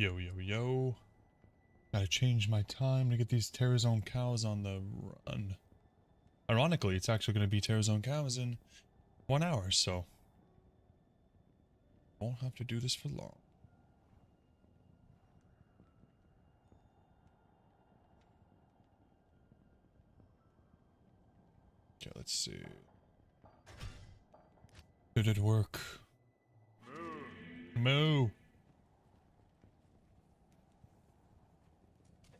Yo, yo, yo. Gotta change my time to get these Terrazone cows on the run. Ironically, it's actually gonna be Terrazone cows in 1 hour, so won't have to do this for long. Okay, let's see. Did it work? Moo!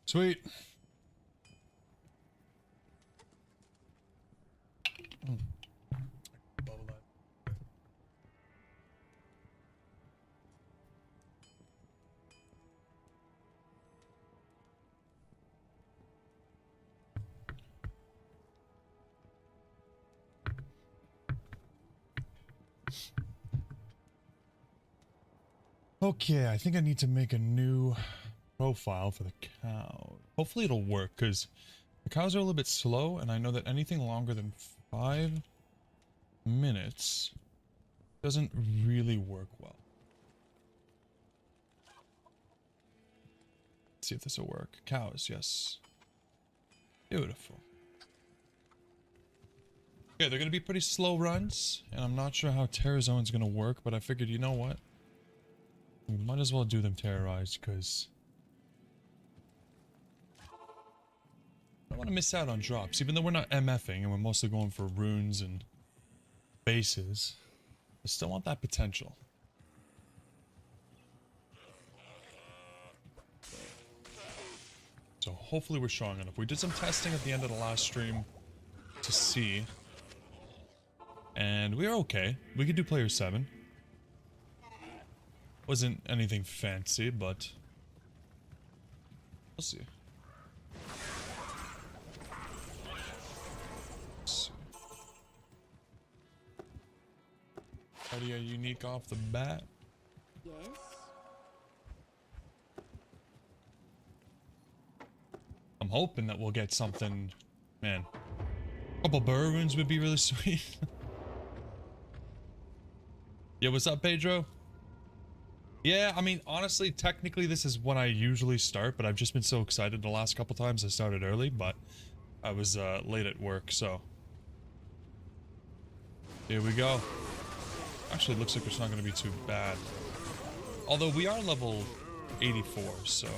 Sweet! Bubble that. Okay, I think I need to make a new profile for the cow. Hopefully it'll work, because the cows are a little bit slow, and I know that anything longer than 5 minutes doesn't really work well. Let's see if this will work. Cows, yes. Beautiful. Okay, they're going to be pretty slow runs, and I'm not sure how Terrazone's going to work, but I figured, you know what? We might as well do them terrorized, because I don't want to miss out on drops, even though we're not MFing, and we're mostly going for runes and bases. I still want that potential. So hopefully we're strong enough. We did some testing at the end of the last stream to see, and we are okay. We could do player 7. Wasn't anything fancy, but we'll see. Let's see. Already a unique off the bat. Yes. I'm hoping that we'll get something, man. A couple burr runes would be really sweet. Yeah, what's up, Pedro? Yeah, I mean, honestly, technically this is when I usually start, but I've just been so excited the last couple times I started early, but I was late at work, so. Here we go. Actually, it looks like it's not going to be too bad. Although we are level 84, so.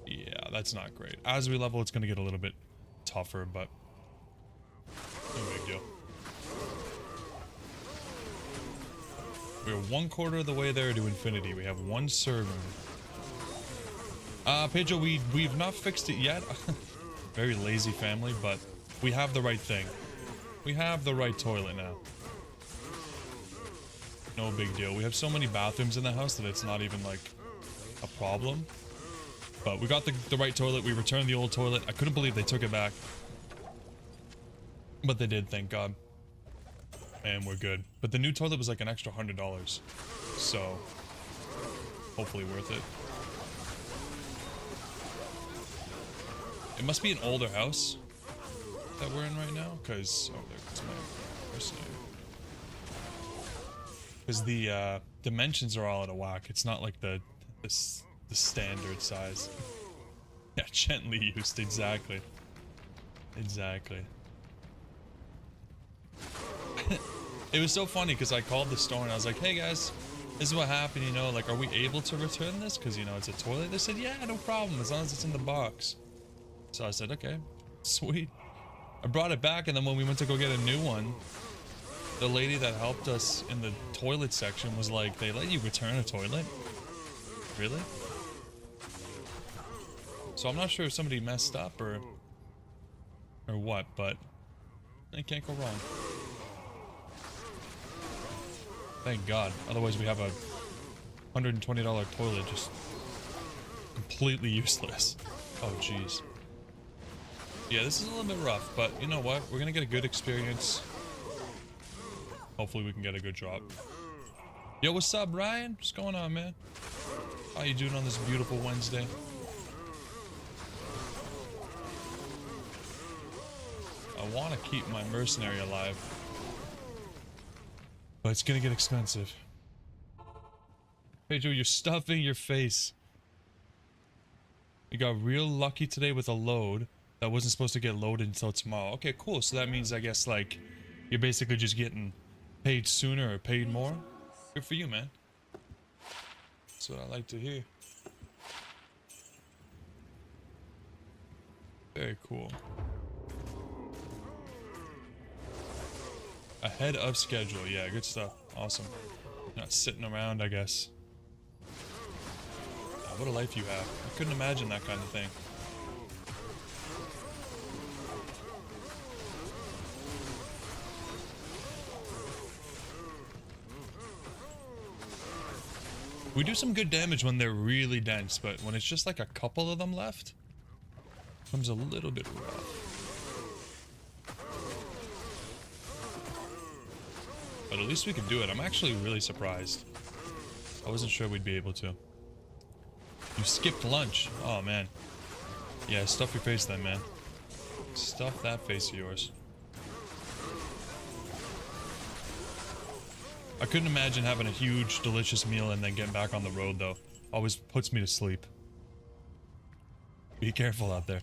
Yeah, that's not great. As we level, it's going to get a little bit tougher, but no big deal. We're 1/4 of the way there to infinity. We have 1 server. Pedro, we've not fixed it yet. Very lazy family, but we have the right thing. We have the right toilet now. No big deal. We have so many bathrooms in the house that it's not even like a problem. But we got the right toilet. We returned the old toilet. I couldn't believe they took it back. But they did, thank God. And we're good. But the new toilet was like an extra $100. So, hopefully worth it. It must be an older house that we're in right now. Because, oh, there goes my mercenary. Because the dimensions are all out of whack. It's not like the standard size. Yeah, gently used, exactly. Exactly. It was so funny because I called the store and I was like, hey guys, this is what happened, you know, like, are we able to return this? Because, you know, it's a toilet. They said, yeah, no problem, as long as it's in the box. So I said, okay, sweet. I brought it back, and then when we went to go get a new one, the lady that helped us in the toilet section was like, they let you return a toilet? Really? So I'm not sure if somebody messed up or what, but I can't go wrong. Thank God. Otherwise we have a $120 toilet just completely useless. Oh jeez. Yeah, this is a little bit rough, but you know what? We're gonna get a good experience. Hopefully we can get a good drop. Yo, what's up, Ryan? What's going on, man? How you doing on this beautiful Wednesday? I want to keep my mercenary alive, but it's gonna get expensive. Pedro, you're stuffing your face. We got real lucky today with a load that wasn't supposed to get loaded until tomorrow. Okay, cool. So that means, I guess, like, you're basically just getting paid sooner or paid more. Good for you, man. That's what I like to hear. Very cool. Ahead of schedule. Yeah, good stuff. Awesome. Not sitting around, I guess. What a life you have. I couldn't imagine that kind of thing. We do some good damage when they're really dense, but when it's just like a couple of them left, it becomes a little bit rough. But at least we can do it. I'm actually really surprised. I wasn't sure we'd be able to. You skipped lunch. Oh, man. Yeah, stuff your face then, man. Stuff that face of yours. I couldn't imagine having a huge, delicious meal and then getting back on the road, though. Always puts me to sleep. Be careful out there.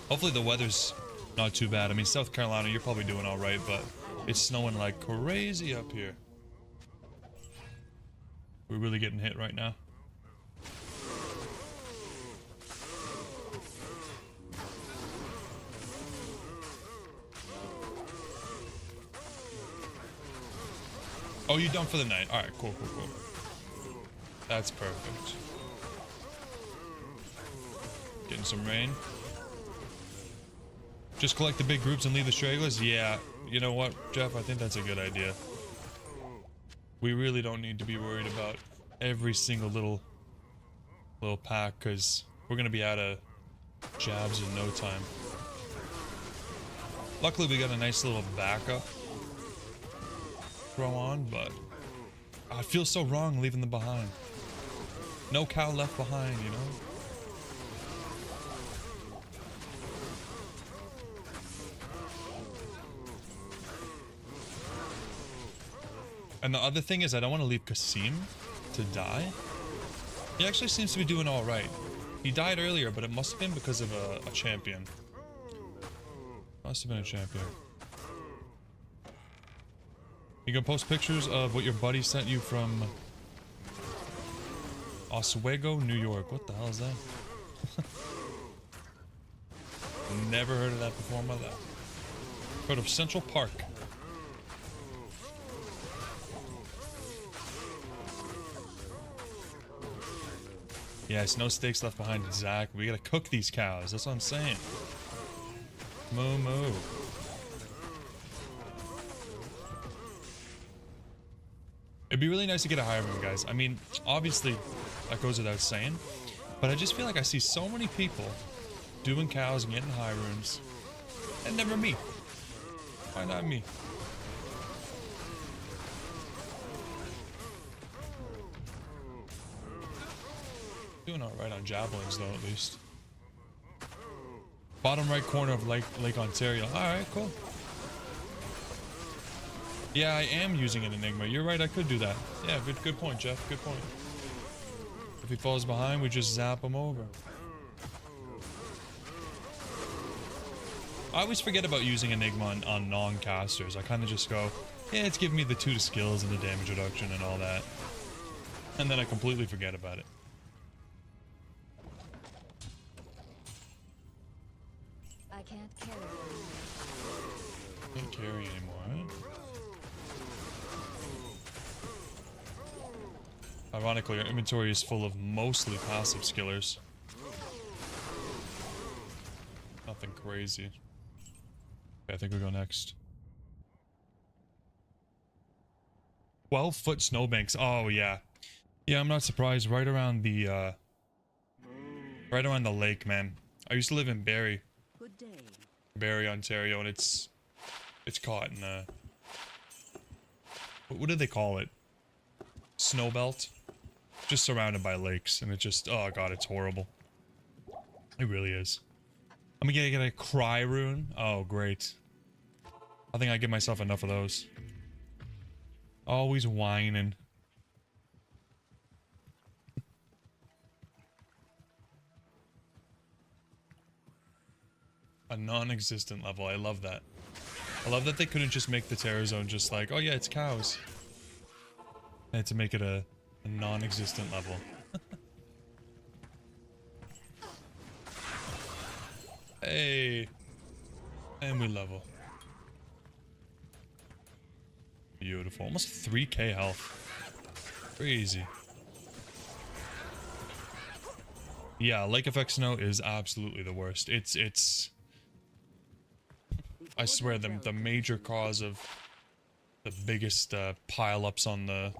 Hopefully the weather's not too bad. I mean, South Carolina, you're probably doing all right, but it's snowing like crazy up here. We're really getting hit right now. Oh, you done for the night? Alright, cool, cool, cool. That's perfect. Getting some rain. Just collect the big groups and leave the stragglers? Yeah, you know what, Jeff? I think that's a good idea. We really don't need to be worried about every single little pack, because we're going to be out of jabs in no time. Luckily, we got a nice little backup throw on, but I feel so wrong leaving them behind. No cow left behind, you know? And the other thing is I don't want to leave Kasim to die. He actually seems to be doing all right. He died earlier, but it must have been because of a champion. Must have been a champion. You can post pictures of what your buddy sent you from Oswego, New York. What the hell is that? Never heard of that before in my life. Heard of Central Park. Yes, no steaks left behind. Exactly. We gotta cook these cows. That's what I'm saying. Moo moo. It'd be really nice to get a high room, guys. I mean, obviously, that goes without saying. But I just feel like I see so many people doing cows and getting high rooms. And never me. Why not me? Doing alright on javelins, though, at least. Bottom right corner of Lake Ontario. Alright, cool. Yeah, I am using an Enigma. You're right, I could do that. Yeah, good point, Jeff. Good point. If he falls behind, we just zap him over. I always forget about using Enigma on non-casters. I kind of just go, yeah, it's giving me the 2 skills and the damage reduction and all that. And then I completely forget about it. I can't carry Can't carry anymore, right? Ironically, our inventory is full of mostly passive skillers. Nothing crazy. Okay, I think we go next. 12-foot snowbanks. Oh yeah, yeah. I'm not surprised. Right around the lake, man. I used to live in Barrie, Ontario, and it's caught in what do they call it? Snowbelt. Just surrounded by lakes, and it just, oh god, it's horrible. It really is. I'm gonna get a cry rune. Oh great. I think I give myself enough of those. Always whining. A non-existent level. I love that. I love that they couldn't just make the terror zone just like, oh yeah, it's cows. They had to make it a non-existent level. Hey. And we level. Beautiful. Almost 3k health. Crazy. Yeah, lake effect snow is absolutely the worst. It's I swear the major cause of the biggest pile-ups on the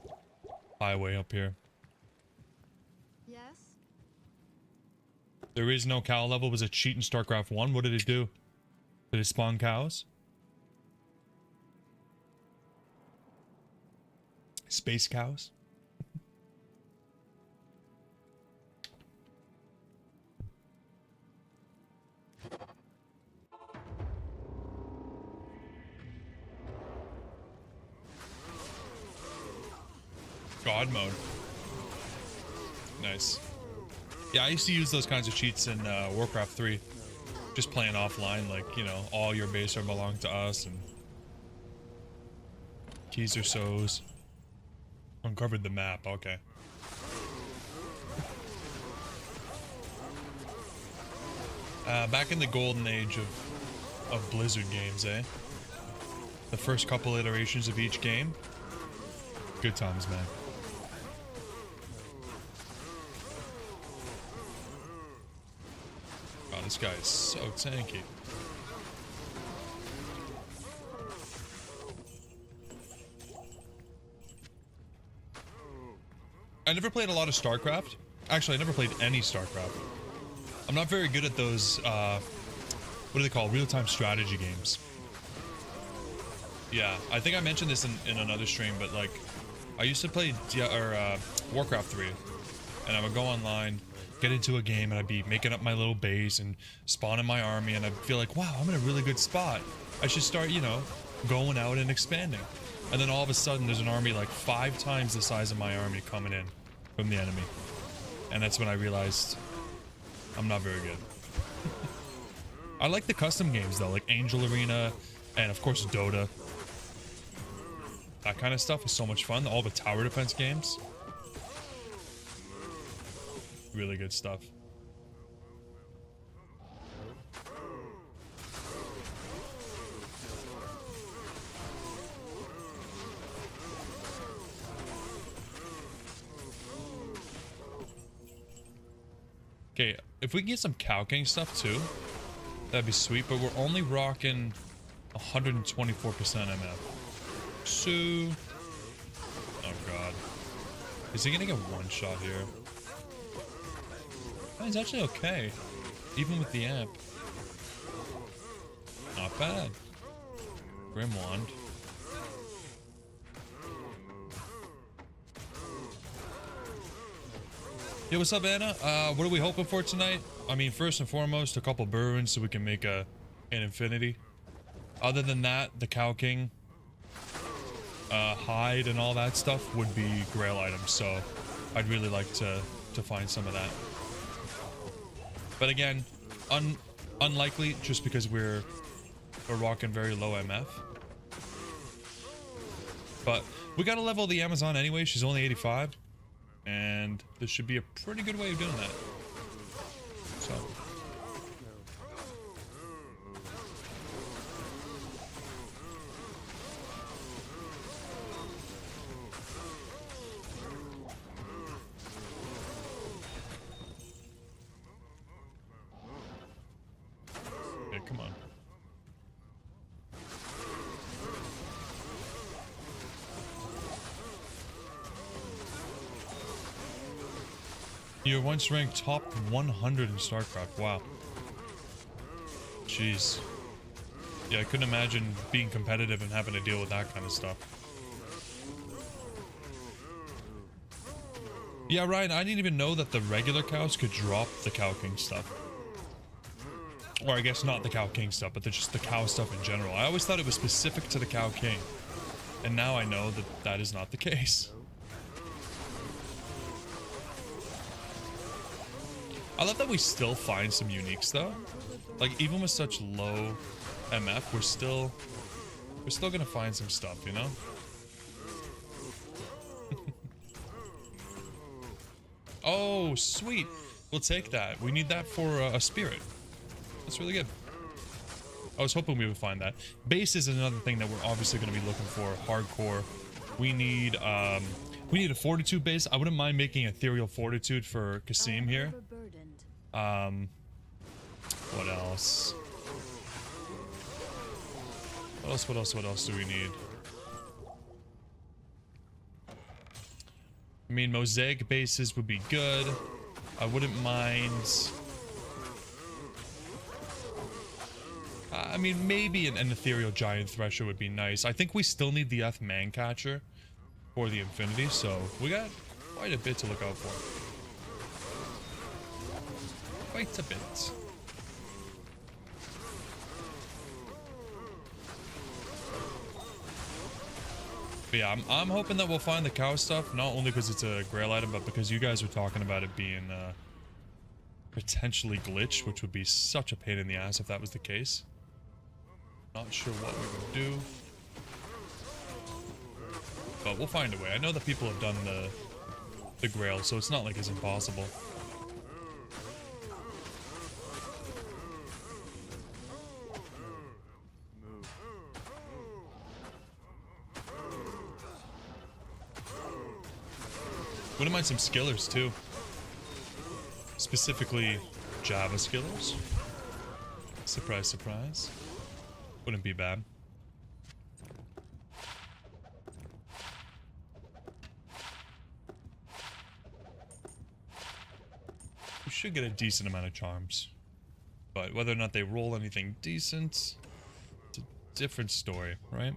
highway up here. Yes? There is no cow level. Was a cheat in StarCraft 1. What did it do? Did it spawn cows? Space cows? God mode. Nice. Yeah, I used to use those kinds of cheats in Warcraft 3. Just playing offline, like, you know, all your base are belong to us, and keys are so's. Uncovered the map, okay. Back in the golden age of Blizzard games, eh? The first couple iterations of each game. Good times, man. Oh, this guy is so tanky. I never played a lot of StarCraft. Actually, I never played any StarCraft. I'm not very good at those, what do they call, real-time strategy games. Yeah, I think I mentioned this in another stream, but like, I used to play Warcraft 3, and I would go online, get into a game, and I'd be making up my little base and spawning my army, and I'd feel like, wow, I'm in a really good spot. I should start, you know, going out and expanding. And then all of a sudden, there's an army like 5 times the size of my army coming in from the enemy. And that's when I realized I'm not very good. I like the custom games though, like Angel Arena, and of course Dota. That kind of stuff is so much fun. All the tower defense games. Really good stuff. Okay, if we can get some Cow King stuff too, that'd be sweet, but we're only rocking 124% MF. So... oh god. Is he gonna get one shot here? Oh, he's actually okay. Even with the amp. Not bad. Grim Wand. Yo, what's up, Anna? What are we hoping for tonight? I mean, first and foremost, a couple burns so we can make an infinity. Other than that, the Cow King, hide and all that stuff would be Grail items. So I'd really like to find some of that. But again, unlikely just because we're rocking very low MF. But we gotta level the Amazon anyway. She's only 85. And this should be a pretty good way of doing that. So. Yeah, come on. You were once ranked top 100 in StarCraft. Wow. Jeez. Yeah, I couldn't imagine being competitive and having to deal with that kind of stuff. Yeah, Ryan, I didn't even know that the regular cows could drop the Cow King stuff. Or I guess not the Cow King stuff, but just the cow stuff in general. I always thought it was specific to the Cow King. And now I know that that is not the case. I love that we still find some uniques though. Like even with such low MF, we're still gonna find some stuff, you know? Oh, sweet. We'll take that. We need that for a spirit. That's really good. I was hoping we would find that. Base is another thing that we're obviously going to be looking for. Hardcore. We need a fortitude base. I wouldn't mind making ethereal fortitude for Kasim here. What else? What else do we need? I mean, mosaic bases would be good. I wouldn't mind... I mean, maybe an ethereal giant thresher would be nice. I think we still need the F man catcher for the infinity, so we got quite a bit to look out for. Quite a bit. But yeah, I'm hoping that we'll find the cow stuff, not only because it's a grail item, but because you guys were talking about it being potentially glitch, which would be such a pain in the ass if that was the case. Not sure what we would do, but we'll find a way. I know that people have done the grail, so it's not like it's impossible. Wouldn't mind some skillers too. Specifically Java skillers. Surprise, surprise. Wouldn't be bad. We should get a decent amount of charms. But whether or not they roll anything decent, it's a different story, right?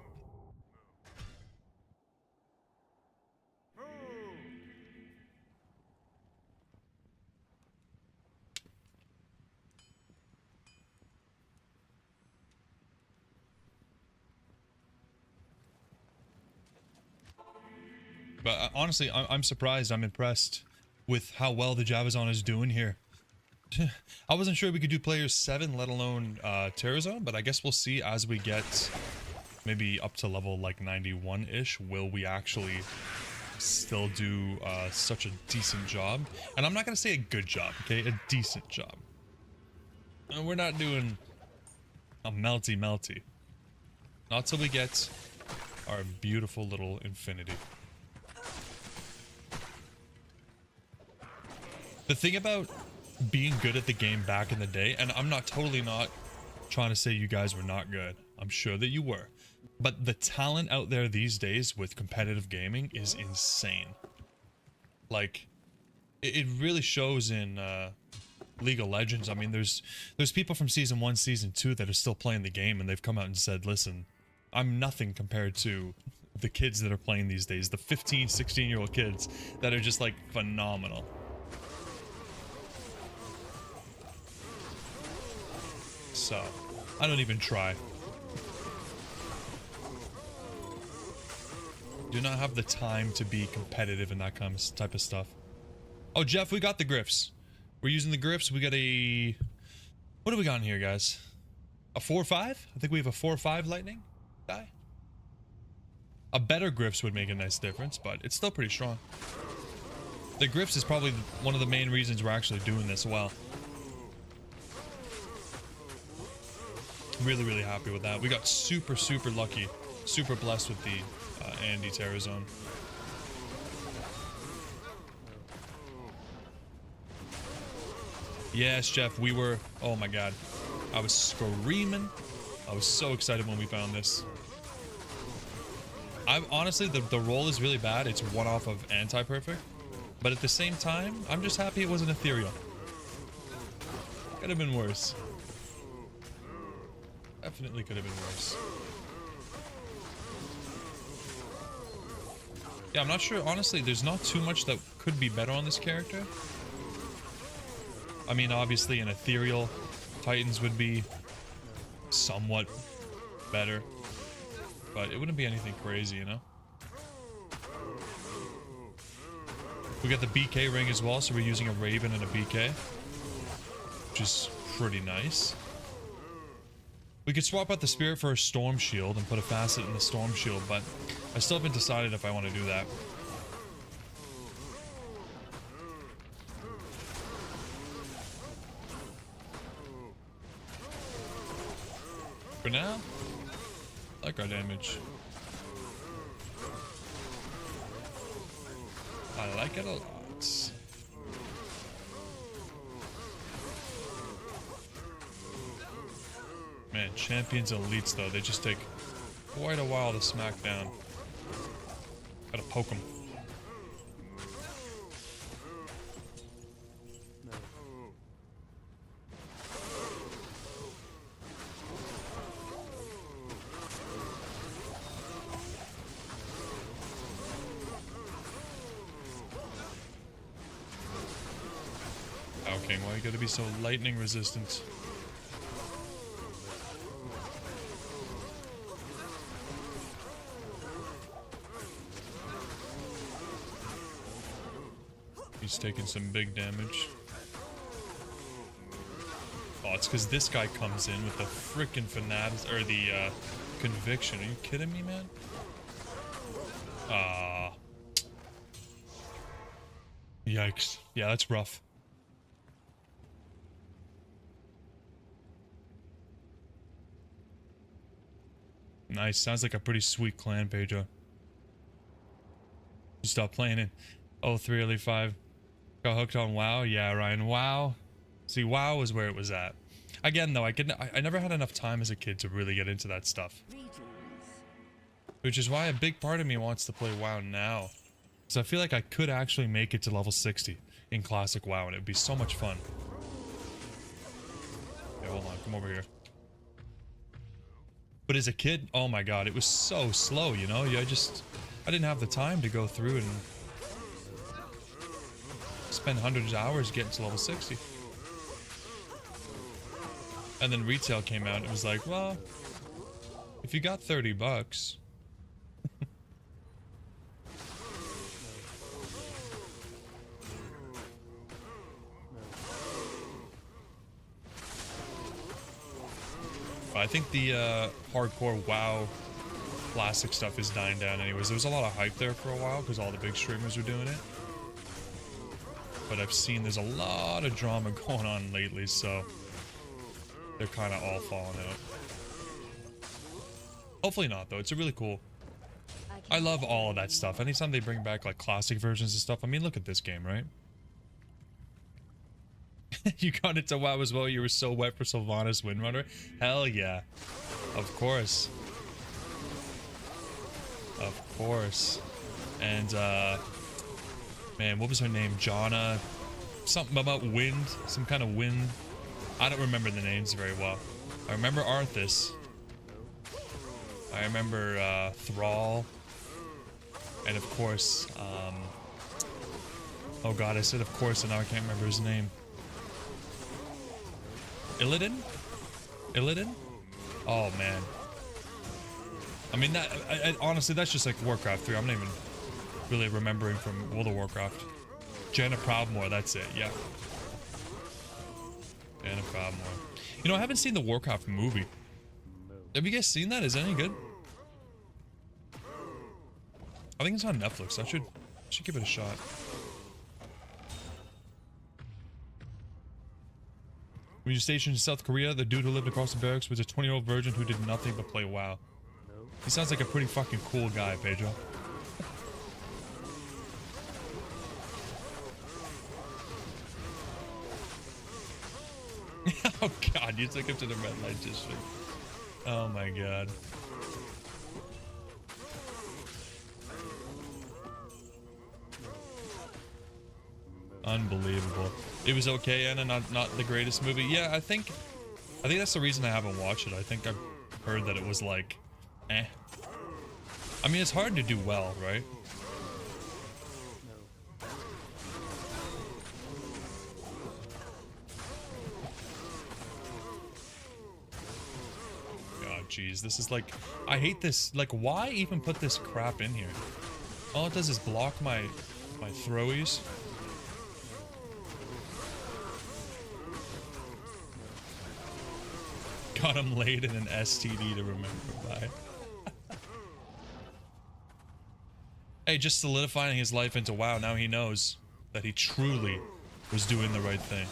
But honestly, I'm surprised. I'm impressed with how well the Javazon is doing here. I wasn't sure we could do players 7, let alone Terrazone, but I guess we'll see as we get maybe up to level like 91-ish. Will we actually still do such a decent job? And I'm not going to say a good job, okay? A decent job. And we're not doing a melty. Not till we get our beautiful little infinity. The thing about being good at the game back in the day, and I'm totally not trying to say you guys were not good. I'm sure that you were. But the talent out there these days with competitive gaming is insane. Like, it really shows in League of Legends. I mean, there's people from Season 1, Season 2 that are still playing the game, and they've come out and said, listen, I'm nothing compared to the kids that are playing these days. The 15, 16-year-old kids that are just, like, phenomenal. So, I don't even try. Do not have the time to be competitive in that kind of type of stuff. Oh, Jeff, we got the Griffs. We're using the Griffs. We got a... What do we got in here, guys? A 4-5? I think we have a 4-5 lightning die. A better Griffs would make a nice difference, but it's still pretty strong. The Griffs is probably one of the main reasons we're actually doing this well. Really, really happy with that. We got super, super lucky. Super blessed with the Andy Terrazone. Yes, Jeff, we were... Oh my god. I was screaming. I was so excited when we found this. Honestly, the roll is really bad. It's one off of anti-perfect. But at the same time, I'm just happy it wasn't ethereal. Could have been worse. Definitely could have been worse. Yeah, I'm not sure. Honestly, there's not too much that could be better on this character. I mean, obviously, an ethereal Titans would be somewhat better. But it wouldn't be anything crazy, you know? We got the BK ring as well, so we're using a Raven and a BK. which is pretty nice. We could swap out the spirit for a storm shield and put a facet in the storm shield, but I still haven't decided if I want to do that. For now, I like our damage. I like it a lot. Man, champions and elites though, they just take quite a while to smack down. Gotta poke them. Okay, why you gotta be so lightning resistant? He's taking some big damage. Oh, it's because this guy comes in with the frickin' fanatics, or the conviction. Are you kidding me, man? Ah. Yikes. Yeah, that's rough. Nice. Sounds like a pretty sweet clan, Pedro. Stop playing it. Oh, 3 early 5. Got hooked on WoW? Yeah, Ryan. WoW. See, WoW was where it was at. Again, though, I never had enough time as a kid to really get into that stuff. Which is why a big part of me wants to play WoW now. So I feel like I could actually make it to level 60 in classic WoW, and it would be so much fun. Okay, hold on. Come over here. But as a kid, oh my god, it was so slow, you know? I didn't have the time to go through and spend hundreds of hours getting to level 60. And then retail came out, and it was like, well, if you got 30 bucks... I think the hardcore WoW classic stuff is dying down anyways. There was a lot of hype there for a while because all the big streamers were doing it. But I've seen there's a lot of drama going on lately, so they're kind of all falling out. Hopefully not, though. It's really cool. I love all of that stuff. Anytime they bring back like classic versions of stuff. I mean, look at this game, right? You got into WoW as well. You were so wet for Sylvanas Windrunner. Hell yeah. Of course. Of course. And, man, what was her name? Jonna? Something about wind. Some kind of wind. I don't remember the names very well. I remember Arthas. I remember, Thrall. And of course, oh god, I said of course and now I can't remember his name. Illidan? Illidan? Oh man. I mean, that honestly, that's just like Warcraft 3. I'm not even really remembering from World of Warcraft. Jaina Proudmoore, that's it, yeah. Jaina Proudmoore. You know, I haven't seen the Warcraft movie. Have you guys seen that? Is it any good? I think it's on Netflix. I should give it a shot. When you stationed in South Korea, the dude who lived across the barracks was a 20-year-old virgin who did nothing but play WoW. He sounds like a pretty fucking cool guy, Pedro. Oh god, you took him to the red light district. Oh my god. Unbelievable. It was okay, Anna, not the greatest movie. Yeah, I think that's the reason I haven't watched it. I think I've heard that it was like, eh. I mean, it's hard to do well, right? God, jeez, this is like, I hate this. Like, why even put this crap in here? All it does is block my throwies. Got him laid in an STD to remember by. Hey, just solidifying his life into WoW. Now he knows that he truly was doing the right thing.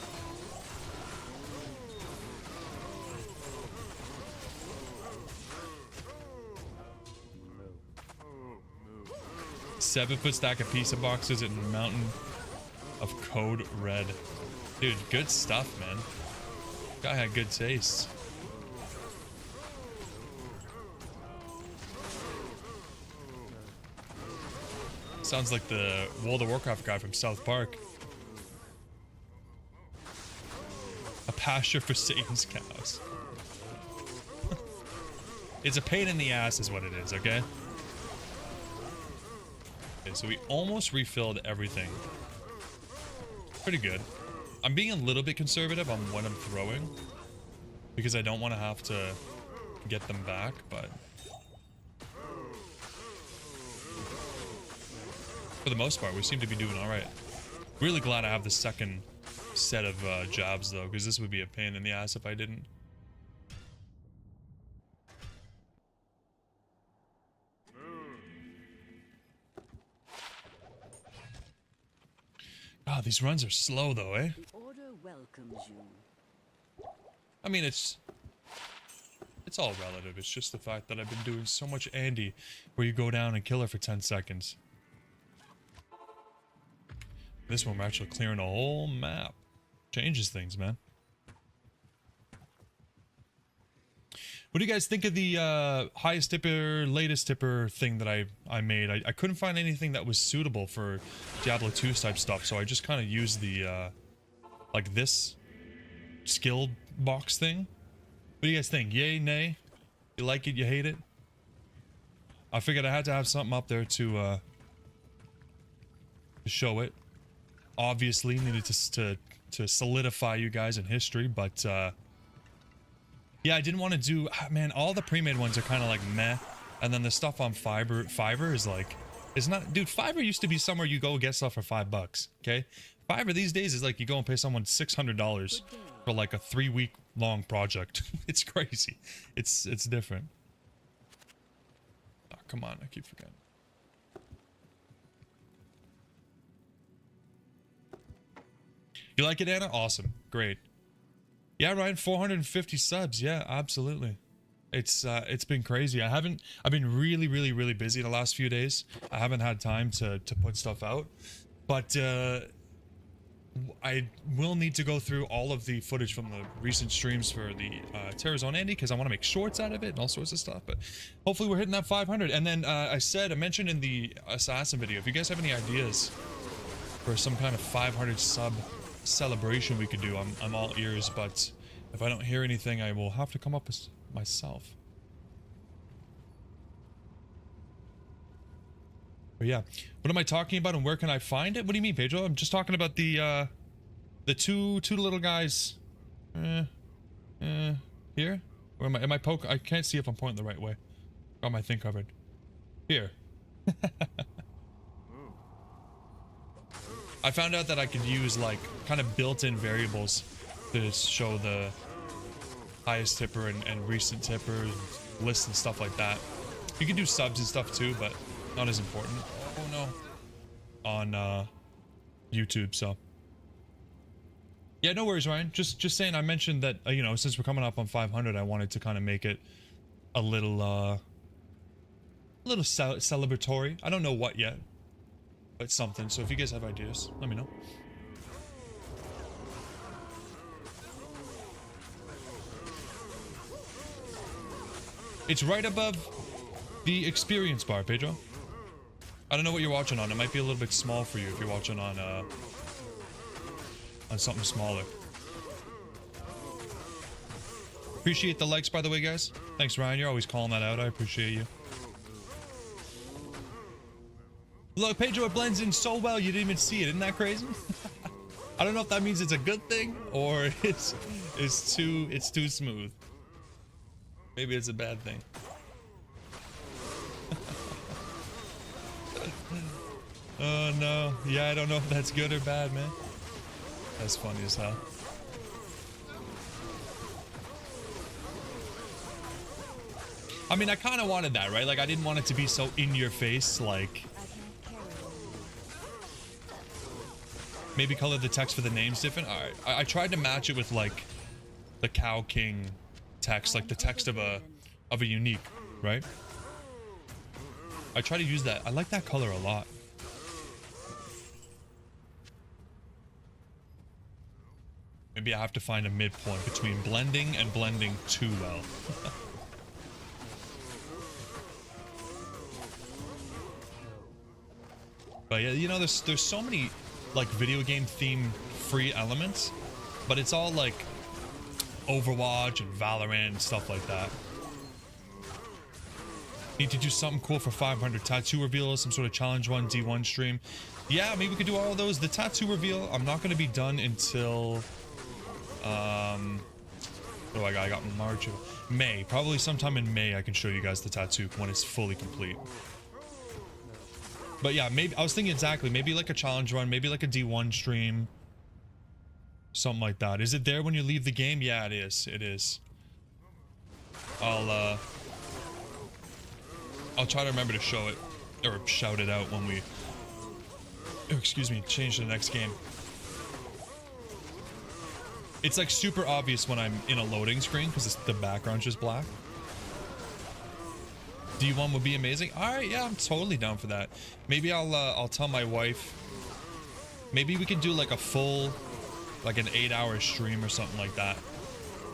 Seven-foot stack of pizza boxes in a mountain of code red. Dude, good stuff, man. Guy had good taste. Sounds like the World of Warcraft guy from South Park. A pasture for Satan's cows. It's a pain in the ass is what it is, okay? Okay, so we almost refilled everything. Pretty good. I'm being a little bit conservative on what I'm throwing, because I don't want to have to get them back, but... for the most part, we seem to be doing alright. Really glad I have the second set of jobs, though, because this would be a pain in the ass if I didn't. God, these runs are slow, though, eh? The order welcomes you. I mean, it's all relative. It's just the fact that I've been doing so much Andy, where you go down and kill her for 10 seconds. This one, we're actually clearing a whole map. Changes things, man. What do you guys think of the highest tipper, latest tipper thing that I made? I couldn't find anything that was suitable for Diablo 2 type stuff, so I just kind of used the, like this skill box thing. What do you guys think? Yay, nay? You like it, you hate it? I figured I had to have something up there to show it. Obviously needed to solidify you guys in history, but yeah, I didn't want to do, man, all the pre-made ones are kind of like meh, and then the stuff on Fiverr is like, it's not, dude, Fiverr used to be somewhere you go get stuff for $5, okay? Fiverr these days is like you go and pay someone $600 for like a 3-week long project. It's crazy. It's different. Oh, come on, I keep forgetting. You like it, Anna? Awesome. Great. Yeah, Ryan, 450 subs. Yeah, absolutely. It's been crazy. I've been really busy the last few days. I haven't had time to put stuff out, but I will need to go through all of the footage from the recent streams for the Terrazone Andy, because I want to make shorts out of it and all sorts of stuff, but hopefully we're hitting that 500. And then I mentioned in the Assassin video, if you guys have any ideas for some kind of 500 sub celebration we could do, I'm all ears, but if I don't hear anything, I will have to come up with myself. But yeah, what am I talking about and where can I find it? What do you mean, Pedro? I'm just talking about the two little guys here, or am I poking? I can't see if I'm pointing the right way. Got my thing covered here. I found out that I could use like kind of built-in variables to show the highest tipper and recent tipper lists and stuff like that. You can do subs and stuff too, but not as important. Oh no. On YouTube, so. Yeah, no worries, Ryan. Just saying, I mentioned that, you know, since we're coming up on 500, I wanted to kind of make it a little celebratory. I don't know what yet, but something. So if you guys have ideas, let me know. It's right above the experience bar, Pedro. I don't know what you're watching on. It might be a little bit small for you if you're watching on something smaller. Appreciate the likes, by the way, guys. Thanks, Ryan. You're always calling that out. I appreciate you. Look, Pedro, it blends in so well you didn't even see it. Isn't that crazy? I don't know if that means it's a good thing or it's too smooth. Maybe it's a bad thing. Oh no. Yeah, I don't know if that's good or bad, man. That's funny as hell. I mean, I kind of wanted that, right? Like, I didn't want it to be so in your face, like... Maybe color the text for the names different. All right, I tried to match it with like the Cow King text, like the text of a unique, right? I try to use that. I like that color a lot. Maybe I have to find a midpoint between blending and blending too well. But yeah, you know, there's so many like video game theme free elements, but it's all like Overwatch and Valorant and stuff like that. Need to do something cool for 500 tattoo reveal, some sort of challenge run, D1 stream. Yeah, maybe we could do all of those. The tattoo reveal, I'm not going to be done until what do I got? I got March, May. Probably sometime in May I can show you guys the tattoo when it's fully complete. But yeah, maybe I was thinking exactly, maybe like a challenge run, maybe like a D1 stream, something like that. Is it there when you leave the game? Yeah, it is. It is. I'll try to remember to show it or shout it out when we, oh, excuse me, change to the next game. It's like super obvious when I'm in a loading screen because the background's just black. D1 would be amazing. All right, yeah, I'm totally down for that. Maybe I'll tell my wife. Maybe we can do like a full, like an 8-hour stream or something like that,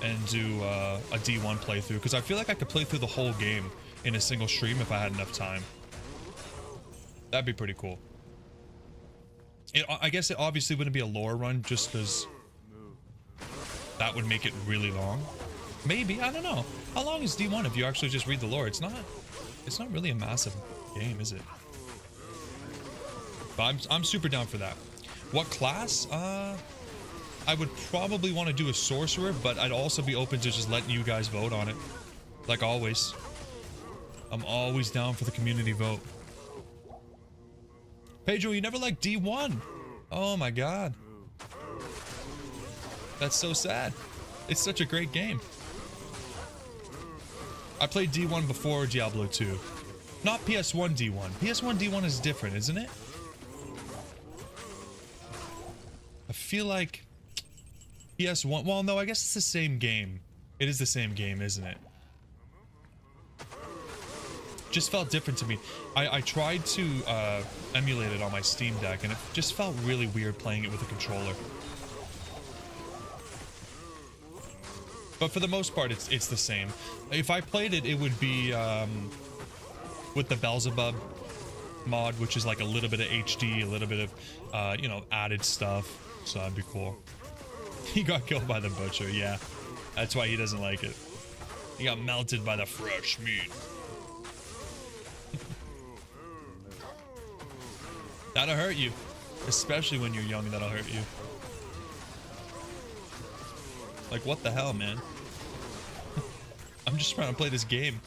and do a D1 playthrough because I feel like I could play through the whole game in a single stream if I had enough time. That'd be pretty cool. I guess it obviously wouldn't be a lore run just because that would make it really long. Maybe, I don't know. How long is D1 if you actually just read the lore? It's not really a massive game, is it? But I'm super down for that. What class? I would probably want to do a sorcerer, but I'd also be open to just letting you guys vote on it. Like always. I'm always down for the community vote. Pedro, you never liked D1. Oh my god. That's so sad. It's such a great game. I played D1 before Diablo 2. Not PS1 D1. PS1 D1 is different, isn't it? I feel like PS1... Well, no, I guess it's the same game. It is the same game, isn't it? Just felt different to me. I tried to emulate it on my Steam Deck, and it just felt really weird playing it with a controller. But for the most part, it's the same. If I played it, it would be with the Beelzebub mod, which is like a little bit of HD, a little bit of, you know, added stuff. So that'd be cool. He got killed by the butcher, yeah. That's why he doesn't like it. He got melted by the fresh meat. That'll hurt you. Especially when you're young, that'll hurt you. Like, what the hell, man? I'm just trying to play this game.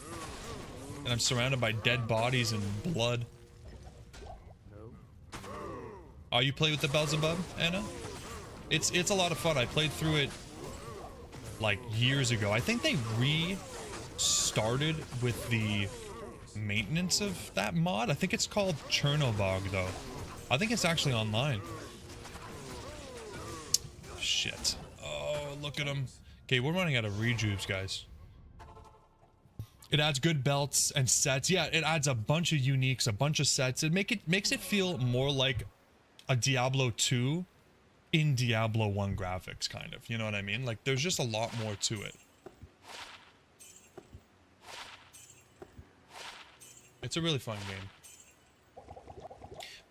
And I'm surrounded by dead bodies and blood. Oh, you play with the Beelzebub, Anna? It's a lot of fun. I played through it like years ago. I think they restarted with the maintenance of that mod. I think it's called Chernobog, though. I think it's actually online. Shit. Oh, look at them. Okay, we're running out of rejuves, guys. It adds good belts and sets. Yeah, it adds a bunch of uniques, a bunch of sets. It makes it feel more like a Diablo 2 in Diablo 1 graphics, kind of. You know what I mean? Like, there's just a lot more to it. It's a really fun game.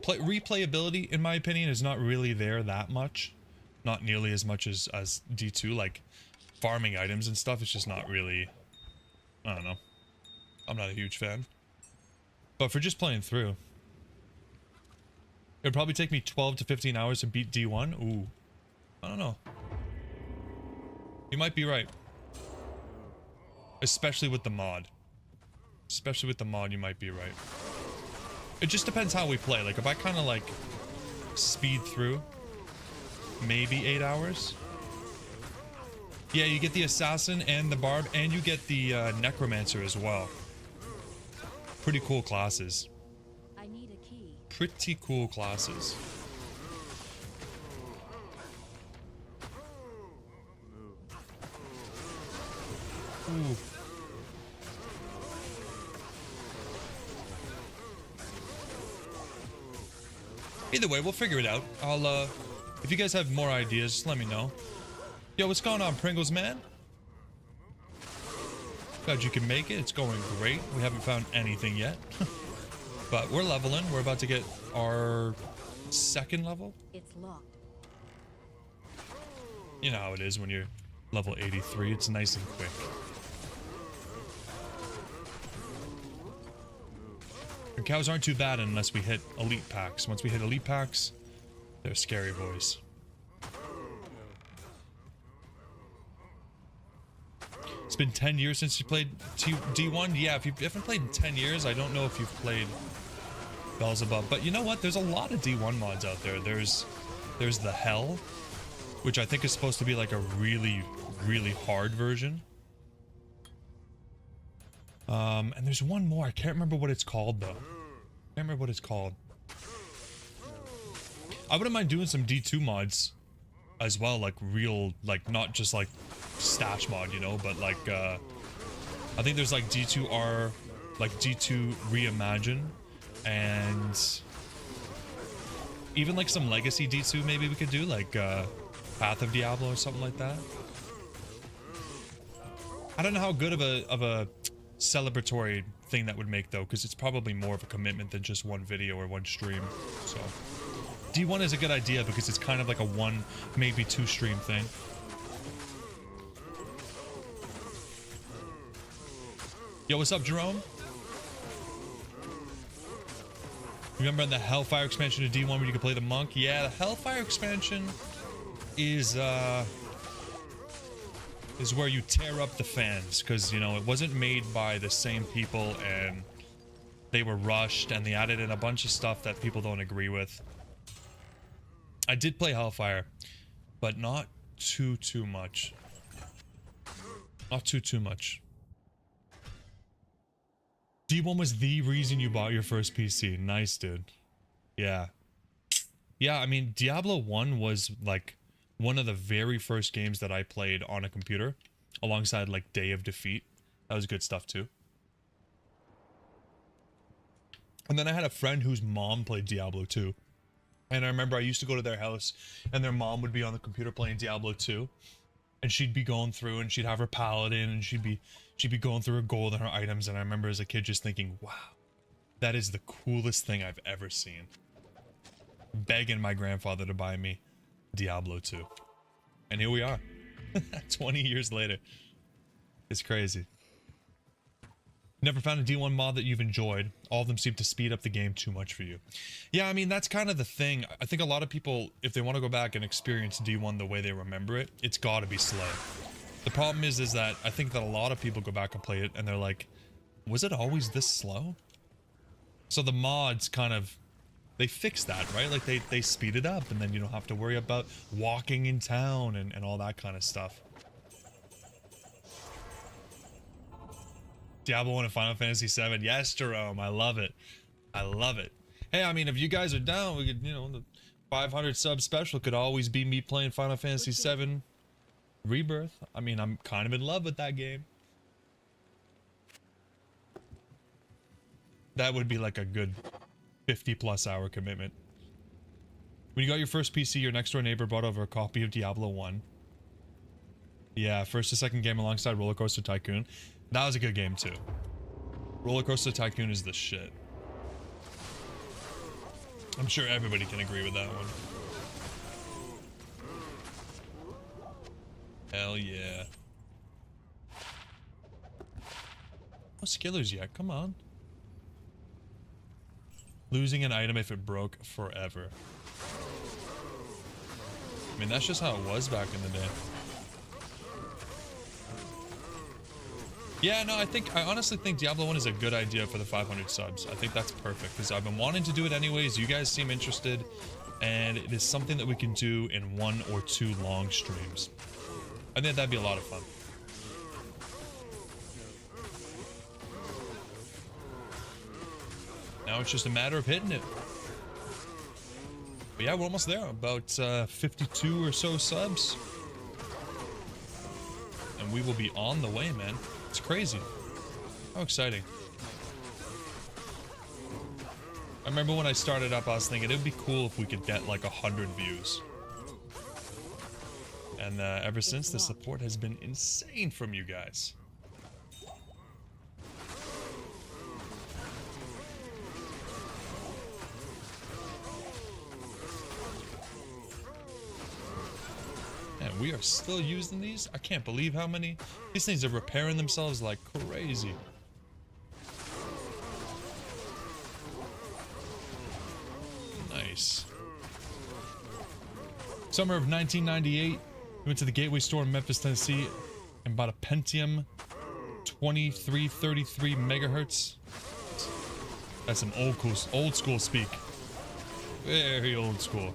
Replayability, in my opinion, is not really there that much. Not nearly as much as D2. Like, farming items and stuff, it's just not really... I don't know. I'm not a huge fan. But for just playing through... It would probably take me 12 to 15 hours to beat D1. Ooh. I don't know. You might be right. Especially with the mod. Especially with the mod, you might be right. It just depends how we play. Like, if I kind of, like, speed through, maybe 8 hours. Yeah, you get the assassin and the barb, and you get the necromancer as well. pretty cool classes. I need a key. Pretty cool classes. Ooh. Either way, we'll figure it out. I'll, if you guys have more ideas, just let me know. Yo, what's going on, Pringles, man? Glad you can make it. It's going great. We haven't found anything yet. But we're leveling. We're about to get our second level. It's locked. You know how it is when you're level 83. It's nice and quick. Your cows aren't too bad unless we hit elite packs. Once we hit elite packs, they're scary boys. It's been 10 years since you played D1. Yeah, if you haven't played in 10 years, I don't know if you've played Beelzebub. But you know what? There's a lot of D1 mods out there. There's the Hell, which I think is supposed to be like a really, really hard version. And there's one more. I can't remember what it's called though. I can't remember what it's called. I wouldn't mind doing some D2 mods as well, like real, like not just like stash mod, you know, but like I think there's like D2r, like D2 Reimagine, and even like some legacy D2 maybe we could do, like Path of Diablo or something like that. I don't know how good of a celebratory thing that would make though, because it's probably more of a commitment than just one video or one stream. So D1 is a good idea because it's kind of like a one, maybe two stream thing. Yo, what's up, Jerome? Remember the Hellfire expansion of D1 where you could play the monk? Yeah, the Hellfire expansion is where you tear up the fans, because, you know, it wasn't made by the same people and they were rushed and they added in a bunch of stuff that people don't agree with. I did play Hellfire, but not too much. Not too much. D1 was the reason you bought your first PC. Nice, dude. Yeah. Yeah, I mean, Diablo 1 was like one of the very first games that I played on a computer alongside like Day of Defeat. That was good stuff too. And then I had a friend whose mom played Diablo 2. And I remember I used to go to their house and their mom would be on the computer playing Diablo 2. And she'd be going through and she'd have her paladin and she'd be going through her gold and her items. And I remember as a kid just thinking, wow, that is the coolest thing I've ever seen. Begging my grandfather to buy me Diablo 2. And here we are. 20 years later. It's crazy. Never found a D1 mod that you've enjoyed. All of them seem to speed up the game too much for you. Yeah, I mean, that's kind of the thing. I think a lot of people, if they want to go back and experience D1 the way they remember it, it's got to be slow. The problem is that I think that a lot of people go back and play it and they're like, was it always this slow? So the mods kind of, they fix that, right? Like they speed it up and then you don't have to worry about walking in town and all that kind of stuff. Diablo 1 and Final Fantasy 7. Yes, Jerome. I love it. I love it. Hey, I mean, if you guys are down, we could, you know, the 500 sub special could always be me playing Final Fantasy 7 Rebirth. I mean, I'm kind of in love with that game. That would be like a good 50+ hour commitment. When you got your first PC, your next door neighbor brought over a copy of Diablo 1. Yeah, first to second game alongside Roller Coaster Tycoon. That was a good game too. Roller Coaster Tycoon is the shit. I'm sure everybody can agree with that one. Hell yeah. No skillers yet, come on. Losing an item if it broke forever. I mean, that's just how it was back in the day. Yeah, no, I honestly think Diablo 1 is a good idea for the 500 subs. I think that's perfect, because I've been wanting to do it anyways. You guys seem interested, and it is something that we can do in 1 or 2 long streams. I think that'd be a lot of fun. Now it's just a matter of hitting it. But yeah, we're almost there. About 52 or so subs. And we will be on the way, man. It's crazy. How exciting. I remember when I started up, I was thinking it would be cool if we could get like 100 views. And ever since, the support has been insane from you guys. And we are still using these. I can't believe how many. These things are repairing themselves like crazy. Nice. Summer of 1998, we went to the Gateway store in Memphis, Tennessee, and bought a Pentium 2333 megahertz. That's some old school speak. Very old school.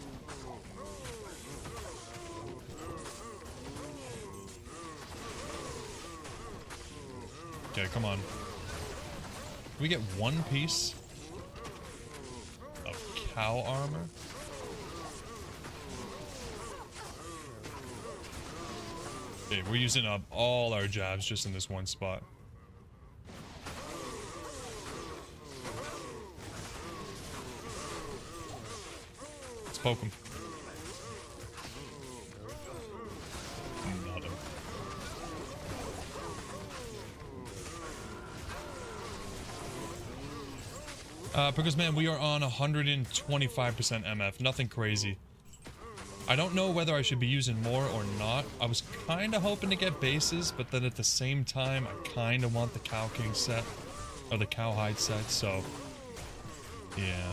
Okay, come on. Can we get one piece of cow armor? Okay, we're using up all our jabs just in this one spot. Let's poke him. Not him. Because man, we are on 125% MF. Nothing crazy. I don't know whether I should be using more or not. I was kind of hoping to get bases, but then at the same time, I kind of want the Cow King set, or the Cowhide set, so yeah.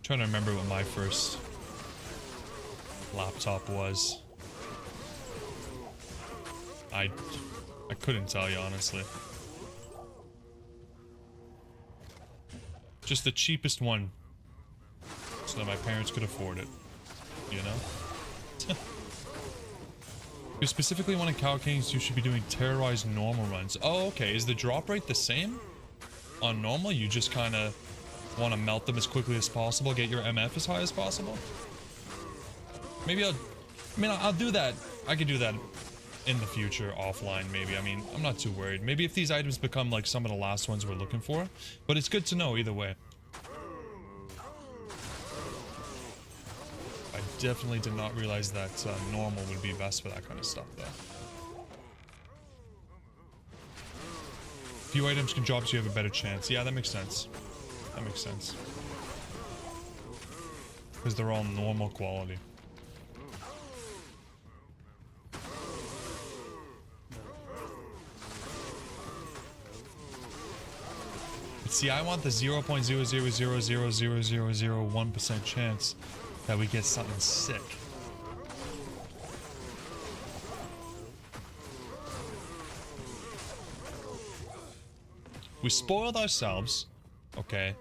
Trying to remember what my first laptop was. I couldn't tell you, honestly. Just the cheapest one, so that my parents could afford it, you know? If you specifically wanted Cow Kings, you should be doing terrorized normal runs. Oh, okay. Is the drop rate the same on normal? You just kind of want to melt them as quickly as possible, get your MF as high as possible? Maybe I'll do that. I could do that in the future, offline, maybe. I mean, I'm not too worried. Maybe if these items become like some of the last ones we're looking for. But it's good to know either way. I definitely did not realize that normal would be best for that kind of stuff, though. Few items can drop so you have a better chance. Yeah, that makes sense. That makes sense. Because they're all normal quality. But see, I want the 0.000000001% chance that we get something sick. We spoiled ourselves, okay,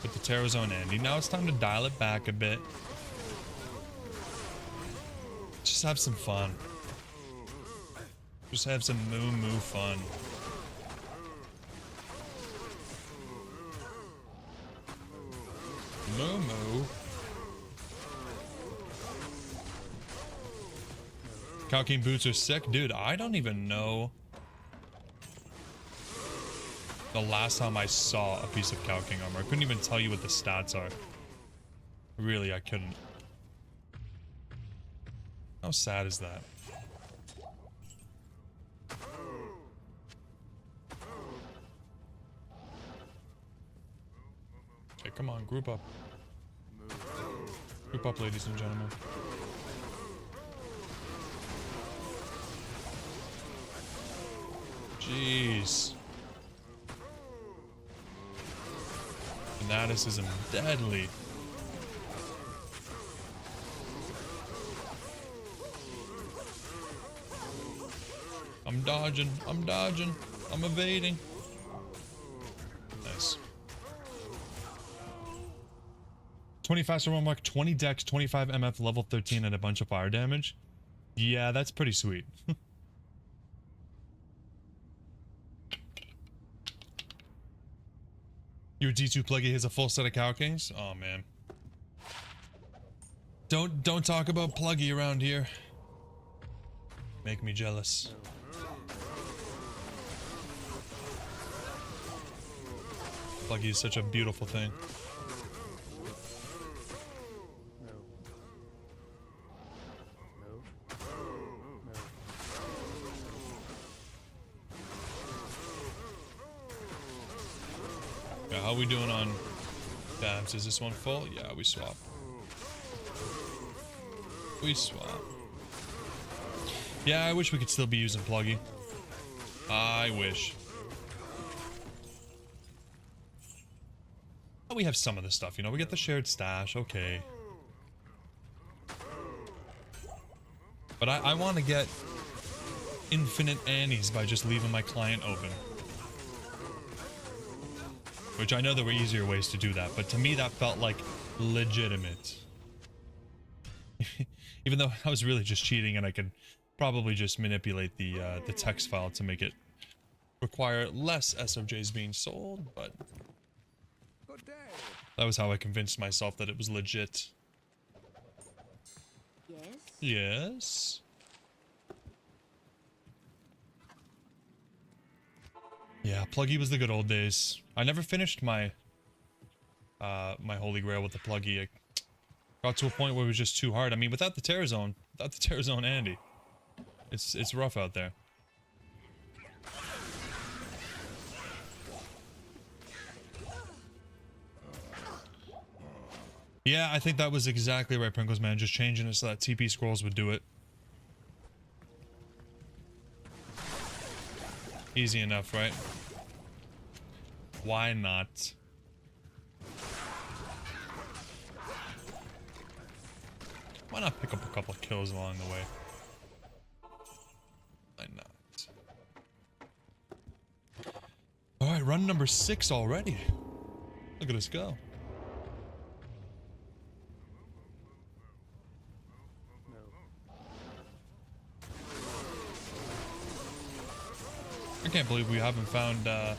with the Terrazone ending. Now it's time to dial it back a bit. Just have some fun. Just have some moo fun. Moo. Cow King boots are sick. Dude, I don't even know the last time I saw a piece of Cow King armor. I couldn't even tell you what the stats are. Really, I couldn't. How sad is that? Okay, come on, group up. Group up, ladies and gentlemen. Jeez. Fanaticism deadly. I'm dodging, I'm evading. Nice. 20 faster roam mark, 20 dex, 25 MF, level 13, and a bunch of fire damage. Yeah, that's pretty sweet. Your D2 pluggy has a full set of Cow Kings? Oh man. Don't talk about pluggy around here. Make me jealous. Pluggy is such a beautiful thing. Yeah, how we doing on dabs? Is this one full? Yeah, we swap. We swap. Yeah, I wish we could still be using pluggy. I wish. Oh, we have some of the stuff, you know, we get the shared stash, okay. But I want to get infinite Annies by just leaving my client open. Which I know there were easier ways to do that, but to me that felt like legitimate. Even though I was really just cheating and I could probably just manipulate the text file to make it require less SOJs being sold, but that was how I convinced myself that it was legit. Yes? Yes? Yeah, pluggy was the good old days. I never finished my my Holy Grail with the pluggy. I got to a point where it was just too hard. I mean, without the Terror Zone Andy, it's rough out there. Yeah, I think that was exactly right, Prinkles man. Just changing it so that TP scrolls would do it. Easy enough, right? Why not? Why not pick up a couple of kills along the way? Why not? Alright, run number 6 already. Look at us go. I can't believe we haven't found a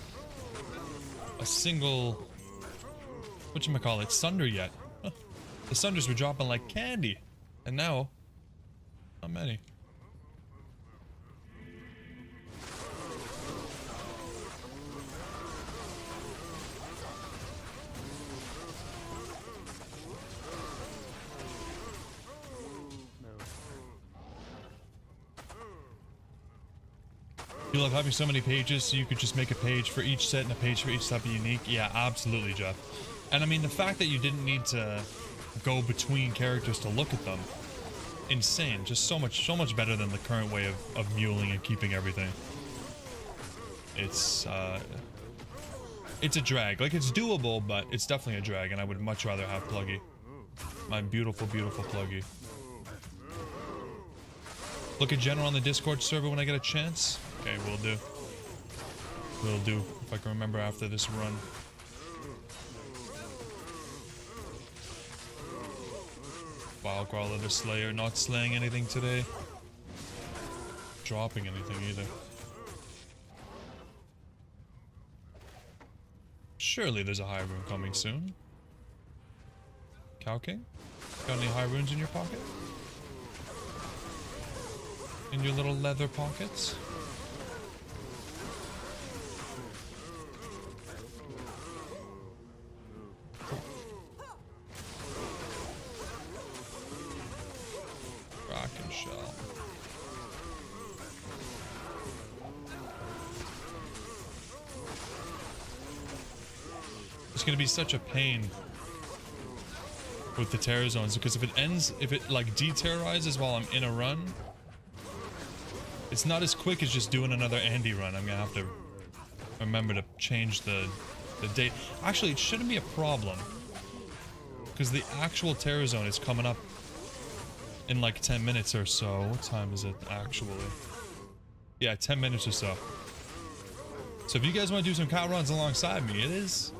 single, whatchamacallit, Sunder yet. Huh. The Sunders were dropping like candy, and now, not many. You love having so many pages, so you could just make a page for each set and a page for each type of unique. Yeah, absolutely, Jeff. And I mean, the fact that you didn't need to go between characters to look at them, insane. Just so much better than the current way of muling and keeping everything. It's a drag. Like, it's doable, but it's definitely a drag, and I would much rather have pluggy. My beautiful, beautiful pluggy. Look at General on the Discord server when I get a chance. Okay, will do. Will do, if I can remember after this run. Wild Crawler the Slayer, not slaying anything today. Dropping anything either. Surely there's a high rune coming soon. Cow King? Got any high runes in your pocket? In your little leather pockets? Kraken shell. It's gonna be such a pain with the terror zones, because if it like de-terrorizes while I'm in a run, it's not as quick as just doing another Andy run. I'm gonna have to remember to change the date. Actually, it shouldn't be a problem, because the actual terror zone is coming up in like 10 minutes or so. What time is it actually? Yeah, 10 minutes or so. So if you guys want to do some cow runs alongside me, it's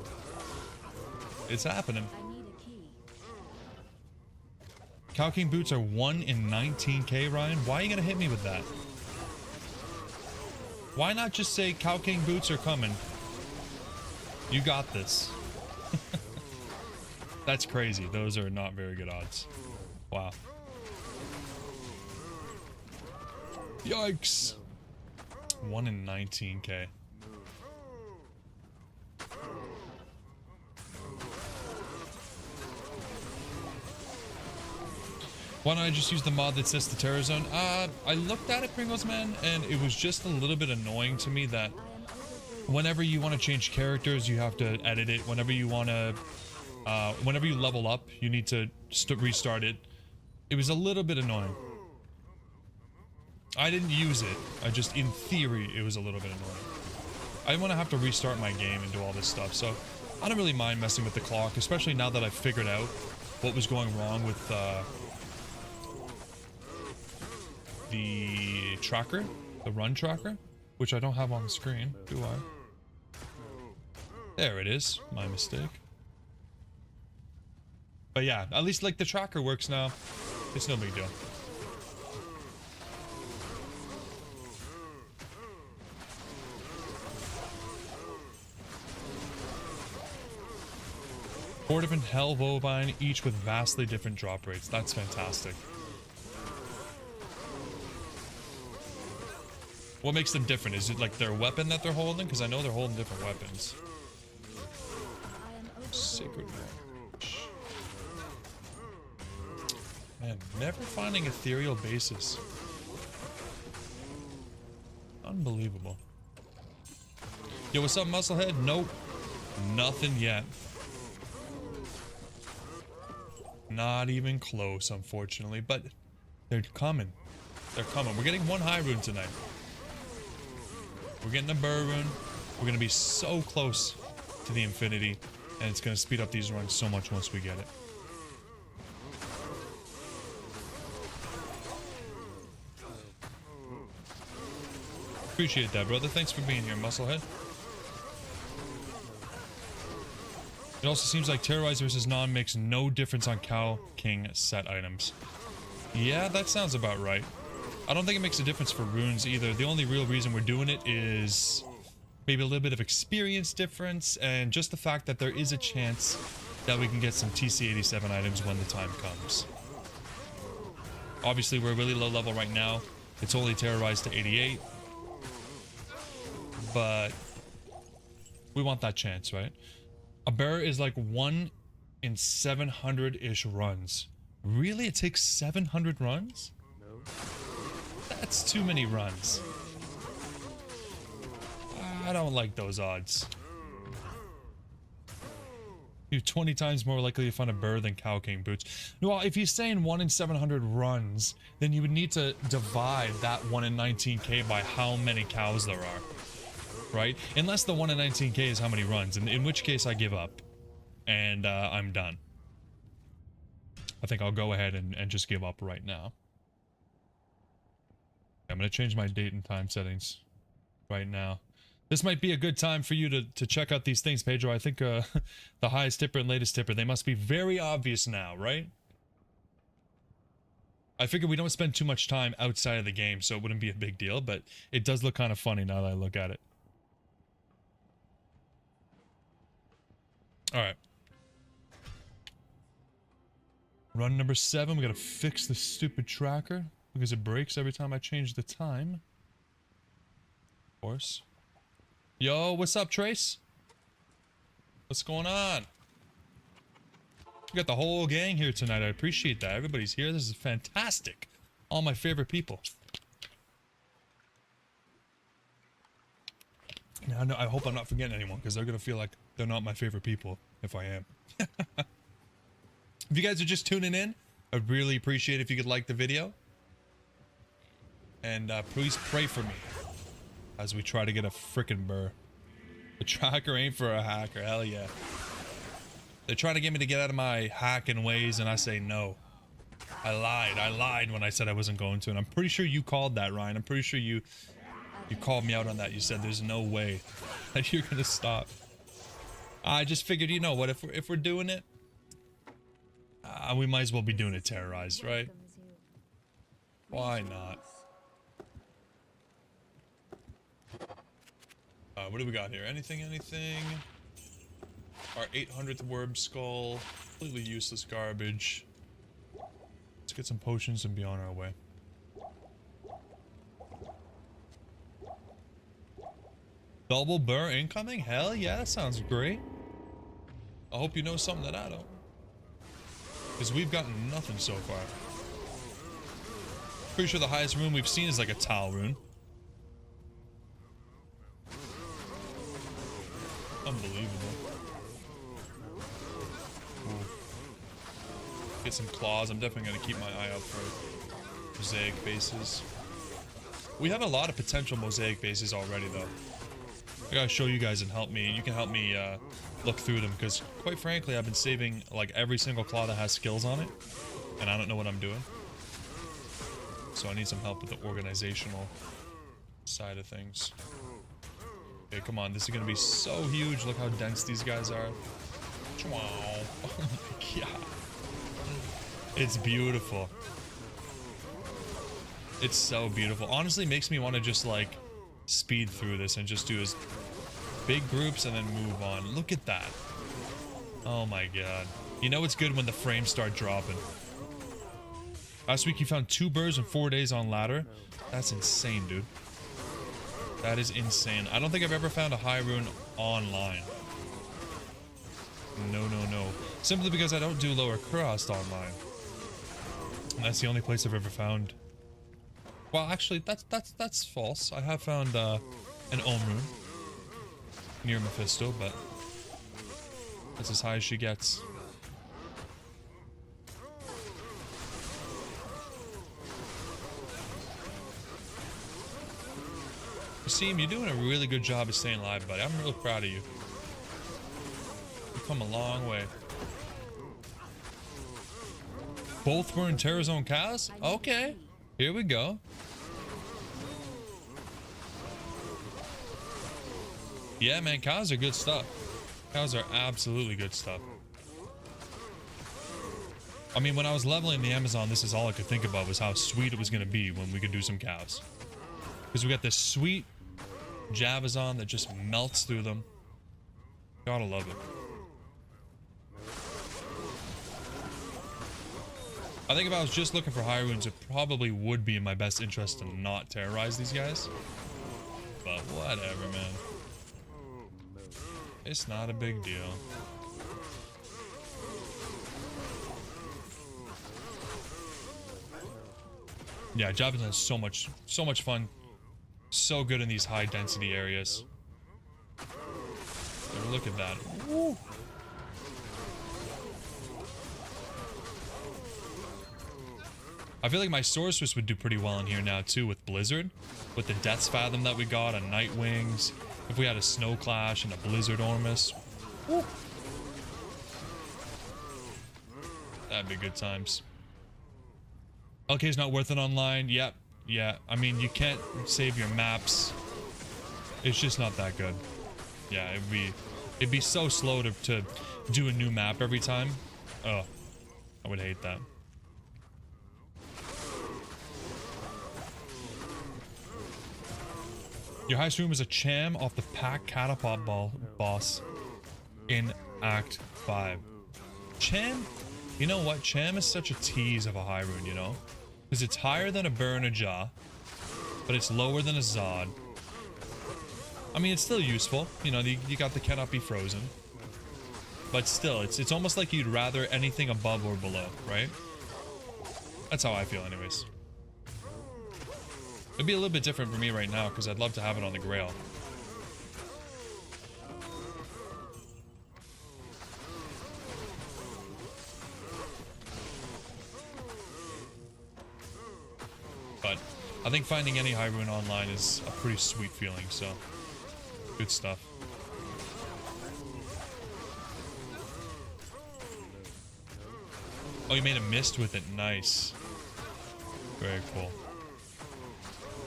happening. I need a key. Cow King boots are 1 in 19k, Ryan. Why are you gonna hit me with that? Why not just say Cow King boots are coming? You got this. That's crazy. Those are not very good odds. Wow. Yikes. 1 in 19k. Why don't I just use the mod that sets the terror zone? I looked at it, Pringles Man, and it was just a little bit annoying to me that whenever you want to change characters, you have to edit it. Whenever you want to, whenever you level up, you need to restart it. It was a little bit annoying. I didn't use it. I just, in theory, it was a little bit annoying. I didn't want to have to restart my game and do all this stuff, so I don't really mind messing with the clock, especially now that I've figured out what was going wrong with, the tracker, the run tracker, which I don't have on the screen, do I? There it is, my mistake. But yeah, at least like the tracker works now. It's no big deal. Four different Hell Bovine, each with vastly different drop rates. That's fantastic. What makes them different? Is it like their weapon that they're holding? Because I know they're holding different weapons. Sacred March. Man, never finding ethereal bases. Unbelievable. Yo, what's up, Musclehead? Nope. Nothing yet. Not even close, unfortunately. But they're coming. They're coming. We're getting one high rune tonight. We're getting a burr rune. We're going to be so close to the infinity. And it's going to speed up these runs so much once we get it. Appreciate that, brother. Thanks for being here, Musclehead. It also seems like Terrorize versus Non makes no difference on Cow King set items. Yeah, that sounds about right. I don't think it makes a difference for runes either. The only real reason we're doing it is maybe a little bit of experience difference and just the fact that there is a chance that we can get some TC87 items when the time comes. Obviously, we're really low level right now. It's only terrorized to 88. But we want that chance, right? A bear is like 1 in 700-ish runs. Really? It takes 700 runs? No. That's too many runs. I don't like those odds. You're 20 times more likely to find a bear than Cow King boots. Well, if you're saying 1 in 700 runs, then you would need to divide that 1 in 19k by how many cows there are. Right? Unless the 1 in 19k is how many runs, in which case I give up. And I'm done. I think I'll go ahead and just give up right now. I'm going to change my date and time settings right now. This might be a good time for you to check out these things, Pedro. I think the highest tipper and latest tipper, they must be very obvious now, right? I figure we don't spend too much time outside of the game, so it wouldn't be a big deal, but it does look kind of funny now that I look at it. Alright. Run number 7, we gotta fix the stupid tracker because it breaks every time I change the time. Of course. Yo, what's up, Trace? What's going on? We got the whole gang here tonight. I appreciate that. Everybody's here. This is fantastic. All my favorite people. Now, I hope I'm not forgetting anyone because they're gonna feel like they're not my favorite people if I am. If you guys are just tuning in, I'd really appreciate if you could like the video. And please pray for me as we try to get a frickin' burr. The tracker ain't for a hacker, hell yeah. They're trying to get me to get out of my hacking ways and I say no. I lied when I said I wasn't going to, and I'm pretty sure you called that, Ryan. I'm pretty sure you called me out on that. You said there's no way that you're gonna stop. I just figured, you know what, if we're doing it, we might as well be doing it terrorized, right? Why not? What do we got here? Anything? Our 800th worm skull. Completely useless garbage. Let's get some potions and be on our way. Double burr incoming? Hell yeah, that sounds great. I hope you know something that I don't. Because we've gotten nothing so far. Pretty sure the highest rune we've seen is like a towel rune. Unbelievable. Ooh. Get some claws. I'm definitely going to keep my eye out for mosaic bases. We have a lot of potential mosaic bases already, though. I gotta show you guys and help me. You can help me look through them, because quite frankly, I've been saving like every single claw that has skills on it, and I don't know what I'm doing. So I need some help with the organizational side of things. Okay, come on. This is gonna be so huge. Look how dense these guys are. Wow. Oh my god. It's beautiful. It's so beautiful. Honestly, makes me want to just like speed through this and just do as big groups and then move on. Look at that. Oh my god. You know it's good when the frames start dropping. Last week you found 2 birds in 4 days on ladder. That's insane, dude. That is insane. I don't think I've ever found a high rune online. No. Simply because I don't do lower crust online. And that's the only place I've ever found. Well, actually, that's false. I have found an Ohm rune near Mephisto, but that's as high as she gets. Seem, you're doing a really good job of staying alive, buddy. I'm really proud of you. You've come a long way. Both were in Terrazone cows? Okay. Here we go. Yeah, man, cows are good stuff. Cows are absolutely good stuff. I mean, when I was leveling the Amazon, this is all I could think about was how sweet it was going to be when we could do some cows. Because we got this sweet Javazon that just melts through them. Gotta love it. I think if I was just looking for high runes, it probably would be in my best interest to not terrorize these guys. But whatever, man. It's not a big deal. Yeah, Javazon is so much fun. So good in these high density areas. Look at that. Woo. I feel like my sorceress would do pretty well in here now too with Blizzard. With the Death's Fathom that we got on Night Wings. If we had a Snow Clash and a Blizzard Ormus. Woo. That'd be good times. Okay, it's not worth it online. Yep. Yeah, I mean, you can't save your maps. It's just not that good. Yeah, it'd be so slow to do a new map every time. Oh, I would hate that. Your highest room is a Cham off the Pack Catapult boss in Act 5. Cham? You know what? Cham is such a tease of a high rune, you know? Because it's higher than a Burr and a Jaw, but it's lower than a Zod. I mean, it's still useful. You know, you got the cannot be frozen. But still, it's almost like you'd rather anything above or below, right? That's how I feel anyways. It'd be a little bit different for me right now, because I'd love to have it on the Grail. But I think finding any high rune online is a pretty sweet feeling, so good stuff. Oh, you made a mist with it. Nice. Very cool.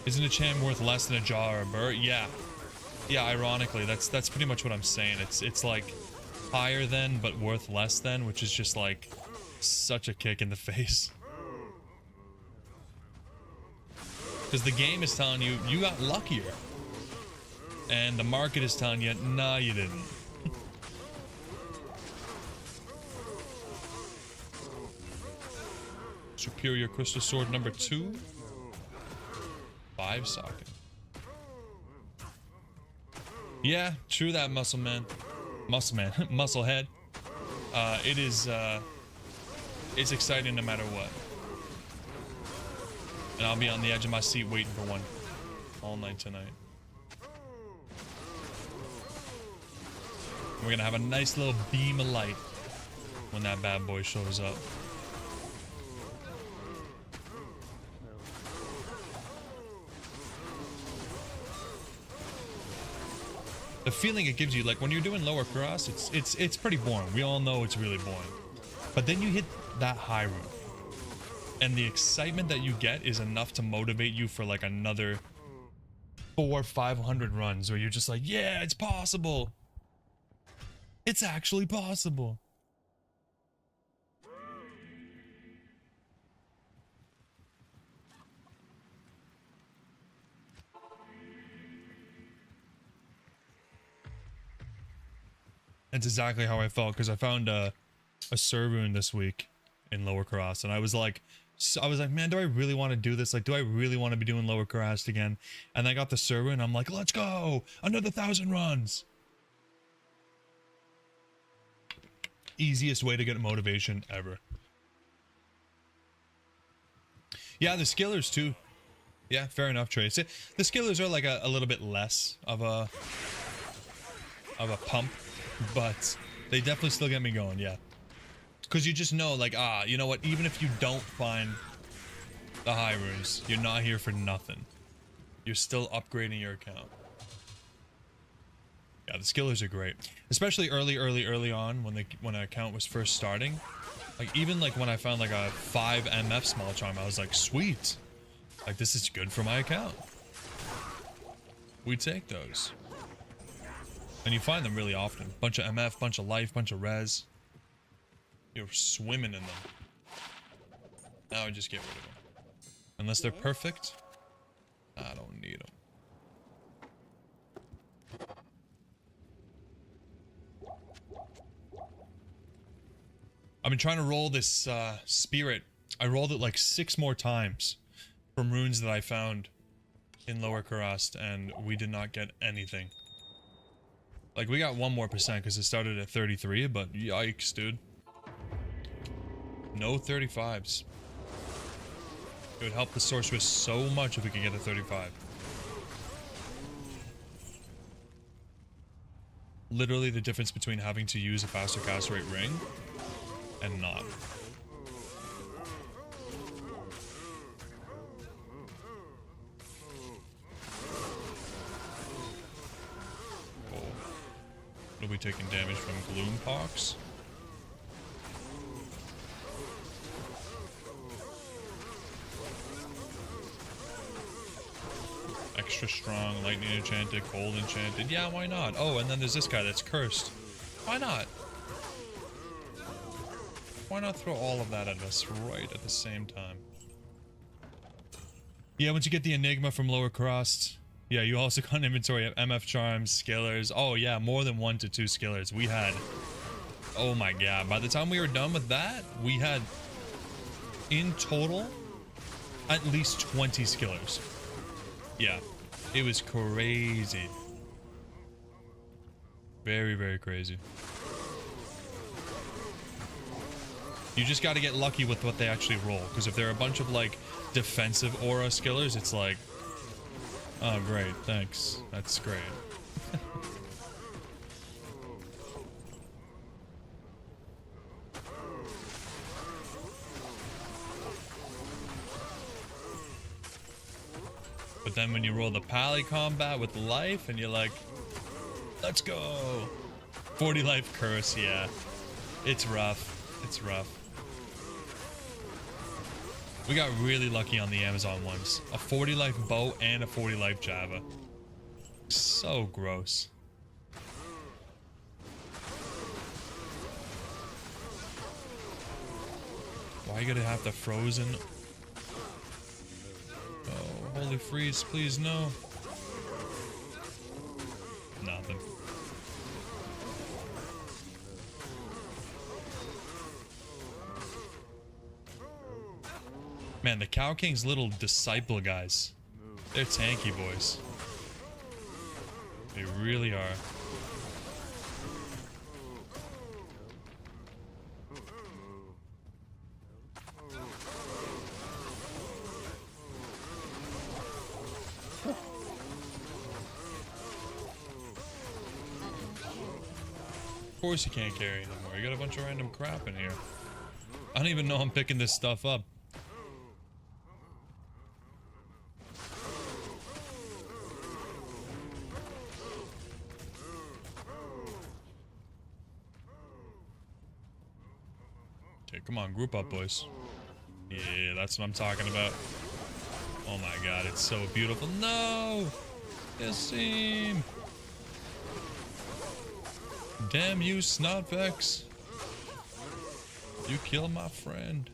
Isn't a Cham worth less than a Jaw or a Burr? Yeah. Yeah, ironically, that's pretty much what I'm saying. It's like higher than but worth less than, which is just like Such a kick in the face. Because the game is telling you, you got luckier. And the market is telling you, nah, you didn't. Superior Crystal Sword number 2. 5 socket. Yeah, true that, muscle man. Muscle man. Muscle head. It is, it's exciting no matter what. And I'll be on the edge of my seat waiting for one all night tonight. We're gonna have a nice little beam of light when that bad boy shows up. The feeling it gives you, like when you're doing lower cross, it's pretty boring. We all know it's really boring. But then you hit that high route. And the excitement that you get is enough to motivate you for like another 400-500 runs where you're just like, yeah, it's possible. It's actually possible. That's exactly how I felt, because I found a Servoon this week in lower cross, and I was like, man, do I really want to do this? Like, do I really want to be doing lower cross again? And I got the Servoon, and I'm like, let's go, another 1,000 runs. Easiest way to get motivation ever. Yeah, the skillers too. Yeah, fair enough, Trace. The skillers are like a little bit less of a pump, but they definitely still get me going, yeah. Because you just know, like, you know what, even if you don't find the high runes, you're not here for nothing. You're still upgrading your account. Yeah, the skillers are great. Especially early on when an account was first starting. Like, even like when I found like a 5 MF small charm, I was like, sweet. Like, this is good for my account. We take those. And you find them really often. Bunch of MF, bunch of life, bunch of res. You're swimming in them. Now I just get rid of them. Unless they're perfect, I don't need them. I've been trying to roll this spirit. I rolled it like 6 more times from runes that I found in Lower Karast, and we did not get anything. Like, we got 1% more because it started at 33, but yikes, dude. No 35s. It would help the sorceress so much if we could get a 35. Literally the difference between having to use a faster cast rate ring and not. Oh. We'll be taking damage from Gloom Pox. Extra strong, lightning enchanted, cold enchanted. Yeah, why not? Oh, and then there's this guy that's cursed. Why not? Why not throw all of that at us right at the same time? Yeah, once you get the Enigma from Lower Crust, yeah, you also got an inventory of MF Charms, Skillers. Oh yeah, more than 1 to 2 Skillers. We had, oh my god, by the time we were done with that, we had, in total, at least 20 Skillers. Yeah, it was crazy. Very, very crazy. You just got to get lucky with what they actually roll, because if they're a bunch of like defensive aura skillers, it's like, oh great, thanks, that's great. But then when you roll the pally combat with life and you're like, let's go. 40 life curse, yeah. It's rough. It's rough. We got really lucky on the Amazon ones. A 40 life bow and a 40 life Java. So gross. Why you gotta have the frozen? Oh, holy freeze, please no. Nothing. Man, the Cow King's little disciple guys. They're tanky boys. They really are. Of course you can't carry anymore. You got a bunch of random crap in here. I don't even know I'm picking this stuff up. Okay, come on, group up, boys. Yeah, that's what I'm talking about. Oh my god, it's so beautiful. No! Yasim! Damn you, Snotvex. You killed my friend.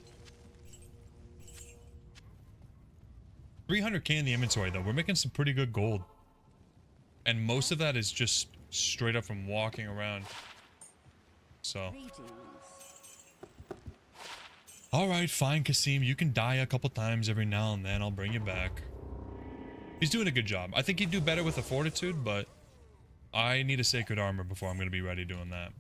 300k in the inventory, though. We're making some pretty good gold. And most of that is just straight up from walking around. So. Alright, fine, Kasim. You can die a couple times every now and then. I'll bring you back. He's doing a good job. I think he'd do better with the fortitude, but I need a sacred armor before I'm going to be ready doing that.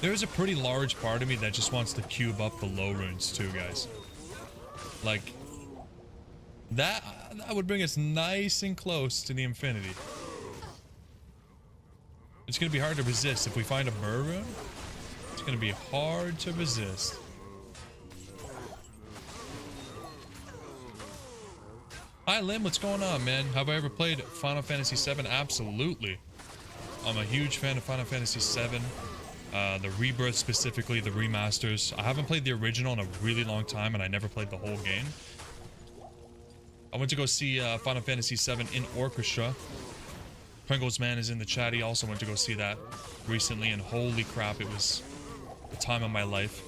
There's a pretty large part of me that just wants to cube up the low runes too, guys. Like, that would bring us nice and close to the infinity. It's going to be hard to resist. If we find a Burr rune, it's going to be hard to resist. Hi, Lim. What's going on, man? Have I ever played Final Fantasy VII? Absolutely. I'm a huge fan of Final Fantasy VII. The Rebirth specifically, the remasters. I haven't played the original in a really long time, and I never played the whole game. I went to go see Final Fantasy VII in orchestra. Pringles Man is in the chat. He also went to go see that recently, and holy crap, it was the time of my life.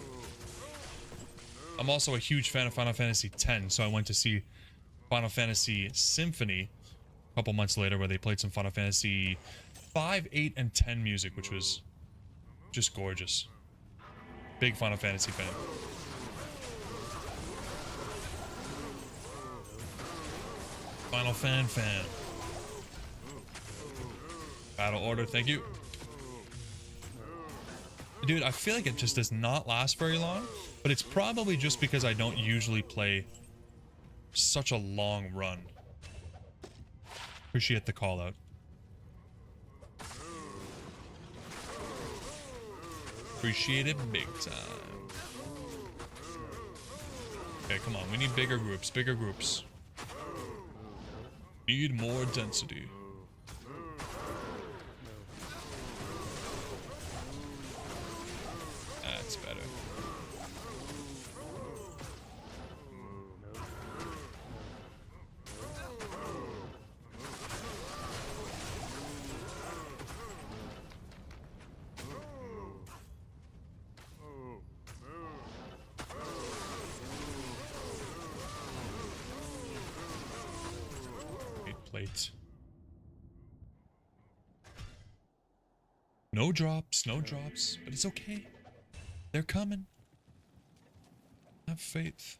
I'm also a huge fan of Final Fantasy X, so I went to see Final Fantasy Symphony a couple months later, where they played some Final Fantasy 5, 8, and 10 music, which was just gorgeous. Big Final Fantasy fan. Final fan. Battle order, thank you. Dude, I feel like it just does not last very long, but it's probably just because I don't usually play such a long run. Appreciate the call out. Appreciate it big time. Okay, come on. We need bigger groups. Bigger groups. Need more density. That's better. Plate. No drops, but it's okay. They're coming. Have faith.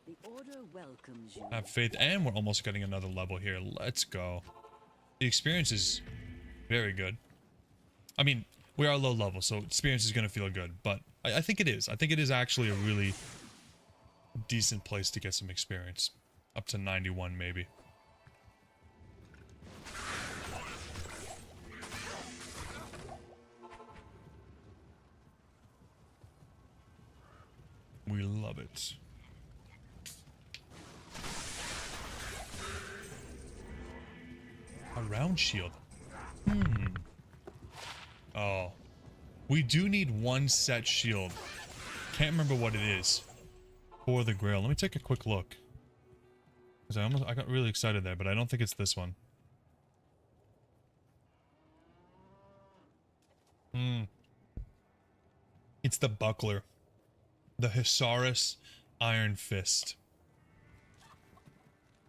The order welcomes you. Have faith, and we're almost getting another level here. Let's go. The experience is very good. I mean, we are low level, so experience is going to feel good, but I think it is. I think it is actually a really decent place to get some experience. Up to 91, maybe. We love it. A round shield. Oh. We do need one set shield. Can't remember what it is. For the Grail. Let me take a quick look. Because I got really excited there, but I don't think it's this one. It's the buckler. The Hisaris Iron Fist.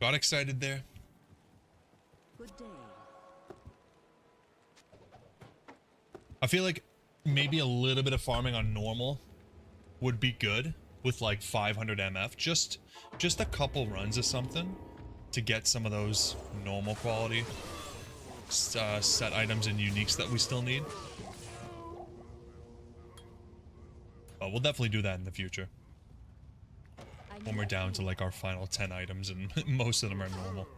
Got excited there. Good day. I feel like maybe a little bit of farming on normal would be good with like 500 MF. Just a couple runs or something to get some of those normal quality set items and uniques that we still need. Oh, we'll definitely do that in the future. When we're down to like our final 10 items and most of them are normal.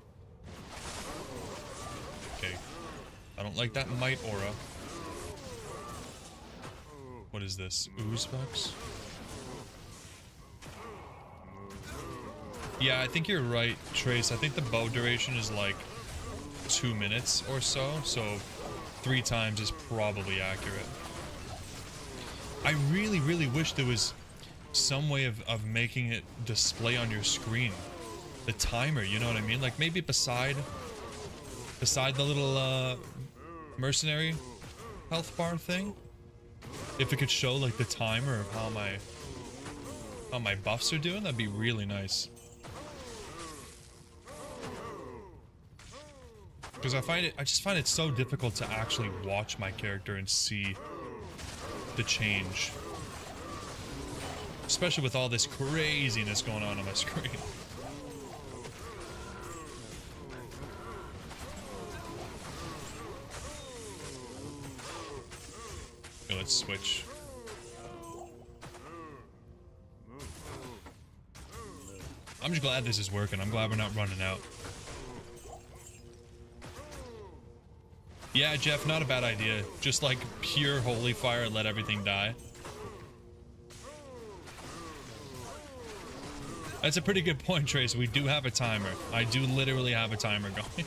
Okay. I don't like that might aura. What is this? Ooze bucks? Yeah, I think you're right, Trace. I think the bow duration is like 2 minutes or so, so 3 times is probably accurate. I really, really wish there was some way of making it display on your screen. The timer, you know what I mean? Like maybe beside the little mercenary health bar thing. If it could show like the timer of how my buffs are doing, that'd be really nice. Because I just find it so difficult to actually watch my character and see the change. Especially with all this craziness going on my screen. Okay, let's switch. I'm just glad this is working. I'm glad we're not running out. Yeah, Jeff, not a bad idea. Just like pure holy fire and let everything die. That's a pretty good point, Trace. We do have a timer. I do literally have a timer going.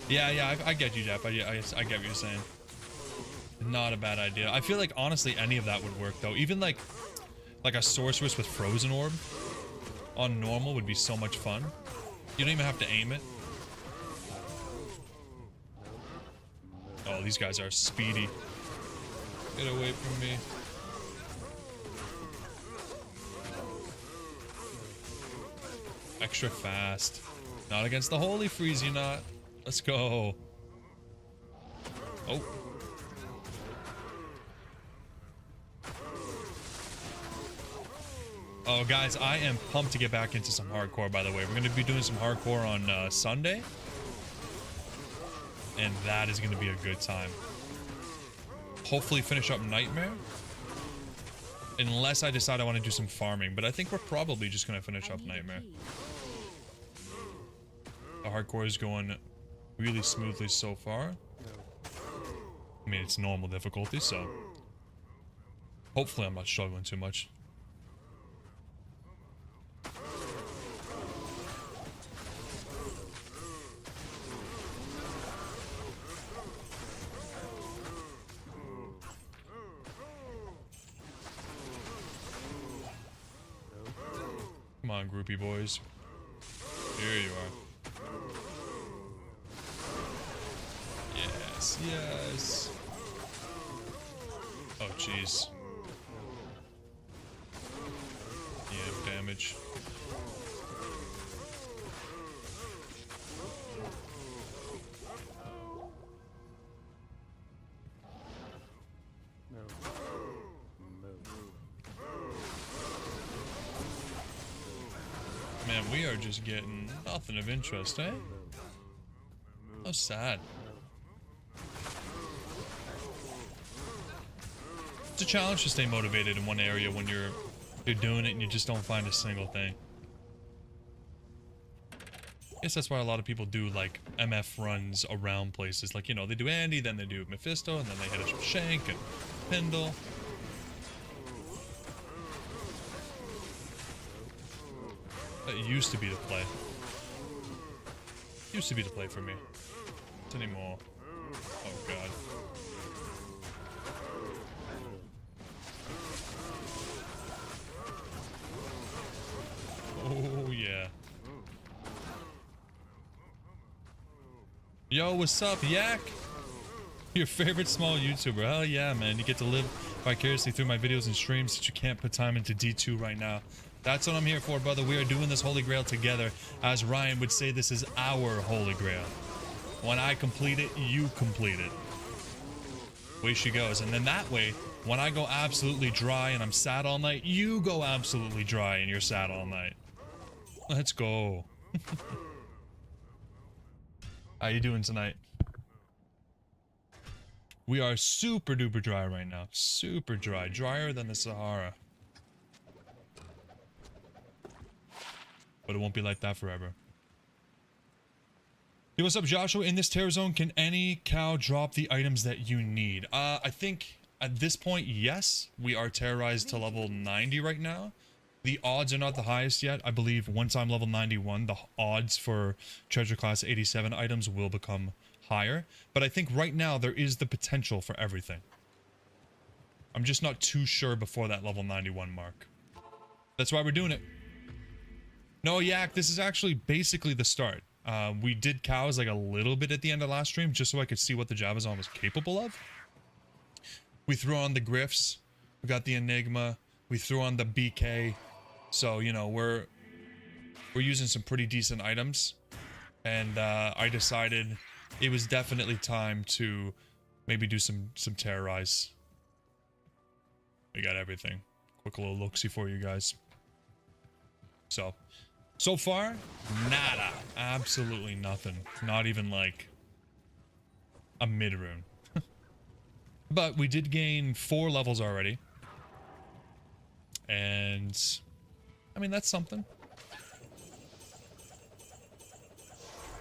Yeah, I get you, Jeff. I get what you're saying. Not a bad idea. I feel like, honestly, any of that would work, though. Even, like a sorceress with frozen orb on normal would be so much fun. You don't even have to aim it. Oh, these guys are speedy. Get away from me. Extra fast. Not against the holy freeze, you not. Let's go. Oh. Oh, guys, I am pumped to get back into some hardcore, by the way. We're going to be doing some hardcore on Sunday. And that is going to be a good time. Hopefully finish up Nightmare. Unless I decide I want to do some farming. But I think we're probably just going to finish up Nightmare. The hardcore is going really smoothly so far. I mean, it's normal difficulty, so hopefully I'm not struggling too much. Come on, groupie boys. Here you are. Yes, yes. Oh, jeez. Yeah, damage. Man, we are just getting nothing of interest, eh? How sad. It's a challenge to stay motivated in one area when you're doing it and you just don't find a single thing. I guess that's why a lot of people do like MF runs around places. Like, you know, they do Andy, then they do Mephisto, and then they hit us with Shank and Pendle. That used to be the play. Used to be the play for me. Not anymore. Oh god. Oh yeah. Yo, what's up, Yak? Your favorite small YouTuber. Hell yeah, man. You get to live vicariously through my videos and streams that you can't put time into D2 right now. That's what I'm here for, brother. We are doing this Holy Grail together. As Ryan would say, this is our Holy Grail. When I complete it, you complete it. Way she goes. And then that way, when I go absolutely dry and I'm sad all night, you go absolutely dry and you're sad all night. Let's go. How you doing tonight? We are super duper dry right now. Super dry. Drier than the Sahara. But it won't be like that forever. Hey, what's up, Joshua? In this terror zone, can any cow drop the items that you need? I think at this point, yes. We are terrorized to level 90 right now. The odds are not the highest yet. I believe once I'm level 91, the odds for treasure class 87 items will become higher. But I think right now there is the potential for everything. I'm just not too sure before that level 91 mark. That's why we're doing it. No, Yak, this is actually basically the start. We did cows like a little bit at the end of last stream just so I could see what the Javazon was capable of. We threw on the Griffs. We got the Enigma. We threw on the BK. So, you know, we're using some pretty decent items. And I decided it was definitely time to maybe do some terrorize. We got everything. Quick little look-see for you guys. So far, nada. Absolutely nothing. Not even like a mid-rune. But we did gain 4 levels already. And I mean, that's something.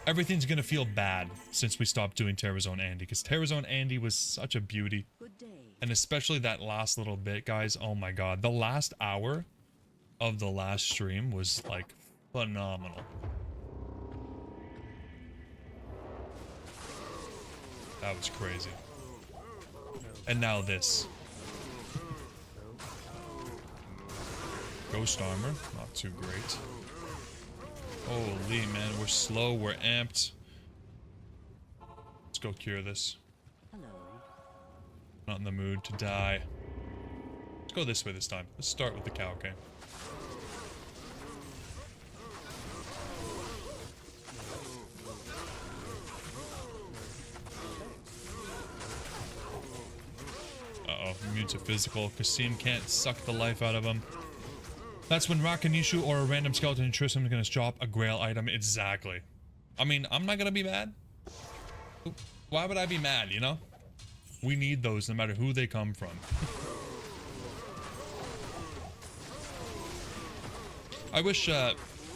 Everything's gonna feel bad since we stopped doing Terrazone Andy, because Terrazone Andy was such a beauty. Good day. And especially that last little bit, guys. Oh my god. The last hour of the last stream was like phenomenal. That was crazy. And now this. Ghost armor, not too great. Holy man, we're slow, we're amped. Let's go cure this. Hello. Not in the mood to die. Let's go this way this time. Let's start with the cow, okay? Uh-oh, immune to physical. Kasim can't suck the life out of him. That's when Rakanishu or a random skeleton in Tristram is going to drop a grail item. Exactly. I mean, I'm not going to be mad. Why would I be mad, you know? We need those no matter who they come from. I wish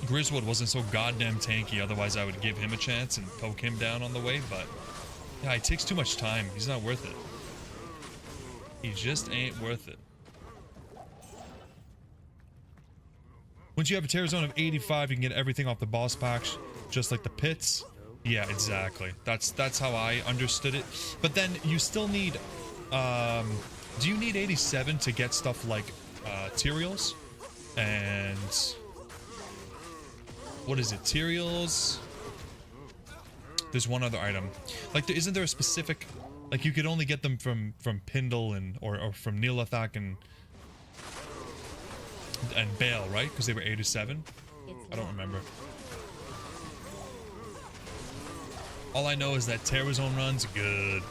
Griswold wasn't so goddamn tanky, otherwise I would give him a chance and poke him down on the way, but yeah, it takes too much time. He's not worth it. He just ain't worth it. Once you have a terror zone of 85, you can get everything off the boss packs, just like the pits. Yeah, exactly. That's how I understood it. But then you still need, do you need 87 to get stuff like Tyrials? And what is it? Tyrials? There's one other item. Like, isn't there a specific, like you could only get them from Pindle and or from Neelathak and Bale, right? Because they were 87. I don't remember. All I know is that Terrazone run's good.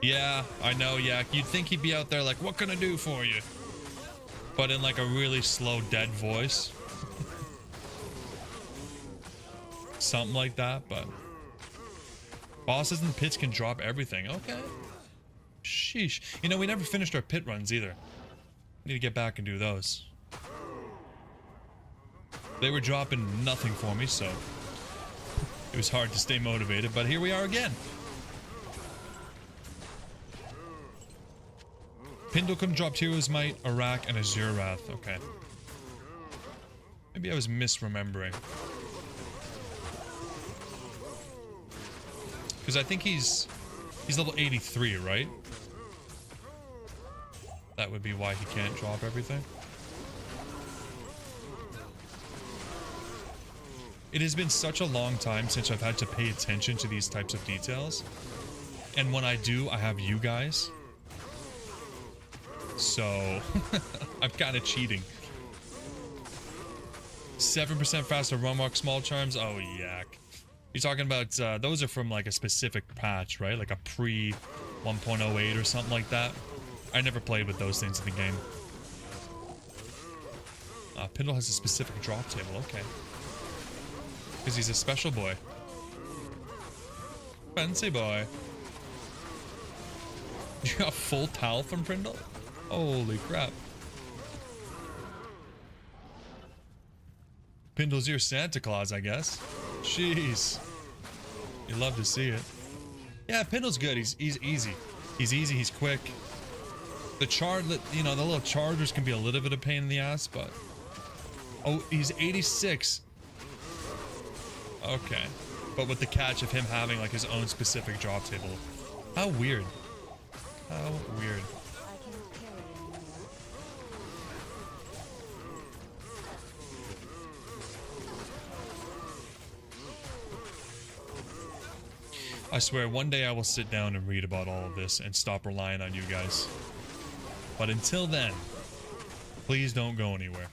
Yeah, I know, Yak. You'd think he'd be out there like, what can I do for you? But in like a really slow, dead voice. Something like that, but bosses and pits can drop everything. Okay. Sheesh. You know, we never finished our pit runs either. Need to get back and do those. They were dropping nothing for me, so it was hard to stay motivated, but here we are again. Pindle couldn't drop Hero's Might, Iraq, and Azure Wrath. Okay. Maybe I was misremembering. Because I think he's level 83, right? That would be why he can't drop everything. It has been such a long time since I've had to pay attention to these types of details. And when I do, I have you guys. So, I'm kind of cheating. 7% faster run walk small charms. Oh, yak. You're talking about, those are from like a specific patch, right? Like a pre 1.08 or something like that. I never played with those things in the game. Pindle has a specific drop table, okay. Because he's a special boy. Fancy boy. You got a full towel from Prindle? Holy crap. Pindle's your Santa Claus, I guess. Jeez. You love to see it. Yeah, Pindle's good. He's easy. He's easy, he's quick. The you know, the little chargers can be a little bit of pain in the ass, but... Oh, he's 86. Okay. But with the catch of him having like his own specific drop table. How weird. How weird. I swear, one day I will sit down and read about all of this and stop relying on you guys. But until then, please don't go anywhere.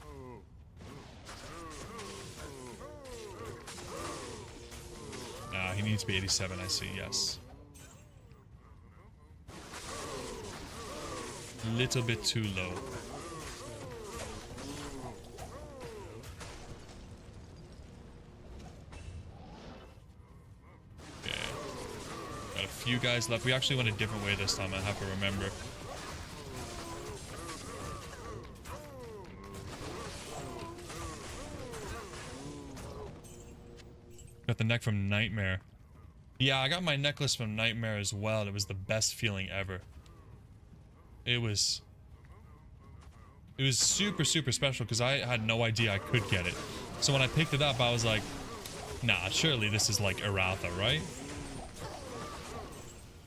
He needs to be 87, I see, yes. Little bit too low. Okay. Got a few guys left. We actually went a different way this time, I have to remember. Got the neck from Nightmare. Yeah, I got my necklace from Nightmare as well. It was the best feeling ever. It was super, super special because I had no idea I could get it. So when I picked it up, I was like, nah, surely this is like Eratha, right?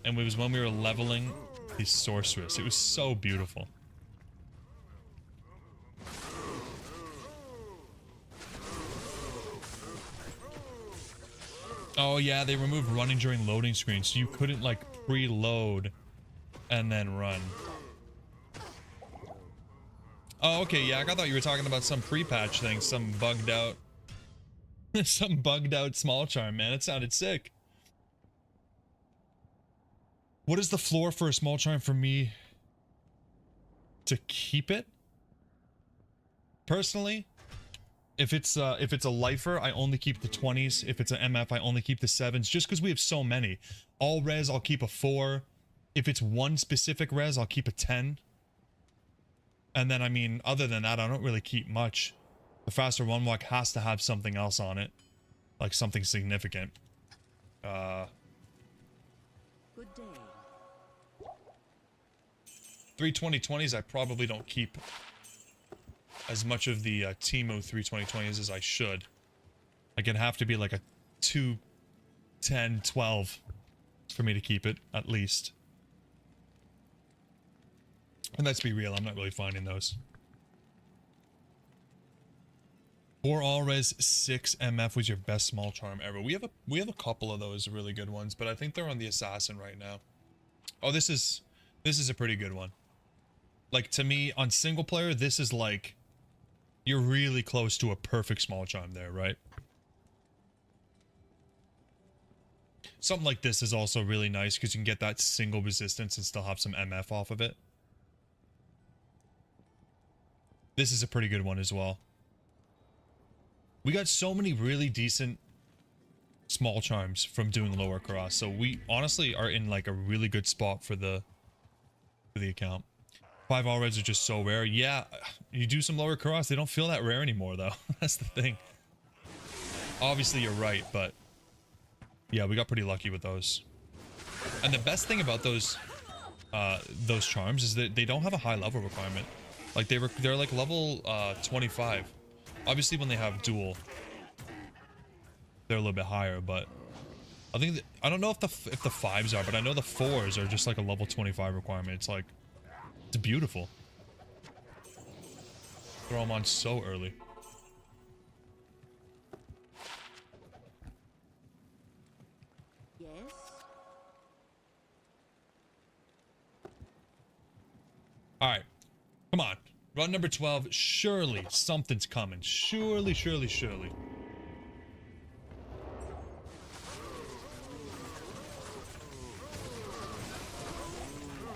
And it was when we were leveling the Sorceress. It was so beautiful. Oh yeah, they removed running during loading screens, so you couldn't like preload and then run. Oh, okay, yeah, I thought you were talking about some pre-patch thing, some bugged out, some bugged out small charm, man. It sounded sick. What is the floor for a small charm for me to keep it? Personally, if it's a lifer, I only keep the 20s. If it's an MF, I only keep the 7s, just because we have so many. All res, I'll keep a 4. If it's one specific res, I'll keep a 10. And then, I mean, other than that, I don't really keep much. The faster one walk has to have something else on it, like something significant. Good day. 320/20s, I probably don't keep as much of the Teemo 320/20s as I should. Like, it'd have to be like a 210/12 for me to keep it, at least. And let's be real, I'm not really finding those. 4 all res, 6 MF was your best small charm ever. We have a couple of those really good ones, but I think they're on the assassin right now. Oh, this is a pretty good one. Like, to me, on single player, this is like, you're really close to a perfect small charm there, right? Something like this is also really nice because you can get that single resistance and still have some MF off of it. This is a pretty good one as well. We got so many really decent small charms from doing lower cross, so we honestly are in like a really good spot for the account. 5 all reds are just so rare. Yeah, you do some lower cross, they don't feel that rare anymore though. That's the thing. Obviously you're right, but yeah, we got pretty lucky with those. And the best thing about those charms is that they don't have a high level requirement. Like they're like level 25. Obviously when they have dual, they're a little bit higher, but I think I don't know if the 5s are, but I know the 4s are just like a level 25 requirement. It's like, it's beautiful. Throw them on so early. Yes. All right. Come on. Run number 12. Surely something's coming. Surely, surely, surely.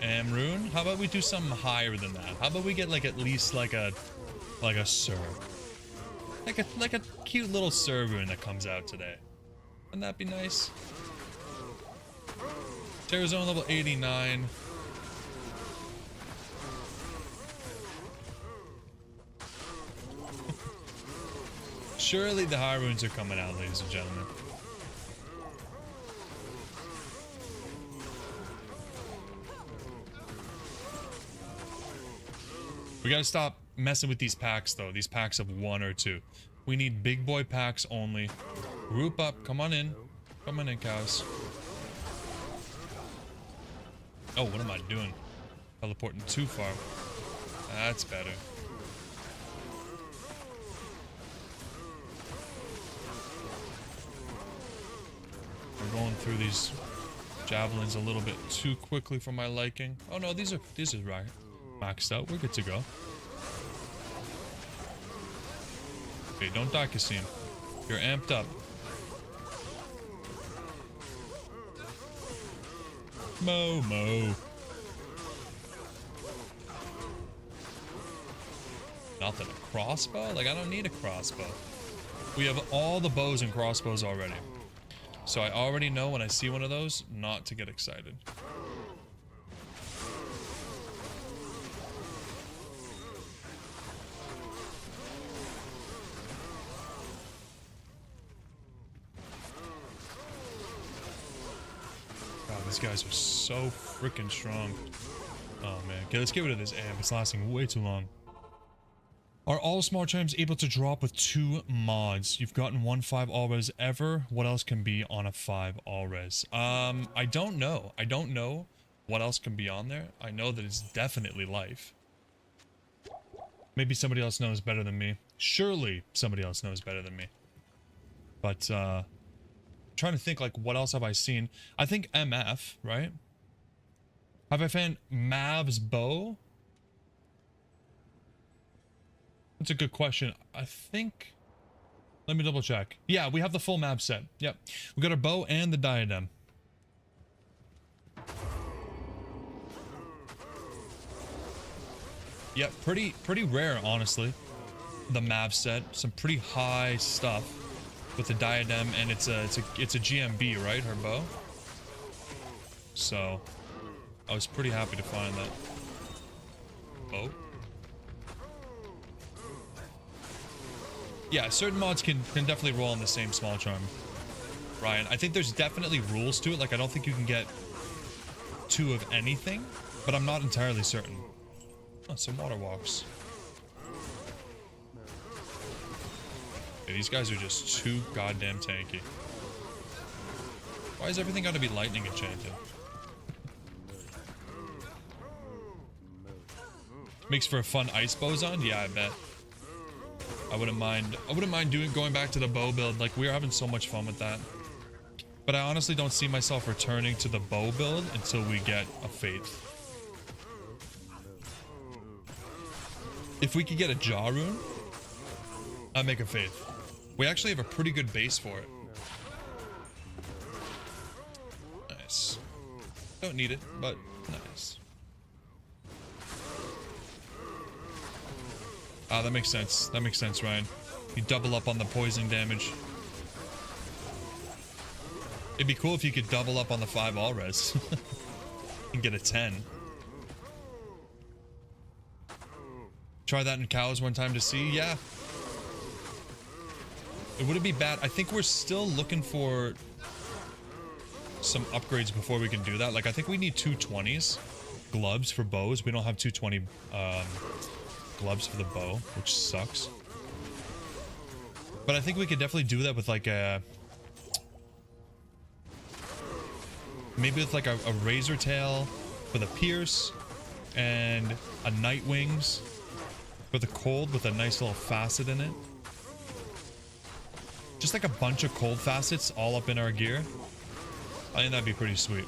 Amrune? How about we do something higher than that? How about we get like at least like a serve? Like a cute little server that comes out today. Wouldn't that be nice? Terrazone level 89. Surely the high runes are coming out, ladies and gentlemen. We gotta stop messing with these packs, though. These packs of 1 or 2. We need big boy packs only. Group up. Come on in. Come on in, cows. Oh, what am I doing? Teleporting too far. That's better. We're going through these javelins a little bit too quickly for my liking. Oh no, these are right. Maxed out. We're good to go. Okay, don't die, Kasim. You're amped up. Momo. Nothing. A crossbow? Like, I don't need a crossbow. We have all the bows and crossbows already. So I already know when I see one of those, not to get excited. God, these guys are so freaking strong. Oh man. Okay, let's get rid of this amp. It's lasting way too long. Are all small charms able to drop with 2 mods? You've gotten 1 5 all res ever. What else can be on a 5 all res? I don't know. I don't know what else can be on there. I know that it's definitely life. Maybe somebody else knows better than me. Surely somebody else knows better than me. But I'm trying to think, like, what else have I seen? I think MF, right? Have I found Mav's bow? That's a good question. I think... Let me double check. Yeah, we have the full map set. Yep. We got our bow and the diadem. Yep, pretty rare, honestly. The map set. Some pretty high stuff with the diadem, and it's a GMB, right? Her bow. So I was pretty happy to find that. Bow. Yeah, certain mods can definitely roll on the same small charm, Ryan. I think there's definitely rules to it. Like, I don't think you can get 2 of anything, but I'm not entirely certain. Oh, some water walks. Yeah, these guys are just too goddamn tanky. Why is everything got to be lightning enchanted? Makes for a fun ice boson? Yeah, I bet. I wouldn't mind going back to the bow build. Like, we are having so much fun with that. But I honestly don't see myself returning to the bow build until we get a faith. If we could get a jaw rune, I'd make a faith. We actually have a pretty good base for it. Nice. Don't need it, but nice. Ah, that makes sense. That makes sense, Ryan. You double up on the poison damage. It'd be cool if you could double up on the 5 all res. And get a 10. Try that in cows one time to see. Yeah. It wouldn't be bad. I think we're still looking for some upgrades before we can do that. Like, I think we need 220s gloves for bows. We don't have 220 gloves for the bow, which sucks. But I think we could definitely do that with like a... Maybe with like a razor tail for the pierce and a night wings for the cold with a nice little facet in it. Just like a bunch of cold facets all up in our gear. I think that'd be pretty sweet.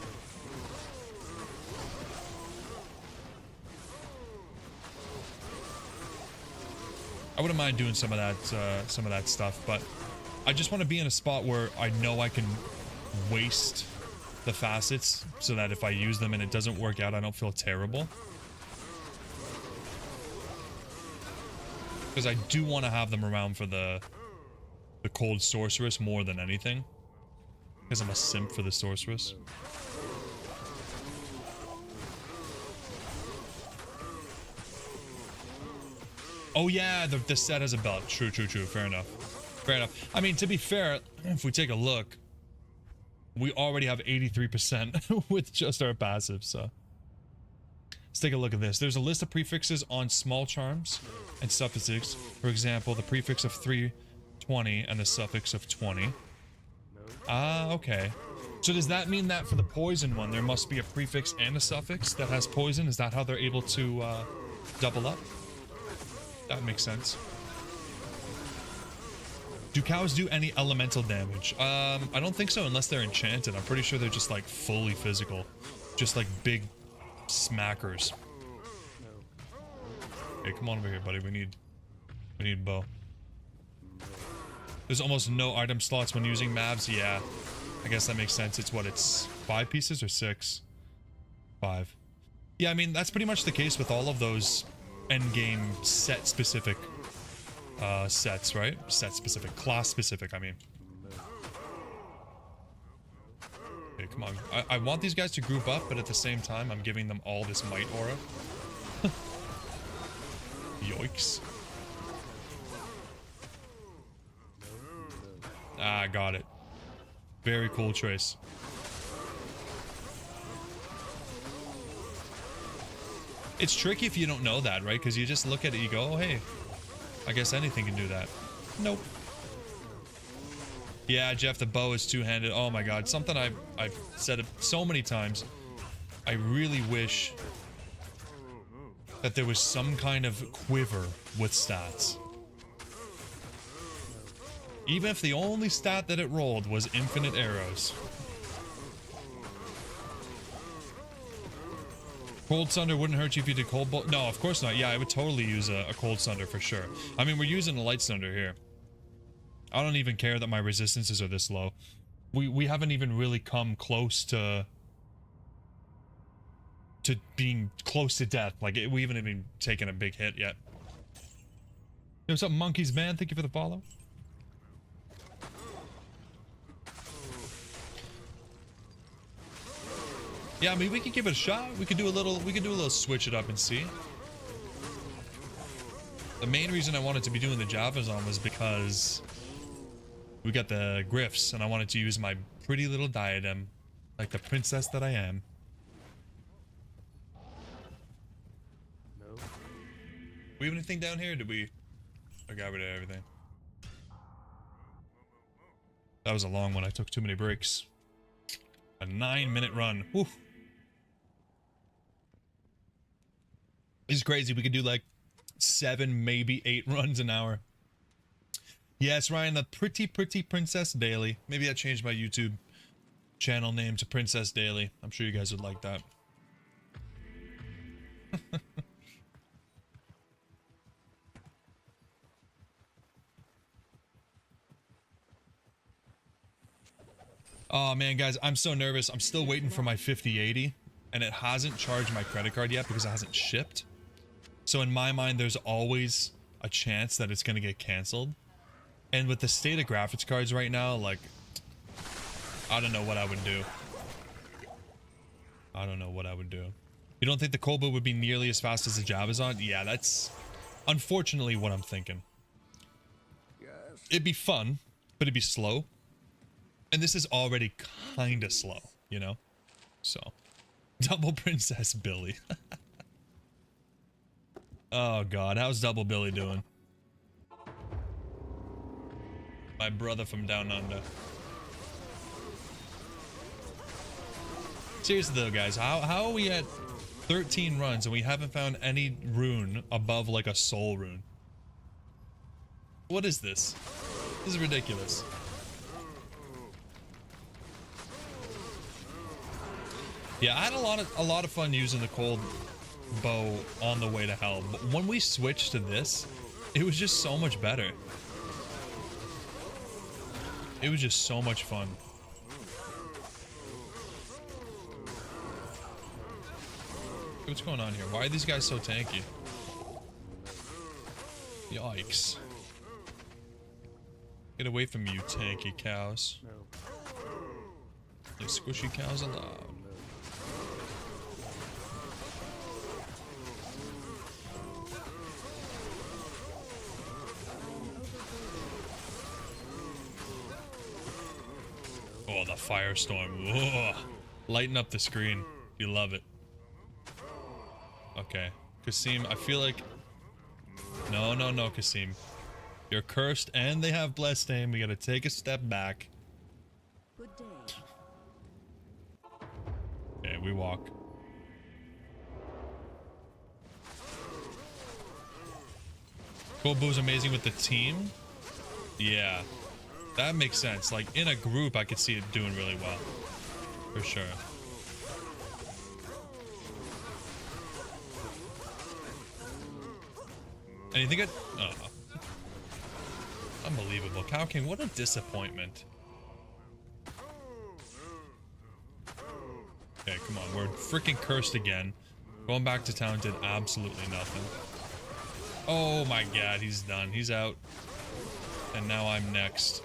I wouldn't mind doing some of that stuff, but I just want to be in a spot where I know I can waste the facets so that if I use them and it doesn't work out, I don't feel terrible. Because I do want to have them around for the cold sorceress more than anything. Because I'm a simp for the sorceress. Oh yeah, the set has a belt. True. Fair enough. Fair enough. I mean, to be fair, if we take a look, we already have 83% with just our passive, so. Let's take a look at this. There's a list of prefixes on small charms and suffixes. For example, the prefix of 320 and the suffix of 20. Ah, okay. So does that mean that for the poison one, there must be a prefix and a suffix that has poison? Is that how they're able to double up? That makes sense. Do cows do any elemental damage? I don't think so unless they're enchanted. I'm pretty sure they're just like fully physical. Just like big smackers. Hey, come on over here, buddy. We need bow. There's almost no item slots when using Mavs. Yeah, I guess that makes sense. It's what, it's 5 pieces or 6? 5. Yeah, I mean, that's pretty much the case with all of those endgame set specific sets, right? Set specific, class specific, I mean. Okay, come on. I want these guys to group up, but at the same time, I'm giving them all this might aura. Yoinks. Ah, got it. Very cool choice. It's tricky if you don't know that, right? Because you just look at it, you go, oh, hey, I guess anything can do that. Nope. Yeah, Jeff, the bow is two-handed. Oh my god, something I've said it so many times. I really wish that there was some kind of quiver with stats. Even if the only stat that it rolled was infinite arrows. Cold Sunder wouldn't hurt you if you did Cold Bolt. No, of course not. Yeah, I would totally use a Cold Sunder for sure. I mean, we're using a Light Sunder here. I don't even care that my resistances are this low. We haven't even really come close to being close to death. Like, we haven't even taken a big hit yet. Yo, what's up, Monkeys, man? Thank you for the follow. Yeah, I mean, we could give it a shot. We could do a little switch it up and see. The main reason I wanted to be doing the Javazon was because we got the Griffs, and I wanted to use my pretty little diadem, like the princess that I am. No. We have anything down here? Did we? I got rid of everything. That was a long one. I took too many breaks. A 9-minute run. Whew. It's crazy. We could do like 7, maybe 8 runs an hour. Yes, Ryan, the pretty Princess Daily. Maybe I changed my YouTube channel name to Princess Daily. I'm sure you guys would like that. Oh man, guys, I'm so nervous. I'm still waiting for my 5080, and it hasn't charged my credit card yet because it hasn't shipped. So in my mind, there's always a chance that it's going to get canceled. And with the state of graphics cards right now, like, I don't know what I would do. I don't know what I would do. You don't think the Kobo would be nearly as fast as the Javazon? Yeah, that's unfortunately what I'm thinking. It'd be fun, but it'd be slow. And this is already kind of slow, you know? So, Double Princess Billy. Oh god, how's Double Billy doing? My brother from down under. Seriously though, guys, how are we at 13 runs and we haven't found any rune above like a soul rune? What is this? This is ridiculous. Yeah, I had a lot of fun using the cold bow on the way to hell, but when we switched to this, it was just so much better. It was just so much fun. What's going on here? Why are these guys so tanky? Yikes. Get away from you, tanky cows. No squishy cows allowed. Oh, the firestorm. Whoa. Lighten up the screen. You love it. Okay. Kasim, I feel like... No, Kasim. You're cursed and they have blessed aim. We gotta take a step back. Good day. Okay, we walk. Kobo's amazing with the team. Yeah. That makes sense. Like, in a group, I could see it doing really well. For sure. And you think it... Oh. Unbelievable. Cow King, what a disappointment. Okay, come on. We're freaking cursed again. Going back to town did absolutely nothing. Oh my god, he's done. He's out. And now I'm next.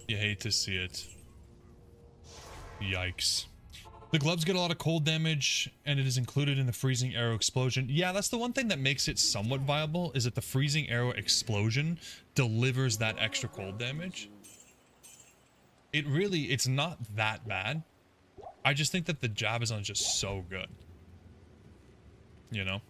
You hate to see it. Yikes. The gloves get a lot of cold damage, and it is included in the freezing arrow explosion. Yeah, that's the one thing that makes it somewhat viable, is that the freezing arrow explosion delivers that extra cold damage. It's not that bad. I just think that the Javazon is just so good. You know?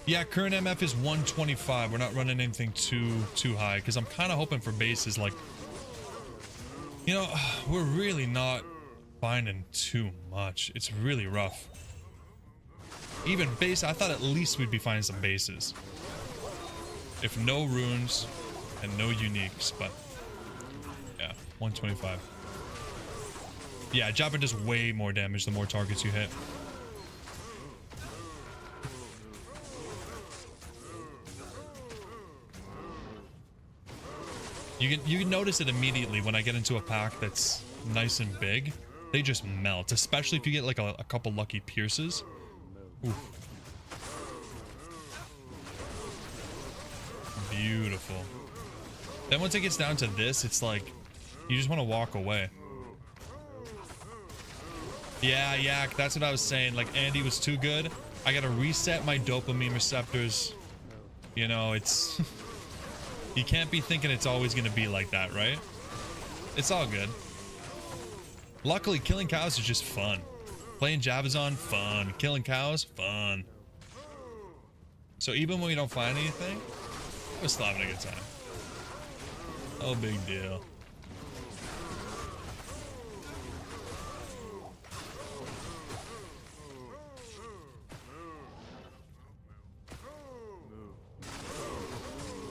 Yeah, current MF is 125. We're not running anything too high because I'm kind of hoping for bases. Like, you know, we're really not finding too much. It's really rough. Even base, I thought at least we'd be finding some bases. If no runes and no uniques, but yeah, 125. Yeah, Jabba does way more damage the more targets you hit. You can notice it immediately when I get into a pack that's nice and big. They just melt, especially if you get like a couple lucky pierces. Oof. Beautiful. Then once it gets down to this, it's like you just want to walk away. Yeah, that's what I was saying. Like, Andy was too good. I gotta reset my dopamine receptors. You know, it's... You can't be thinking it's always gonna be like that, right? It's all good. Luckily, killing cows is just fun. Playing Javazon, fun. Killing cows, fun. So even when we don't find anything, we're still having a good time. No big deal.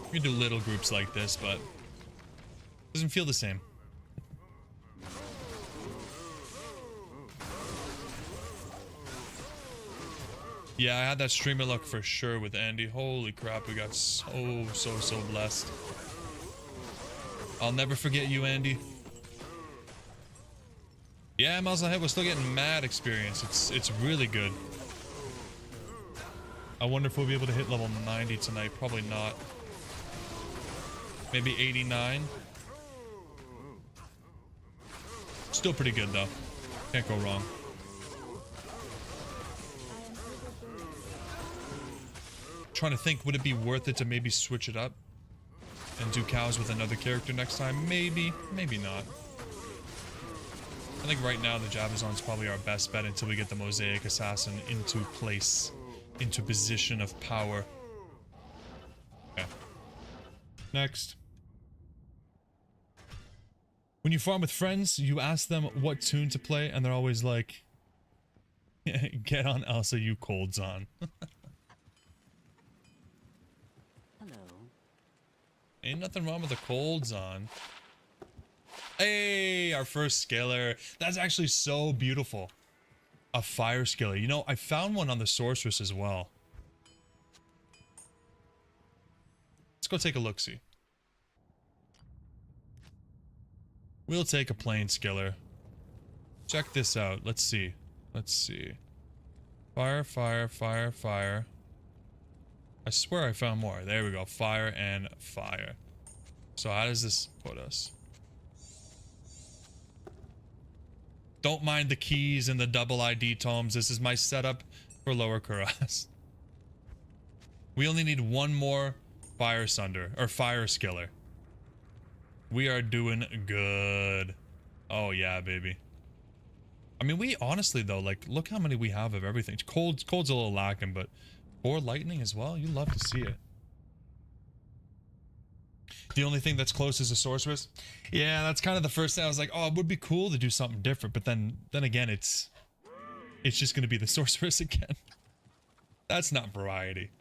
We do little groups like this, but it doesn't feel the same. Yeah, I had that streamer luck for sure with Andy. Holy crap, we got so blessed. I'll never forget you, Andy. Yeah, miles ahead, we're still getting mad experience. It's really good. I wonder if we'll be able to hit level 90 tonight. Probably not. Maybe 89. Still pretty good though. Can't go wrong. Trying to think, would it be worth it to maybe switch it up and do cows with another character next time? Maybe, maybe not. I think right now the Javazon's probably our best bet until we get the Mosaic Assassin into place, into position of power. Okay. Next. When you farm with friends, you ask them what tune to play, and they're always like, get on Elsa, you colds on. Hello. Ain't nothing wrong with the colds on. Hey, our first scaler. That's actually so beautiful. A fire scaler. You know, I found one on the sorceress as well. Let's go take a look-see. We'll take a plain skiller. Check this out. Let's see. Let's see. Fire, fire, fire, fire. I swear I found more. There we go. Fire and fire. So how does this put us? Don't mind the keys and the double ID tomes. This is my setup for Lower Kuras. We only need one more fire sunder or fire skiller. We are doing good. Oh yeah, baby. I mean, we honestly though, like, look how many we have of everything. Cold's a little lacking, but 4 lightning as well. You love to see it. The only thing that's close is a sorceress. Yeah, that's kind of the first thing. I was like, oh, it would be cool to do something different, but then again, it's just gonna be the sorceress again. That's not variety.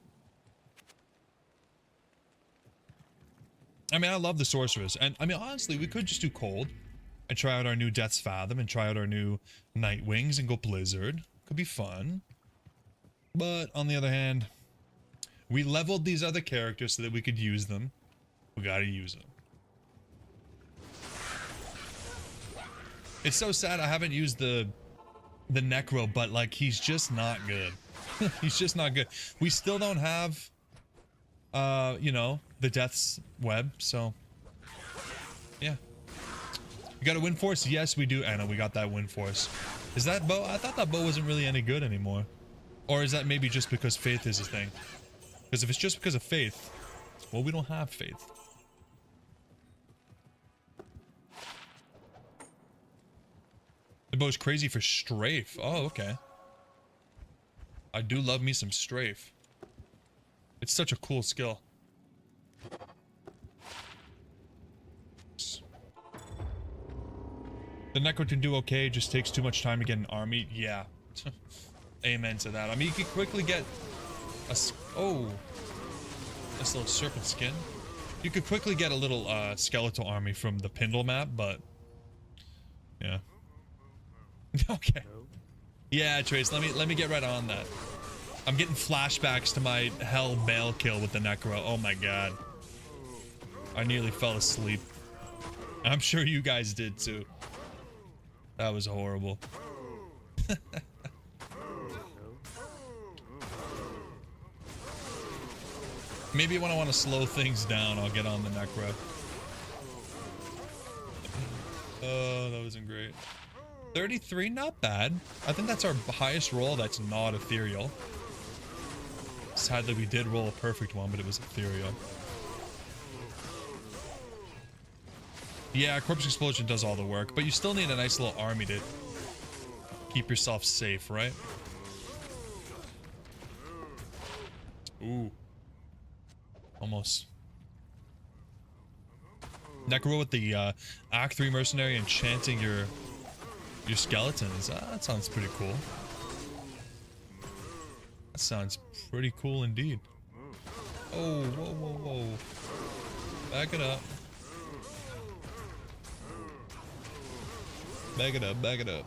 I mean, I love the sorceress, and I mean, honestly, we could just do cold and try out our new Death's Fathom and try out our new Night Wings and go Blizzard. Could be fun. But on the other hand, we leveled these other characters so that we could use them. We gotta use them. It's so sad I haven't used the Necro, but like, he's just not good. He's just not good. We still don't have you know, the Death's Web, so yeah. We got a Wind Force? Yes, we do. I know we got that Wind Force. Is that bow? I thought that bow wasn't really any good anymore. Or is that maybe just because faith is a thing? Because if it's just because of faith, well, we don't have faith. The bow's crazy for strafe. Oh, okay. I do love me some strafe. It's such a cool skill. The Necro can do okay, just takes too much time to get an army. Yeah. Amen to that. I mean, you can quickly get a... Oh. This little serpent skin. You could quickly get a little skeletal army from the Pindle map, but... Yeah. Okay. Yeah, Trace, let me get right on that. I'm getting flashbacks to my Hell Bale kill with the Necro. Oh my god. I nearly fell asleep. I'm sure you guys did too. That was horrible. Maybe when I want to slow things down, I'll get on the Necro. Oh, that wasn't great. 33, not bad. I think that's our highest roll that's not ethereal. Sadly, we did roll a perfect one, but it was ethereal. Yeah, Corpse Explosion does all the work, but you still need a nice little army to keep yourself safe, right? Ooh. Almost. Necro with the Act 3 Mercenary enchanting your skeletons. That sounds pretty cool. That sounds pretty cool indeed. Oh, whoa, whoa, whoa. Back it up. Back it up, back it up.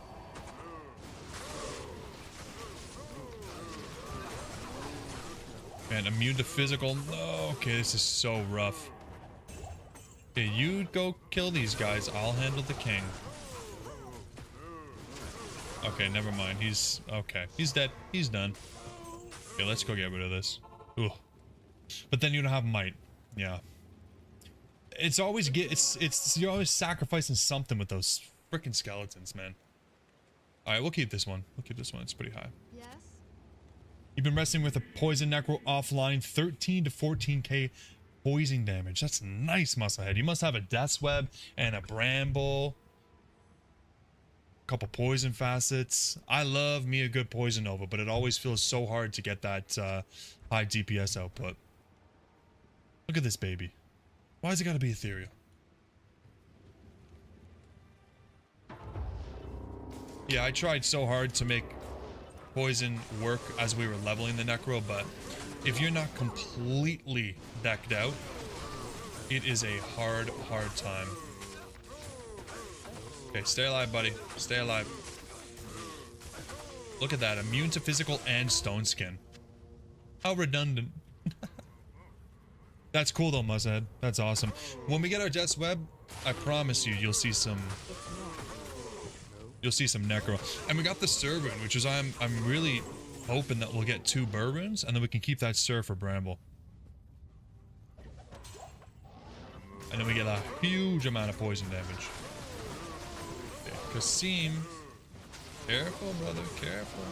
Man, immune to physical. No, okay, this is so rough. Okay, you go kill these guys. I'll handle the king. Okay, never mind. He's okay. He's dead. He's done. Okay, let's go get rid of this. Ooh. But then you don't have might. Yeah. It's always you're always sacrificing something with those freaking skeletons, man. All right, we'll keep this one. We'll keep this one. It's pretty high. Yes. You've been wrestling with a poison necro offline, 13 to 14k poison damage. That's nice, Musclehead. You must have a Death's Web and a Bramble. Couple poison facets. I love me a good poison nova, but it always feels so hard to get that high DPS output. Look at this baby. Why has it got to be ethereal? Yeah, I tried so hard to make poison work as we were leveling the Necro, but if you're not completely decked out, it is a hard time. Okay, stay alive, buddy. Stay alive. Look at that. Immune to physical and stone skin. How redundant. That's cool though, Muzzhead. That's awesome. When we get our Death's Web, I promise you, you'll see some Necro. And we got the Sir rune, which is I'm really hoping that we'll get 2 Burr runes, and then we can keep that Sir for Bramble. And then we get a huge amount of poison damage. Okay, Kasim. Careful, brother, careful.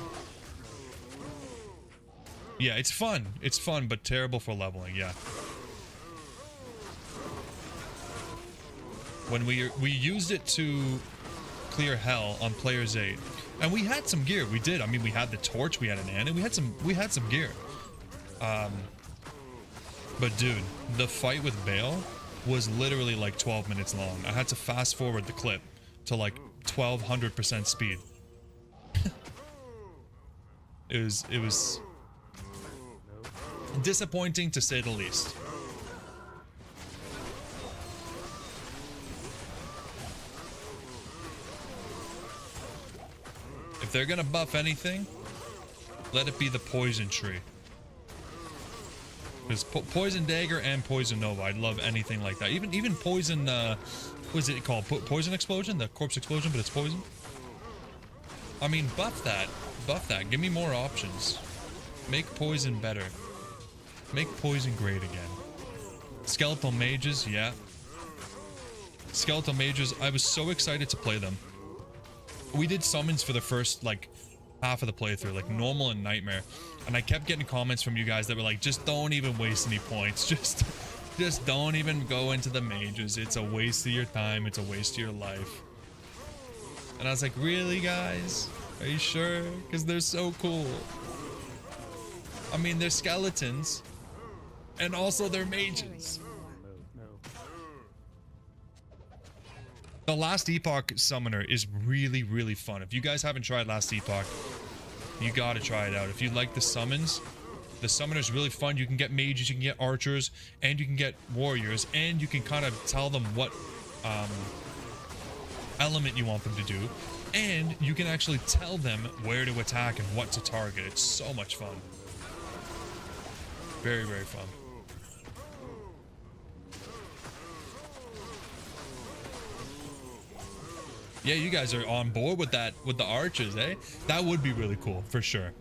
Yeah, it's fun. It's fun, but terrible for leveling, yeah. When we used it to clear hell on players 8, and we had some gear. We did. I mean, we had the torch, we had an Anna, we had some gear. But dude, the fight with Bale was literally like 12 minutes long. I had to fast forward the clip to like 1200% speed. It was disappointing to say the least. If they're gonna buff anything, let it be the poison tree. Because poison dagger and poison nova, I'd love anything like that. Even poison, what is it called? Poison explosion, the corpse explosion, but it's poison. I mean, buff that. Give me more options. Make poison better. Make poison great again. Skeletal mages, yeah. Skeletal mages, I was so excited to play them. We did summons for the first, like, half of the playthrough, like normal and nightmare. And I kept getting comments from you guys that were like, just don't even waste any points. Just don't even go into the mages. It's a waste of your time. It's a waste of your life. And I was like, really, guys? Are you sure? Because they're so cool. I mean, they're skeletons. And also they're mages. The Last Epoch Summoner is really, really fun. If you guys haven't tried Last Epoch, you gotta try it out. If you like the summons, the Summoner's really fun. You can get mages, you can get archers, and you can get warriors, and you can kind of tell them what element you want them to do, and you can actually tell them where to attack and what to target. It's so much fun. Very, very fun. Yeah, you guys are on board with that, with the archers, eh? That would be really cool, for sure.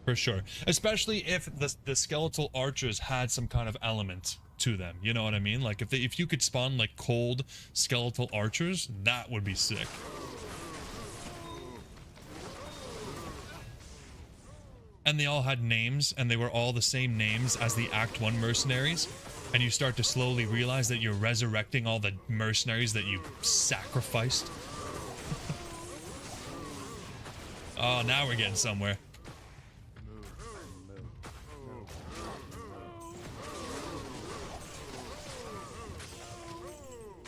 For sure. Especially if the skeletal archers had some kind of element to them. You know what I mean? Like, if you could spawn, like, cold skeletal archers, that would be sick. And they all had names, and they were all the same names as the Act 1 mercenaries. And you start to slowly realize that you're resurrecting all the mercenaries that you sacrificed. Oh, now we're getting somewhere.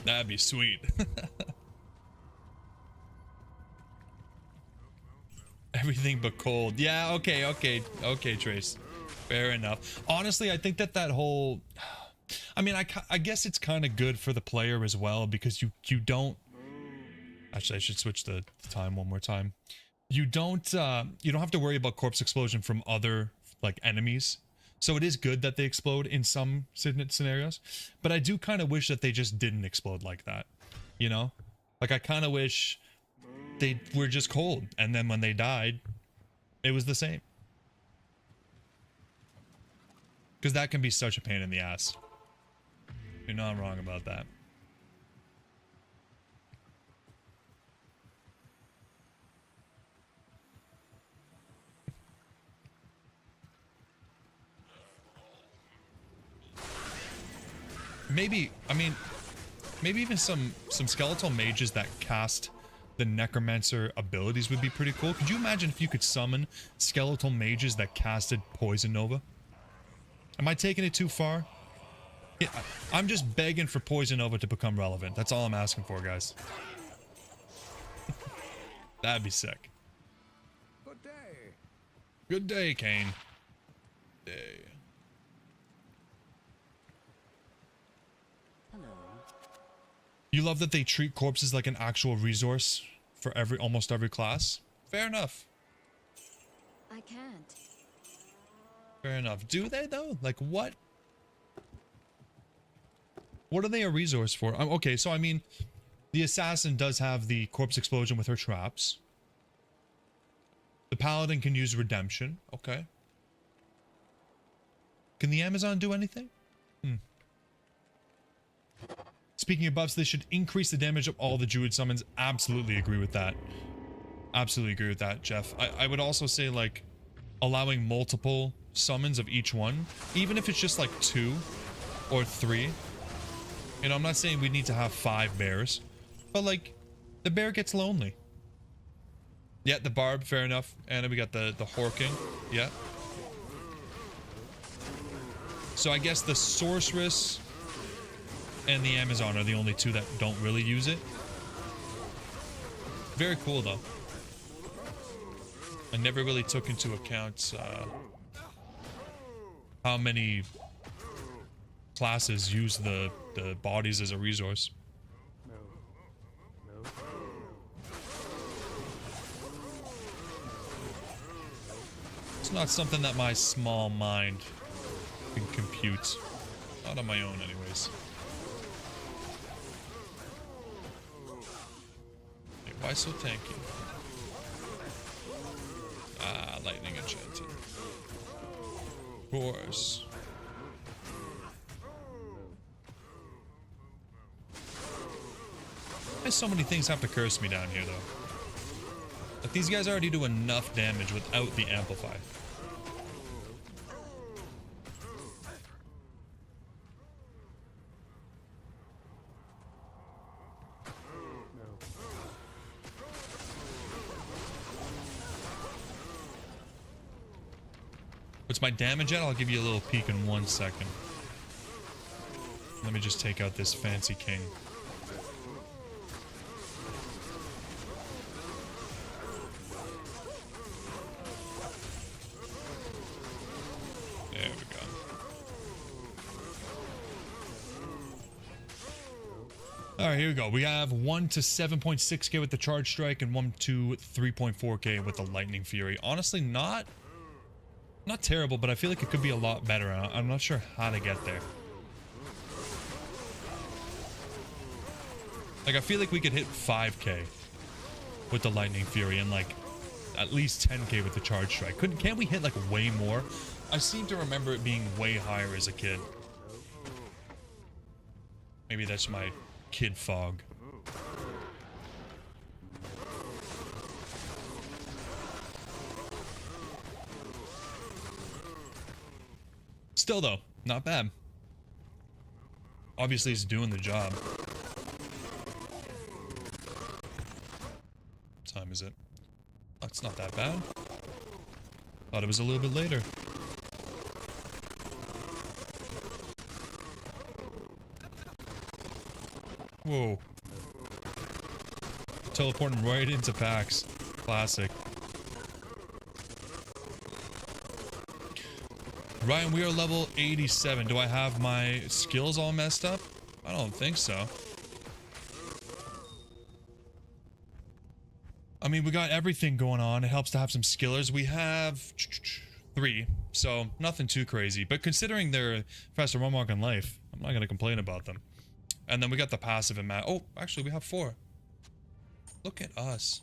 That'd be sweet. Everything but cold. Yeah, okay, Trace. Fair enough. Honestly, I think that whole... I mean, I guess it's kind of good for the player as well, because you don't... Actually, I should switch the time one more time. You don't have to worry about corpse explosion from other, like, enemies. So it is good that they explode in some scenarios, but I do kind of wish that they just didn't explode like that, you know? Like, I kind of wish they were just cold, and then when they died, it was the same. Because that can be such a pain in the ass. You're not wrong about that. Maybe, I mean, maybe even some skeletal mages that cast the necromancer abilities would be pretty cool. Could you imagine if you could summon skeletal mages that casted poison nova? Am I taking it too far? Yeah, I'm just begging for poison nova to become relevant. That's all I'm asking for, guys. That'd be sick. Good day, Kane. Day. Hello. You love that they treat corpses like an actual resource for almost every class? Fair enough. I can't. Fair enough. Do they though? Like what? What are they a resource for? Okay, so I mean, the assassin does have the corpse explosion with her traps. The paladin can use redemption. Okay. Can the Amazon do anything? Speaking of buffs, they should increase the damage of all the druid summons. Absolutely agree with that. Absolutely agree with that, Jeff. I would also say, like, allowing multiple summons of each one, even if it's just like 2 or 3. You know, I'm not saying we need to have 5 bears, but like, the bear gets lonely. Yeah, the barb, fair enough. And then we got the horking. Yeah. So I guess the sorceress and the Amazon are the only 2 that don't really use it. Very cool though. I never really took into account how many classes use the bodies as a resource. It's not something that my small mind can compute. Not on my own anyways. Hey, why so tanky? Ah, lightning enchanted. Of course. Why so many things have to curse me down here, though? Like, these guys already do enough damage without the amplify. What's my damage at? I'll give you a little peek in 1 second. Let me just take out this fancy king. There we go. Alright, here we go. We have 1 to 7.6k with the charge strike and 1 to 3.4k with the lightning fury. Honestly, not terrible, but I feel like it could be a lot better. I'm not sure how to get there. Like, I feel like we could hit 5k with the lightning fury and like at least 10k with the charge strike. Can't we hit like way more? I seem to remember it being way higher as a kid. Maybe that's my kid fog. Still though, not bad. Obviously it's doing the job. What time is it? Oh, it's not that bad. Thought it was a little bit later. Whoa. Teleporting right into packs. Classic. Ryan, we are level 87. Do I have my skills all messed up? I don't think so. I mean, we got everything going on. It helps to have some skillers. We have 3, so nothing too crazy. But considering they're faster run walk in life, I'm not going to complain about them. And then we got the passive and oh, actually we have 4. Look at us.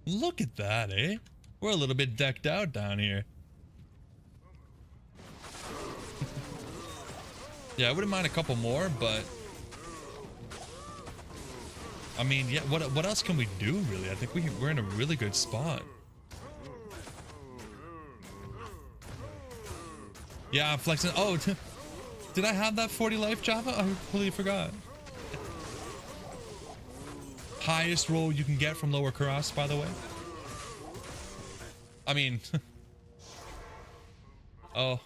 Look at that, eh? We're a little bit decked out down here. Yeah, I wouldn't mind a couple more, but I mean, yeah, what else can we do, really? I think we're in a really good spot. Yeah, I'm flexing. Oh, did I have that 40 life, Java? I completely forgot. Highest roll you can get from lower cross, by the way. I mean, oh,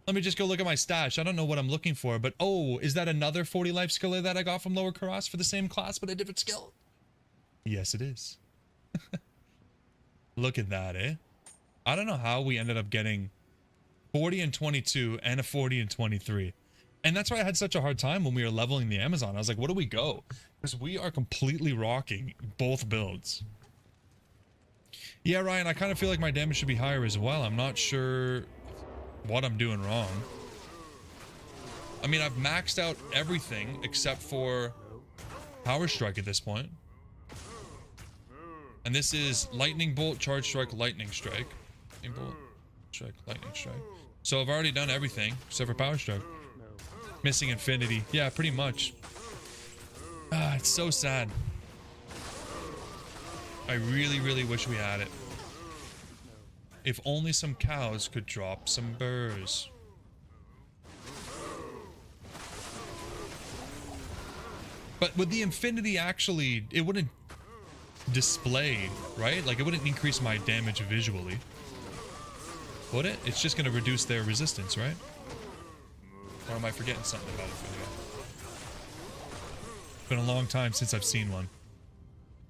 let me just go look at my stash. I don't know what I'm looking for, but oh, is that another 40 life skiller that I got from lower Karas for the same class but a different skill? Yes, it is. Look at that, eh? I don't know how we ended up getting 40 and 22 and a 40 and 23. And that's why I had such a hard time when we were leveling the Amazon. I was like, what do we go? Because we are completely rocking both builds. Yeah, Ryan, I kind of feel like my damage should be higher as well. I'm not sure what I'm doing wrong. I mean, I've maxed out everything except for Power Strike at this point. And this is Lightning Bolt, Charge Strike, Lightning Strike. Lightning Bolt, Strike, Lightning Strike. So I've already done everything except for Power Strike. Missing Infinity. Yeah, pretty much. Ah, it's so sad. I really, really wish we had it. If only some cows could drop some burrs. But with the Infinity, actually, it wouldn't display, right? Like, it wouldn't increase my damage visually. Would it? It's just going to reduce their resistance, right? Or am I forgetting something about Infinity? It's been a long time since I've seen one.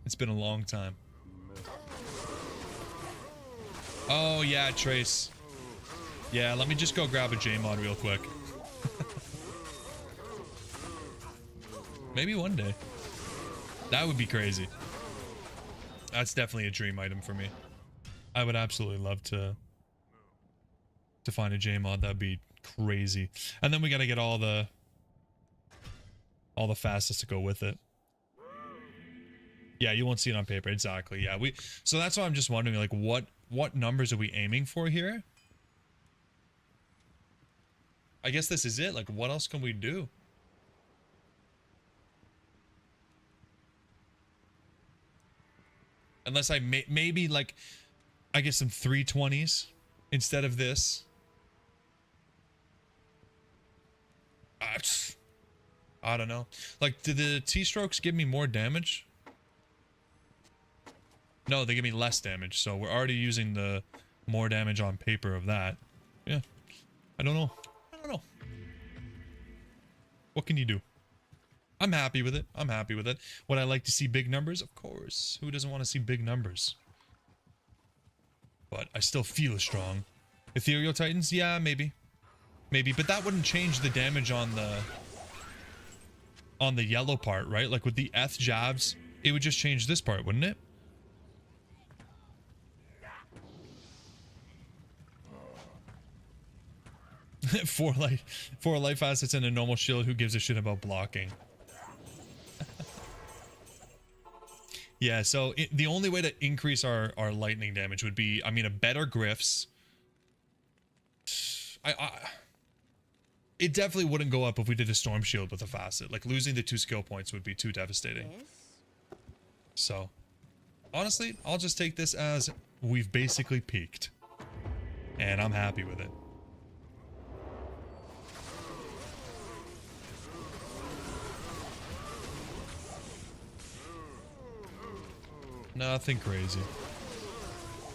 It's been a long time. Oh, yeah, Trace. Yeah, let me just go grab a J-mod real quick. Maybe one day. That would be crazy. That's definitely a dream item for me. I would absolutely love to find a J-mod. That'd be crazy. And then we gotta get all the fastest to go with it. Yeah, you won't see it on paper. Exactly. Yeah, so that's why I'm just wondering, like, what numbers are we aiming for here? I guess this is it. Like, what else can we do? Unless I maybe, like, I get some 320s instead of this. I don't know. Like, do the T-strokes give me more damage? No, they give me less damage. So we're already using the more damage on paper of that. Yeah. I don't know. I don't know. What can you do? I'm happy with it. I'm happy with it. Would I like to see big numbers? Of course. Who doesn't want to see big numbers? But I still feel strong. Ethereal Titans? Yeah, maybe. Maybe. But that wouldn't change the damage on the yellow part, right? Like with the Eth jabs, it would just change this part, wouldn't it? four life assets and a normal shield. Who gives a shit about blocking? Yeah, so the only way to increase our lightning damage would be, I mean, a better Griffs. It definitely wouldn't go up if we did a Storm Shield with a facet. Like, losing the 2 skill points would be too devastating. Yes? So, honestly, I'll just take this as we've basically peaked. And I'm happy with it. Nothing crazy.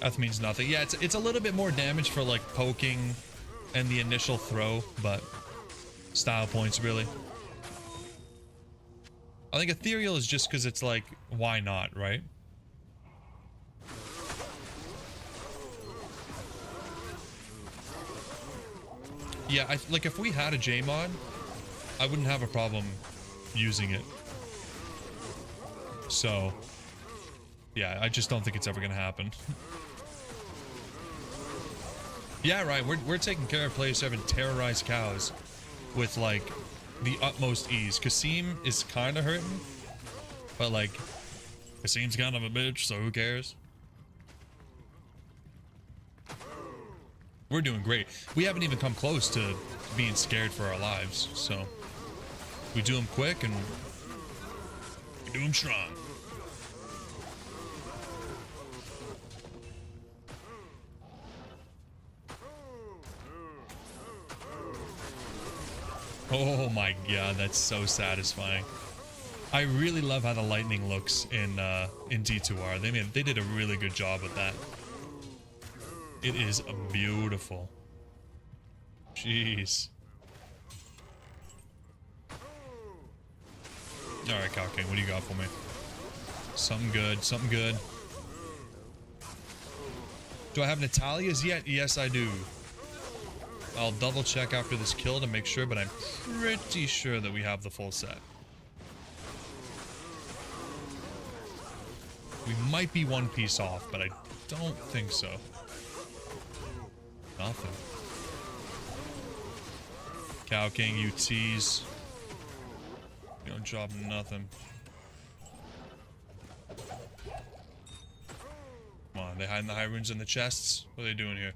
That means nothing. Yeah, it's a little bit more damage for like poking and the initial throw, but style points really. I think ethereal is just because it's like, why not, right? Yeah, like if we had a J-mod, I wouldn't have a problem using it. So yeah, I just don't think it's ever gonna happen. Yeah, right. We're taking care of players who haven't terrorized cows with like the utmost ease. Kasim is kind of hurting, but like Kasim's kind of a bitch, so who cares? We're doing great. We haven't even come close to being scared for our lives, so we do them quick and we do them strong. Oh my god, that's so satisfying. I really love how the lightning looks in D2r. They did a really good job with that. It is beautiful. Jeez. Alright, Cow King, what do you got for me? Something good, something good. Do I have Natalia's yet? Yes, I do. I'll double check after this kill to make sure, but I'm pretty sure that we have the full set. We might be one piece off, but I don't think so. Nothing. Cow King, you tease. You don't drop nothing. Come on, they hiding the high runes in the chests? What are they doing here?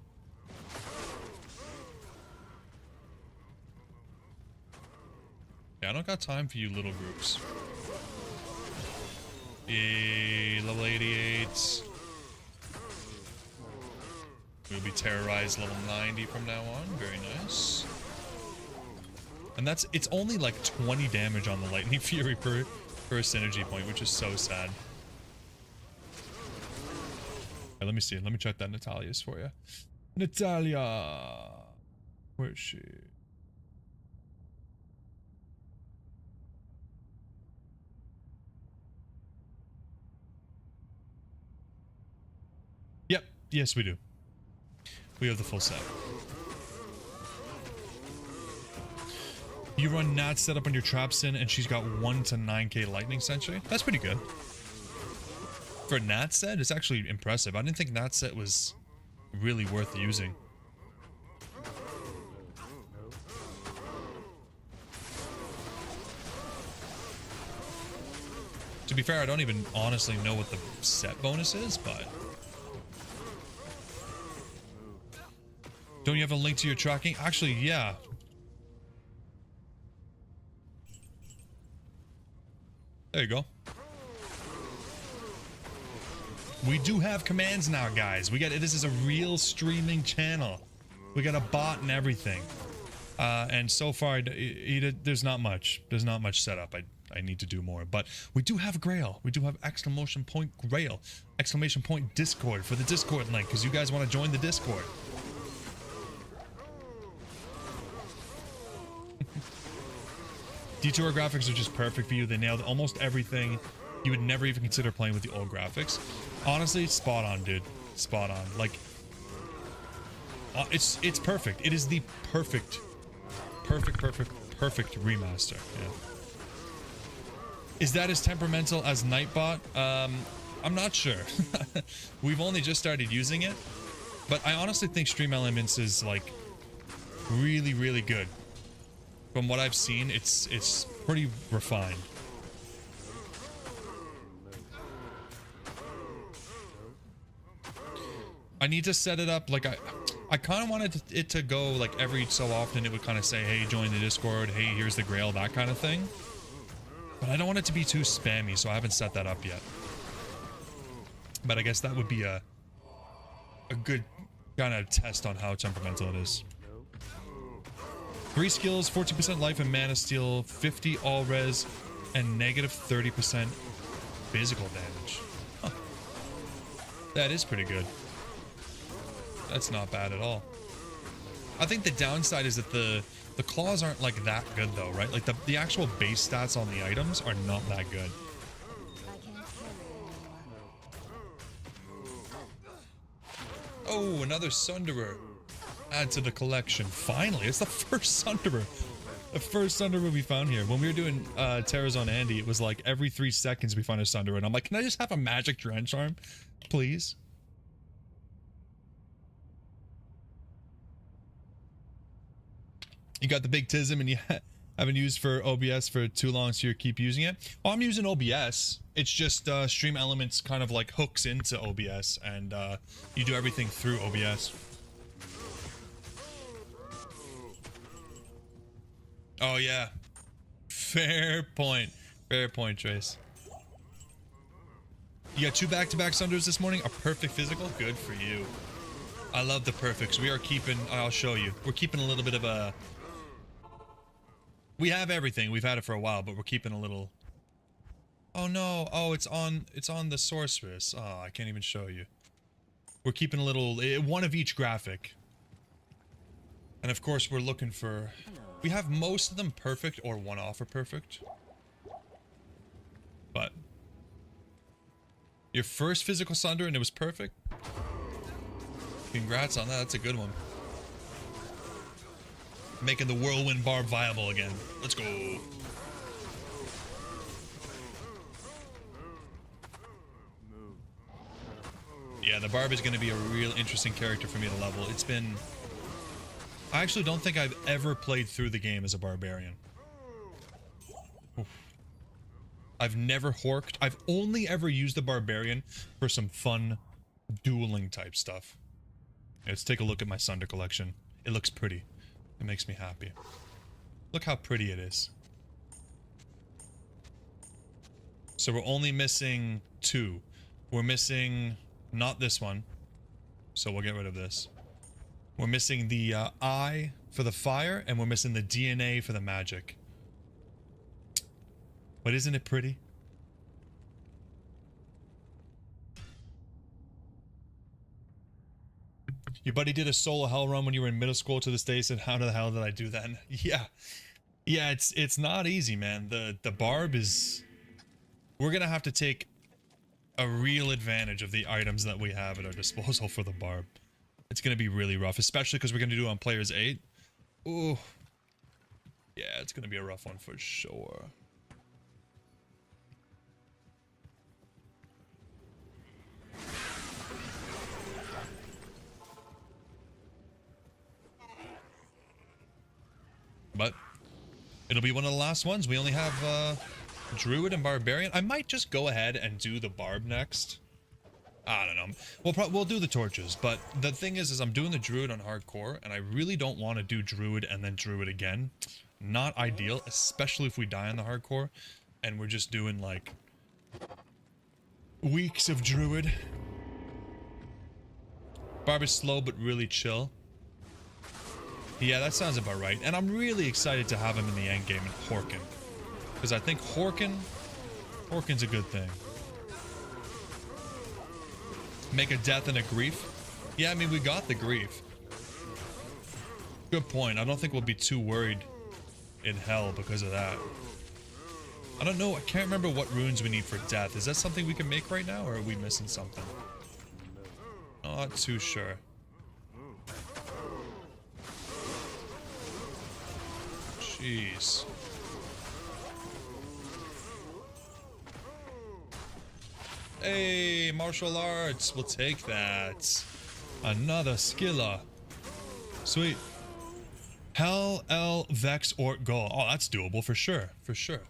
Yeah, I don't got time for you little groups. Yay, level 88. We'll be terrorized level 90 from now on. Very nice. And it's only like 20 damage on the Lightning Fury per synergy point, which is so sad. Right, let me see. Let me check that Natalia's for you. Natalia! Where is she? Yep. Yes, we do. We have the full set. You run Nat setup on your Trapsin, and she's got 1 to 9k Lightning Sentry. That's pretty good. For Nat set, it's actually impressive. I didn't think Nat set was really worth using. To be fair, I don't even honestly know what the set bonus is, but... Don't you have a link to your tracking? Actually, yeah. There you go. We do have commands now, guys. This is a real streaming channel. We got a bot and everything. And so far, there's not much. There's not much setup. I need to do more. But we do have Grail. We do have exclamation point Grail. Exclamation point Discord for the Discord link, because you guys want to join the Discord. D2r graphics are just perfect for you. They nailed almost everything you would never even consider playing with the old graphics. Honestly, spot on, dude. Spot on. Like, it's perfect. It is the perfect remaster. Yeah. Is that as temperamental as Nightbot? I'm not sure. We've only just started using it, but I honestly think Stream Elements is like really, really good. From what I've seen, it's pretty refined. I need to set it up like I kind of wanted it to go like every so often. It would kind of say, hey, join the Discord, hey, here's the Grail, that kind of thing. But I don't want it to be too spammy, so I haven't set that up yet. But I guess that would be a good kind of test on how temperamental it is. 3 skills, 14% life and mana steal, 50 all res, and negative 30% physical damage. Huh. That is pretty good. That's not bad at all. I think the downside is that the claws aren't like that good though, right? Like the actual base stats on the items are not that good. Oh, another Sunderer. Add to the collection. Finally, it's the first Sunderer. The first Sunderer we found here. When we were doing Terrazon Andy, it was like every 3 seconds we find a Sunderer, and I'm like, can I just have a magic Drench Arm, please? You got the big Tism and you haven't used for OBS for too long, so you keep using it. Well, I'm using OBS. It's just Stream Elements kind of like hooks into OBS, and you do everything through OBS. Oh yeah, fair point. Fair point, Trace. You got 2 back-to-back Sunders this morning. A perfect physical. Good for you. I love the perfects. We are keeping. I'll show you. We're keeping a little bit of a. We have everything. We've had it for a while, but we're keeping a little. Oh no! Oh, it's on the Sorceress. Oh, I can't even show you. We're keeping a little. One of each graphic. And of course, we're looking for. We have most of them perfect or one offer perfect. But your first physical Sunder and it was perfect. Congrats on that. That's a good one. Making the whirlwind barb viable again. Let's go. Yeah, the barb is going to be a real interesting character for me to level. It's been... I actually don't think I've ever played through the game as a barbarian. Oof. I've never horked. I've only ever used the barbarian for some fun dueling type stuff. Let's take a look at my Sunder collection. It looks pretty. It makes me happy. Look how pretty it is. So we're only missing 2. We're missing not this one. So we'll get rid of this. We're missing the eye for the fire, and we're missing the DNA for the magic. But isn't it pretty? Your buddy did a solo hell run when you were in middle school to this day. Said, "How the hell did I do that?" And yeah, it's not easy, man. The barb is. We're gonna have to take a real advantage of the items that we have at our disposal for the barb. It's gonna be really rough, especially because we're gonna do it on players 8. Ooh, yeah, it's gonna be a rough one for sure. But it'll be one of the last ones. We only have Druid and Barbarian. I might just go ahead and do the Barb next. I don't know. We'll do the torches. But the thing is I'm doing the Druid on hardcore, and I really don't want to do Druid and then Druid again. Not ideal, especially if we die on the hardcore, and we're just doing like weeks of Druid. Barb is slow but really chill. Yeah, that sounds about right. And I'm really excited to have him in the end game in Horkin. Because I think Horkin's a good thing. Make a death and a grief. Yeah, I mean, we got the grief. Good point. I don't think we'll be too worried in hell because of that. I don't know. I can't remember what runes we need for death. Is that something we can make right now, or are we missing something? Not too sure. Jeez. Hey, martial arts. We'll take that. Another skilla. Sweet. Hell, L, Vex, or Goal. Oh, that's doable for sure. For sure.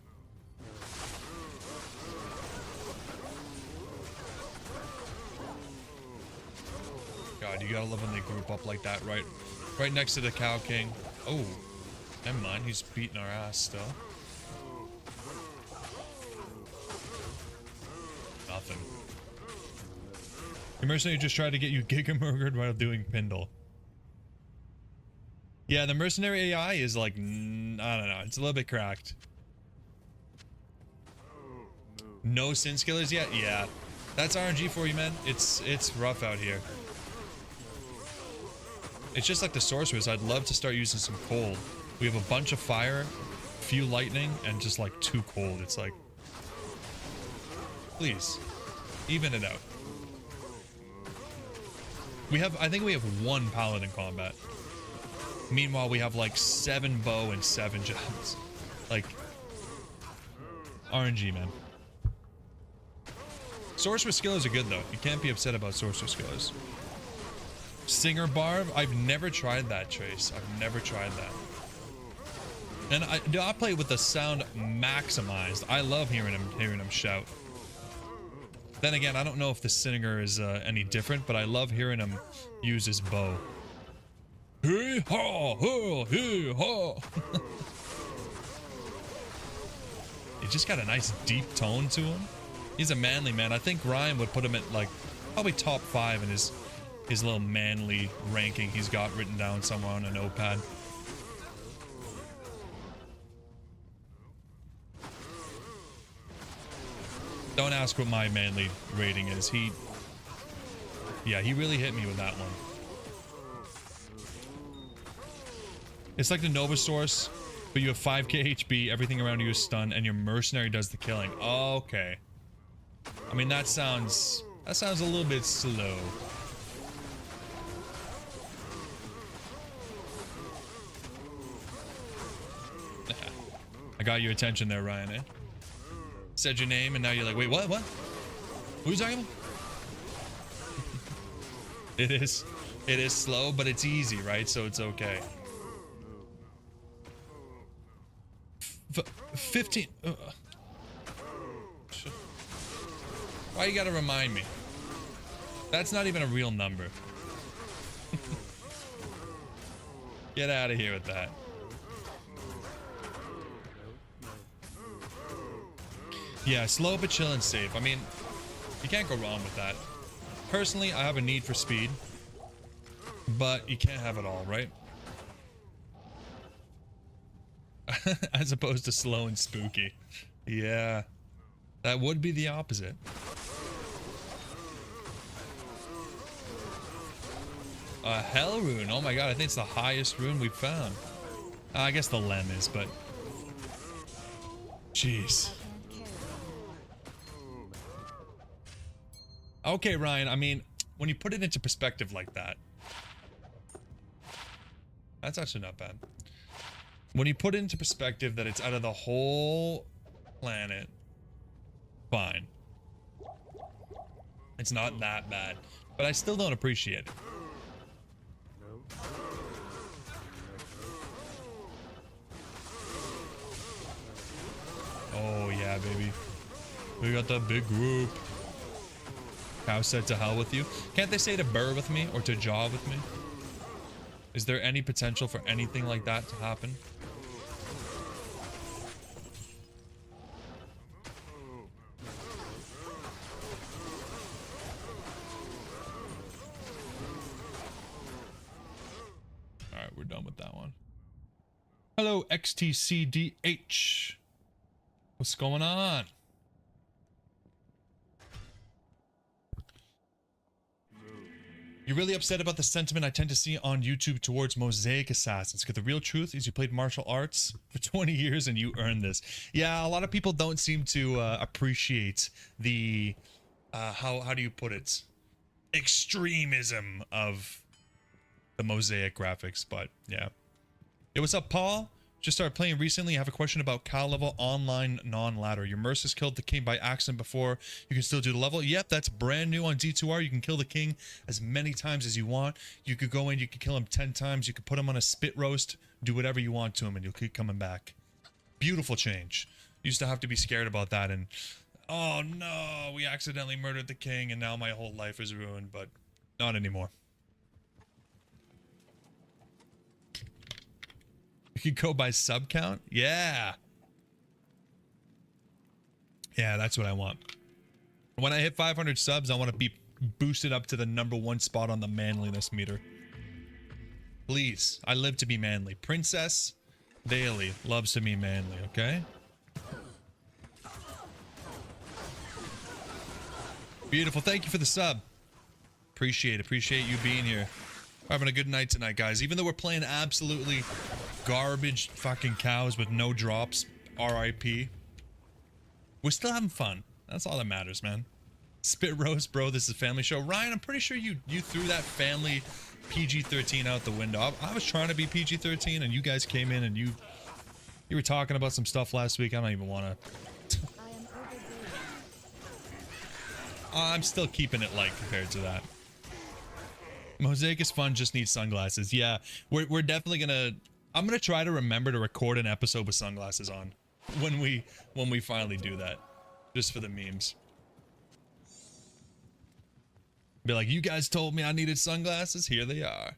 God, you gotta love when they group up like that, right next to the Cow King. Oh. Never mind, he's beating our ass still. Nothing. The mercenary just tried to get you giga murdered while doing Pindle. Yeah, the mercenary AI is like, I don't know, it's a little bit cracked. No sin skillers yet? Yeah. That's RNG for you, man. It's rough out here. It's just like the sorcerers. I'd love to start using some cold. We have a bunch of fire, few lightning, and just like 2 cold. It's like, please, even it out. I think we have 1 paladin combat. Meanwhile, we have like 7 bow and 7 gems. Like, RNG, man. Sorcerer skillers are good though. You can't be upset about sorcerer skillers. Singer Barb, I've never tried that, Trace. I've never tried that. And I play with the sound maximized. I love hearing him shout. Then again, I don't know if the singer is any different, but I love hearing him use his bow. Hey ha, hey ha. He just got a nice deep tone to him. He's a manly man. I think Ryan would put him at like probably top 5 in his little manly ranking he's got written down somewhere on a notepad. Don't ask what my manly rating is. Yeah, he really hit me with that one. It's like the Nova Source, but you have 5k HP, everything around you is stunned, and your mercenary does the killing. Okay. I mean, that sounds a little bit slow. I got your attention there, Ryan, eh? Said your name and now you're like, wait, what? What? Who are you talking about? It is slow, but it's easy, right? So it's okay. 15. Why you gotta remind me? That's not even a real number. Get out of here with that. Yeah, slow but chill and safe. I mean, you can't go wrong with that. Personally, I have a need for speed, but you can't have it all, right? As opposed to slow and spooky. Yeah, that would be the opposite. A hell rune. Oh my god, I think it's the highest rune we've found. I guess the Lem is, but jeez. Okay, Ryan, I mean, when you put it into perspective like that, that's actually not bad. When you put it into perspective that it's out of the whole planet, fine. It's not that bad, but I still don't appreciate it. Oh yeah, baby. We got that big group. Cow said to hell with you. Can't they say to burr with me or to jaw with me? Is there any potential for anything like that to happen? Alright, we're done with that one. Hello, XTCDH. What's going on? You're really upset about the sentiment I tend to see on YouTube towards Mosaic Assassins, because the real truth is you played martial arts for 20 years and you earned this. Yeah, a lot of people don't seem to appreciate the, how do you put it? Extremism of the Mosaic graphics, but yeah. Hey, what's up, Paul? Just started playing recently. I have a question about cow level online non-ladder. Your Mercers killed the king by accident before. You can still do the level. Yep, that's brand new on D2r. You can kill the king as many times as you want. You could go in, you could kill him 10 times. You could put him on a spit roast, do whatever you want to him, and you'll keep coming back. Beautiful change. Used to have to be scared about that, and oh no, we accidentally murdered the king, and now my whole life is ruined, but not anymore. You could go by sub count? Yeah. Yeah, that's what I want. When I hit 500 subs, I want to be boosted up to the #1 spot on the manliness meter. Please, I live to be manly. Princess Daily loves to be manly, okay? Beautiful. Thank you for the sub. Appreciate you being here. We're having a good night tonight, guys. Even though we're playing absolutely garbage fucking cows with no drops, RIP, we're still having fun. That's all that matters, man. Spit roast, bro. This is a family show. Ryan, I'm pretty sure you threw that family PG-13 out the window. I was trying to be PG-13, and you guys came in and you were talking about some stuff last week. I don't even want to. I'm still keeping it light compared to that. Mosaic is fun, just need sunglasses. Yeah, we're definitely gonna. I'm gonna try to remember to record an episode with sunglasses on when we finally do that, just for the memes. Be like, you guys told me I needed sunglasses. Here they are.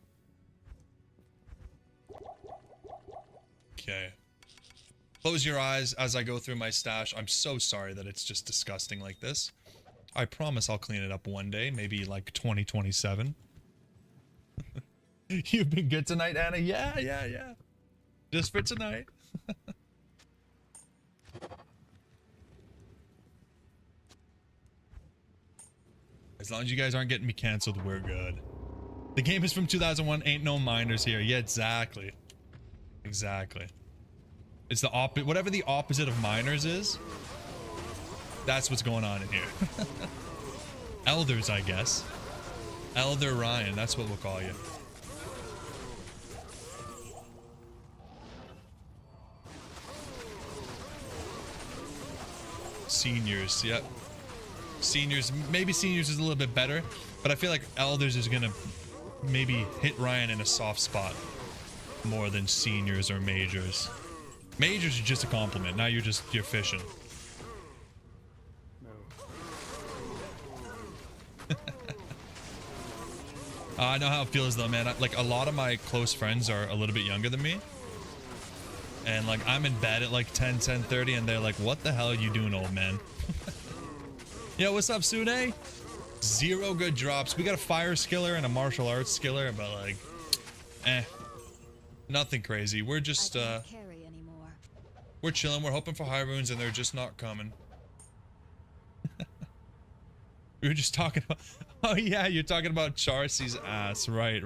Okay. Close your eyes as I go through my stash. I'm so sorry that it's just disgusting like this. I promise I'll clean it up one day, maybe like 2027. You've been good tonight, Anna? Yeah. Just for tonight. As long as you guys aren't getting me canceled, we're good. The game is from 2001. Ain't no minors here. Yeah, exactly. Exactly. It's the opposite. Whatever the opposite of minors is, that's what's going on in here. Elders, I guess. Elder Ryan, that's what we'll call you. Seniors, yep. Seniors, maybe seniors is a little bit better, but I feel like elders is gonna maybe hit Ryan in a soft spot more than seniors or majors. Majors are just a compliment. Now you're fishing. I know how it feels though, man. Like a lot of my close friends are a little bit younger than me. And like I'm in bed at like 10:30 and they're like, what the hell are you doing, old man? Yo, what's up, Sune? 0 good drops. We got a fire skiller and a martial arts skiller, but like, nothing crazy. We're just, Carry anymore. we're chilling. We're hoping for high runes and they're just not coming. We were just talking about, oh yeah, you're talking about Charcy's ass. Right.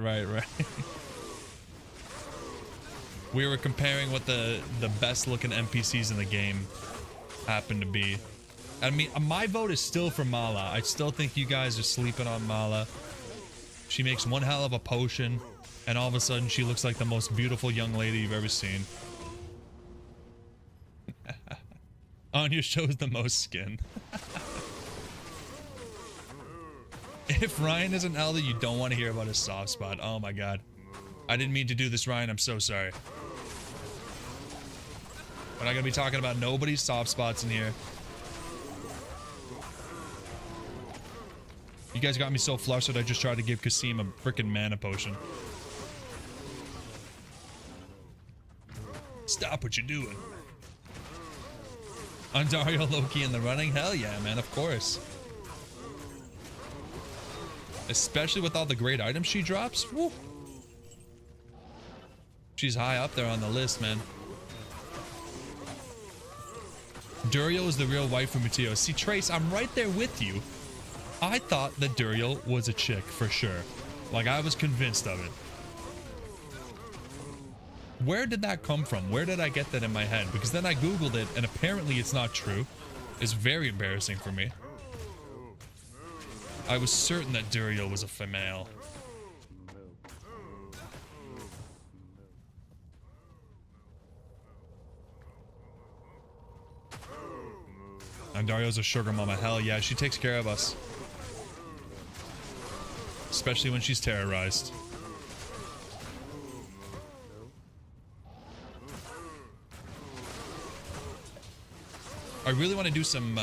We were comparing what the best looking NPCs in the game happen to be. I mean, my vote is still for Mala. I still think you guys are sleeping on Mala. She makes one hell of a potion, and all of a sudden she looks like the most beautiful young lady you've ever seen. Anya shows the most skin. If Ryan is an elder, you don't want to hear about his soft spot. Oh my god. I didn't mean to do this, Ryan. I'm so sorry. We're not going to be talking about nobody's soft spots in here. You guys got me so flustered, I just tried to give Kasim a freaking mana potion. Stop what you're doing. Ondario Loki in the running? Hell yeah, man, of course. Especially with all the great items she drops. Woo. She's high up there on the list, man. Duriel is the real wife of Mateo. See, Trace, I'm right there with you. I thought that Duriel was a chick for sure. Like, I was convinced of it. Where did that come from? Where did I get that in my head? Because then I googled it and apparently it's not true. It's very embarrassing for me. I was certain that Duriel was a female. And Dario's a sugar mama. Hell yeah, she takes care of us. Especially when she's terrorized. I really want to do some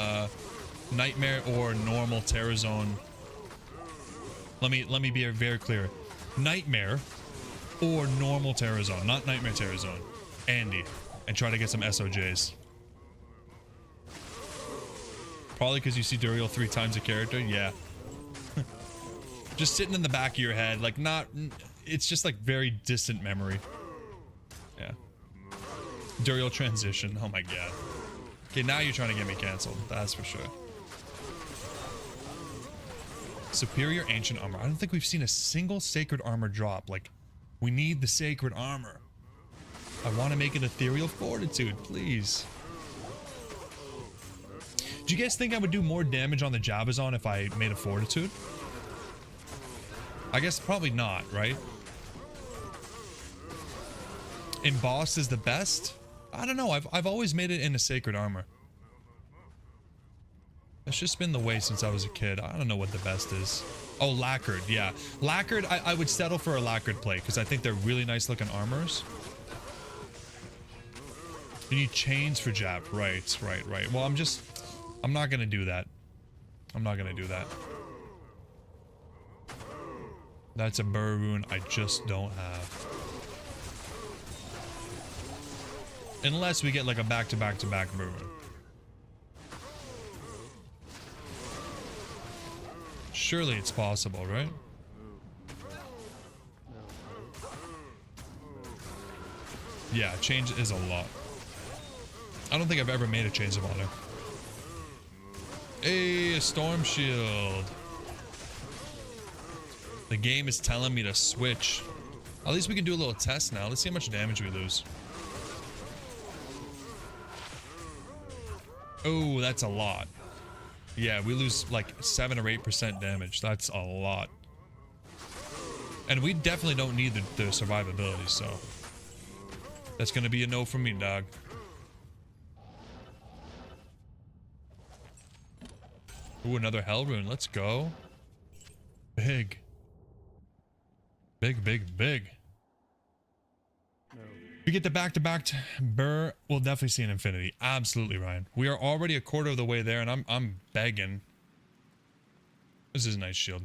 nightmare or normal terror zone. Let me be very clear. Nightmare or normal terror zone, not nightmare terror zone. Andy, and try to get some SOJs. Probably because you see Duriel 3 times a character. Yeah. Just sitting in the back of your head, like not. It's just like very distant memory. Yeah. Duriel transition. Oh my god. Okay, now you're trying to get me canceled. That's for sure. Superior ancient armor. I don't think we've seen a single sacred armor drop. Like, we need the sacred armor. I want to make it ethereal fortitude, please. Do you guys think I would do more damage on the Javazon if I made a fortitude? I guess probably not, right? Embossed is the best? I don't know. I've always made it in a sacred armor. That's just been the way since I was a kid. I don't know what the best is. Oh, lacquered. Yeah. Lacquered, I would settle for a lacquered plate because I think they're really nice looking armors. You need chains for Jav. Right. Well, I'm not going to do that. I'm not going to do that. That's a burr rune I just don't have. Unless we get like a back-to-back-to-back burr rune. Surely it's possible, right? Yeah, change is a lot. I don't think I've ever made a change of honor. Hey, a storm shield. The game is telling me to switch. At least we can do a little test now. Let's see how much damage we lose. Oh, that's a lot. Yeah, we lose like 7 or 8% damage. That's a lot. And we definitely don't need the survivability, so that's gonna be a no from me, dog. Ooh, another hell rune. Let's go. Big. Big, big, big. We get the back-to-back burr. We'll definitely see an infinity. Absolutely, Ryan. We are already a quarter of the way there, and I'm begging. This is a nice shield.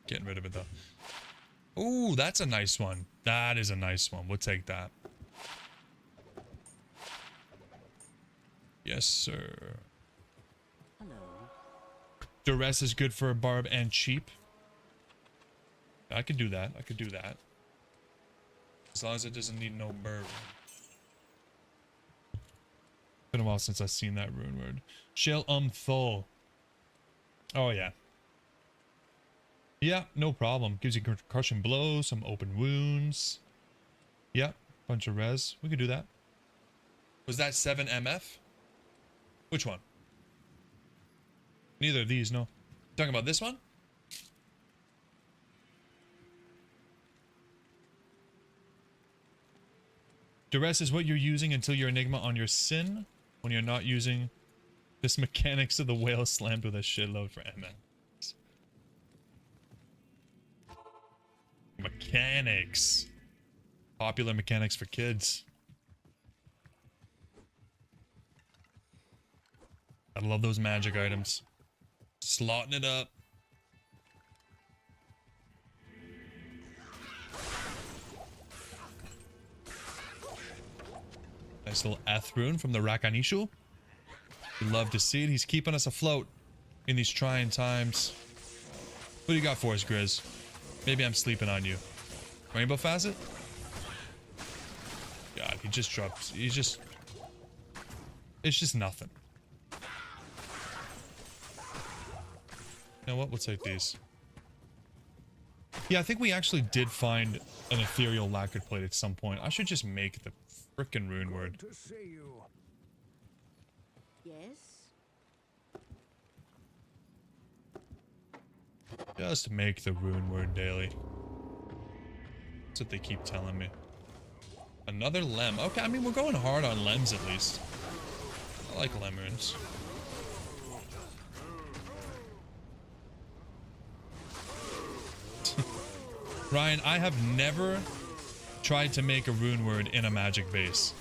Getting rid of it, though. Ooh, that's a nice one. That is a nice one. We'll take that. Yes, sir. Hello. Duress is good for a barb and cheap. I could do that. I could do that. As long as it doesn't need no burr. Been a while since I've seen that rune word. Shale Thul. Oh yeah. Yeah, no problem. Gives you crushing blows, some open wounds. Yeah, bunch of res. We could do that. Was that 7 MF? Which one? Neither of these, no. Talking about this one? Duress is what you're using until your Enigma on your Sin. When you're not using this, mechanics of the whale slammed with a shitload for MN. Mechanics. Popular mechanics for kids. I love those magic items. Slotting it up. Nice little Eth rune from the Rakanishu. We love to see it. He's keeping us afloat in these trying times. What do you got for us, Grizz? Maybe I'm sleeping on you. Rainbow Facet? God, he just dropped. He's just... It's just nothing. You know what? We'll take these. Yeah, I think we actually did find an ethereal lacquered plate at some point. I should just make the frickin' rune word. Yes? Just make the rune word daily. That's what they keep telling me. Another lem. Okay, I mean, we're going hard on lems at least. I like lem runes. Ryan, I have never tried to make a rune word in a magic base.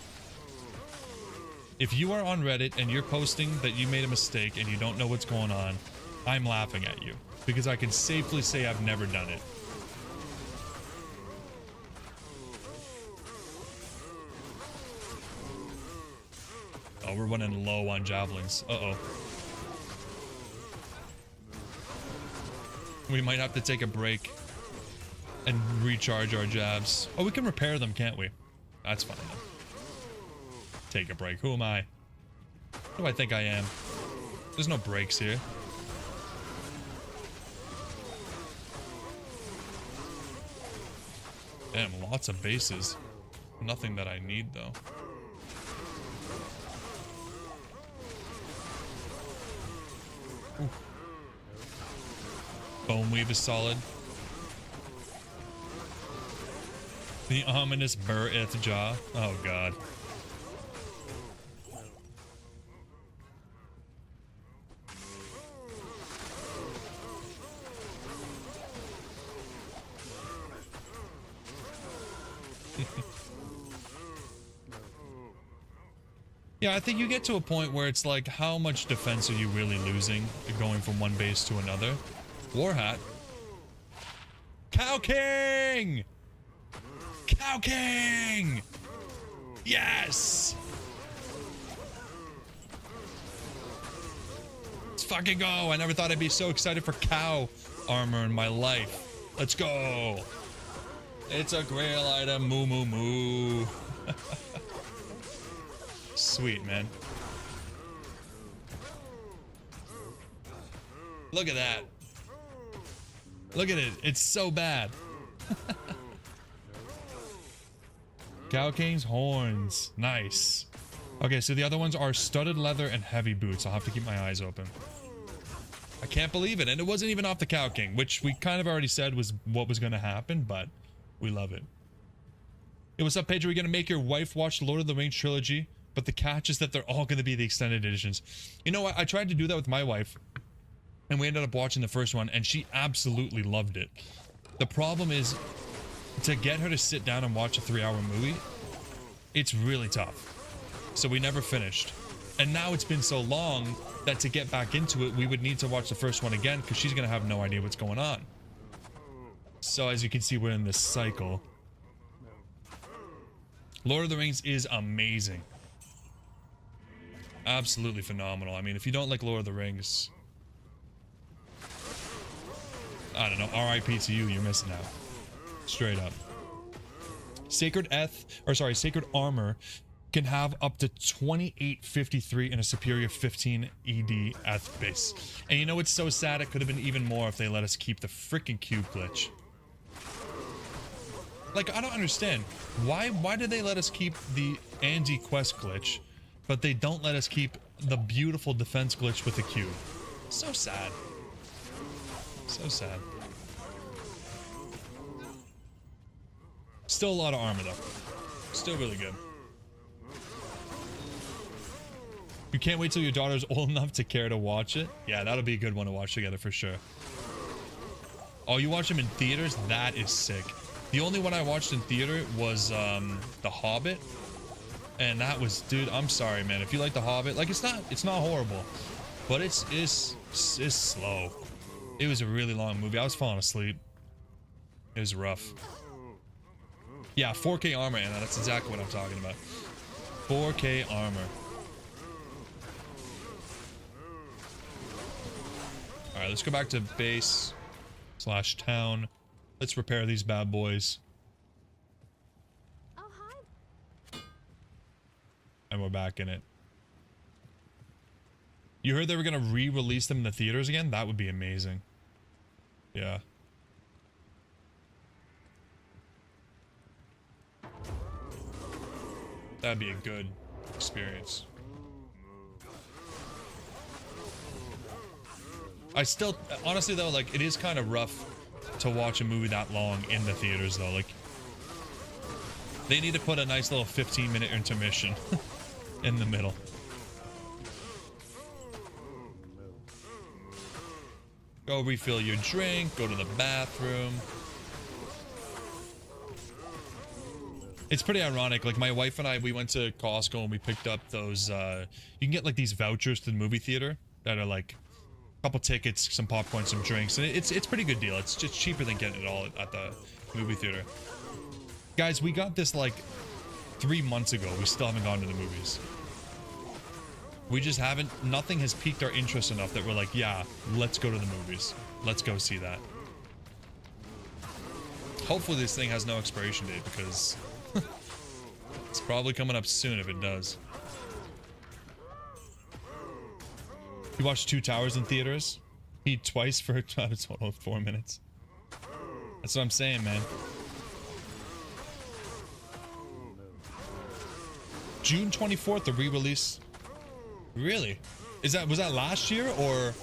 If you are on Reddit and you're posting that you made a mistake and you don't know what's going on, I'm laughing at you. Because I can safely say I've never done it. Oh, we're running low on javelins. Uh-oh. We might have to take a break and recharge our jabs. Oh, we can repair them, can't we? That's fine then. Take a break. Who am I? Who do I think I am? There's no breaks here. Damn, lots of bases. Nothing that I need, though. Ooh. Bone weave is solid. The ominous Bur'ith jaw. Oh, God. Yeah, I think you get to a point where it's like, how much defense are you really losing going from one base to another? Warhat. Cow King! Cow King! Yes! Let's fucking go. I never thought I'd be so excited for cow armor in my life. Let's go. It's a grail item. Moo moo moo. Sweet, man. Look at that. Look at it. It's so bad. Cow King's horns. Nice. Okay, so the other ones are studded leather and heavy boots. I'll have to keep my eyes open. I can't believe it. And it wasn't even off the Cow King, which we kind of already said was what was going to happen, but we love it. Hey, what's up, Paige? Are we going to make your wife watch Lord of the Rings trilogy? But the catch is that they're all going to be the extended editions. You know what? I tried to do that with my wife. And we ended up watching the first one, and she absolutely loved it. The problem is, to get her to sit down and watch a 3-hour movie, it's really tough. So we never finished. And now it's been so long that to get back into it, we would need to watch the first one again because she's going to have no idea what's going on. So as you can see, we're in this cycle. Lord of the Rings is amazing. Absolutely phenomenal. I mean, if you don't like Lord of the Rings, I don't know, RIP to you, you're missing out. Straight up. Sacred Armor can have up to 2853 in a superior 15 ED Eth base. And you know what's so sad? It could have been even more if they let us keep the freaking cube glitch. Like, I don't understand. Why did they let us keep the Andy quest glitch, but they don't let us keep the beautiful defense glitch with the cube? So sad. So sad. Still a lot of armor though. Still really good. You can't wait till your daughter's old enough to care to watch it? Yeah, that'll be a good one to watch together for sure. Oh, you watch them in theaters? That is sick. The only one I watched in theater was The Hobbit. And that was, dude, I'm sorry, man. If you like The Hobbit, like it's not horrible, but it's slow. It was a really long movie. I was falling asleep. It was rough. Yeah, 4K armor, Anna. That's exactly what I'm talking about. 4K armor. Alright, let's go back to base / town. Let's repair these bad boys. Oh, hi. And we're back in it. You heard they were going to re-release them in the theaters again? That would be amazing. Yeah. That'd be a good experience. I still, honestly though, like, it is kind of rough to watch a movie that long in the theaters though. Like, they need to put a nice little 15-minute intermission in the middle. Go refill your drink, go to the bathroom. It's pretty ironic. Like, my wife and I, we went to Costco and we picked up those, you can get like these vouchers to the movie theater that are like a couple tickets, some popcorn, some drinks, and it's a pretty good deal. It's just cheaper than getting it all at the movie theater. Guys, we got this like 3 months ago. We still haven't gone to the movies. We just haven't, nothing has piqued our interest enough that we're like, yeah, let's go to the movies. Let's go see that. Hopefully this thing has no expiration date because it's probably coming up soon if it does. You watched 2 Towers in theaters? Eat twice for a total of 4 minutes. That's what I'm saying, man. June 24th, the re-release. Really? Was that last year or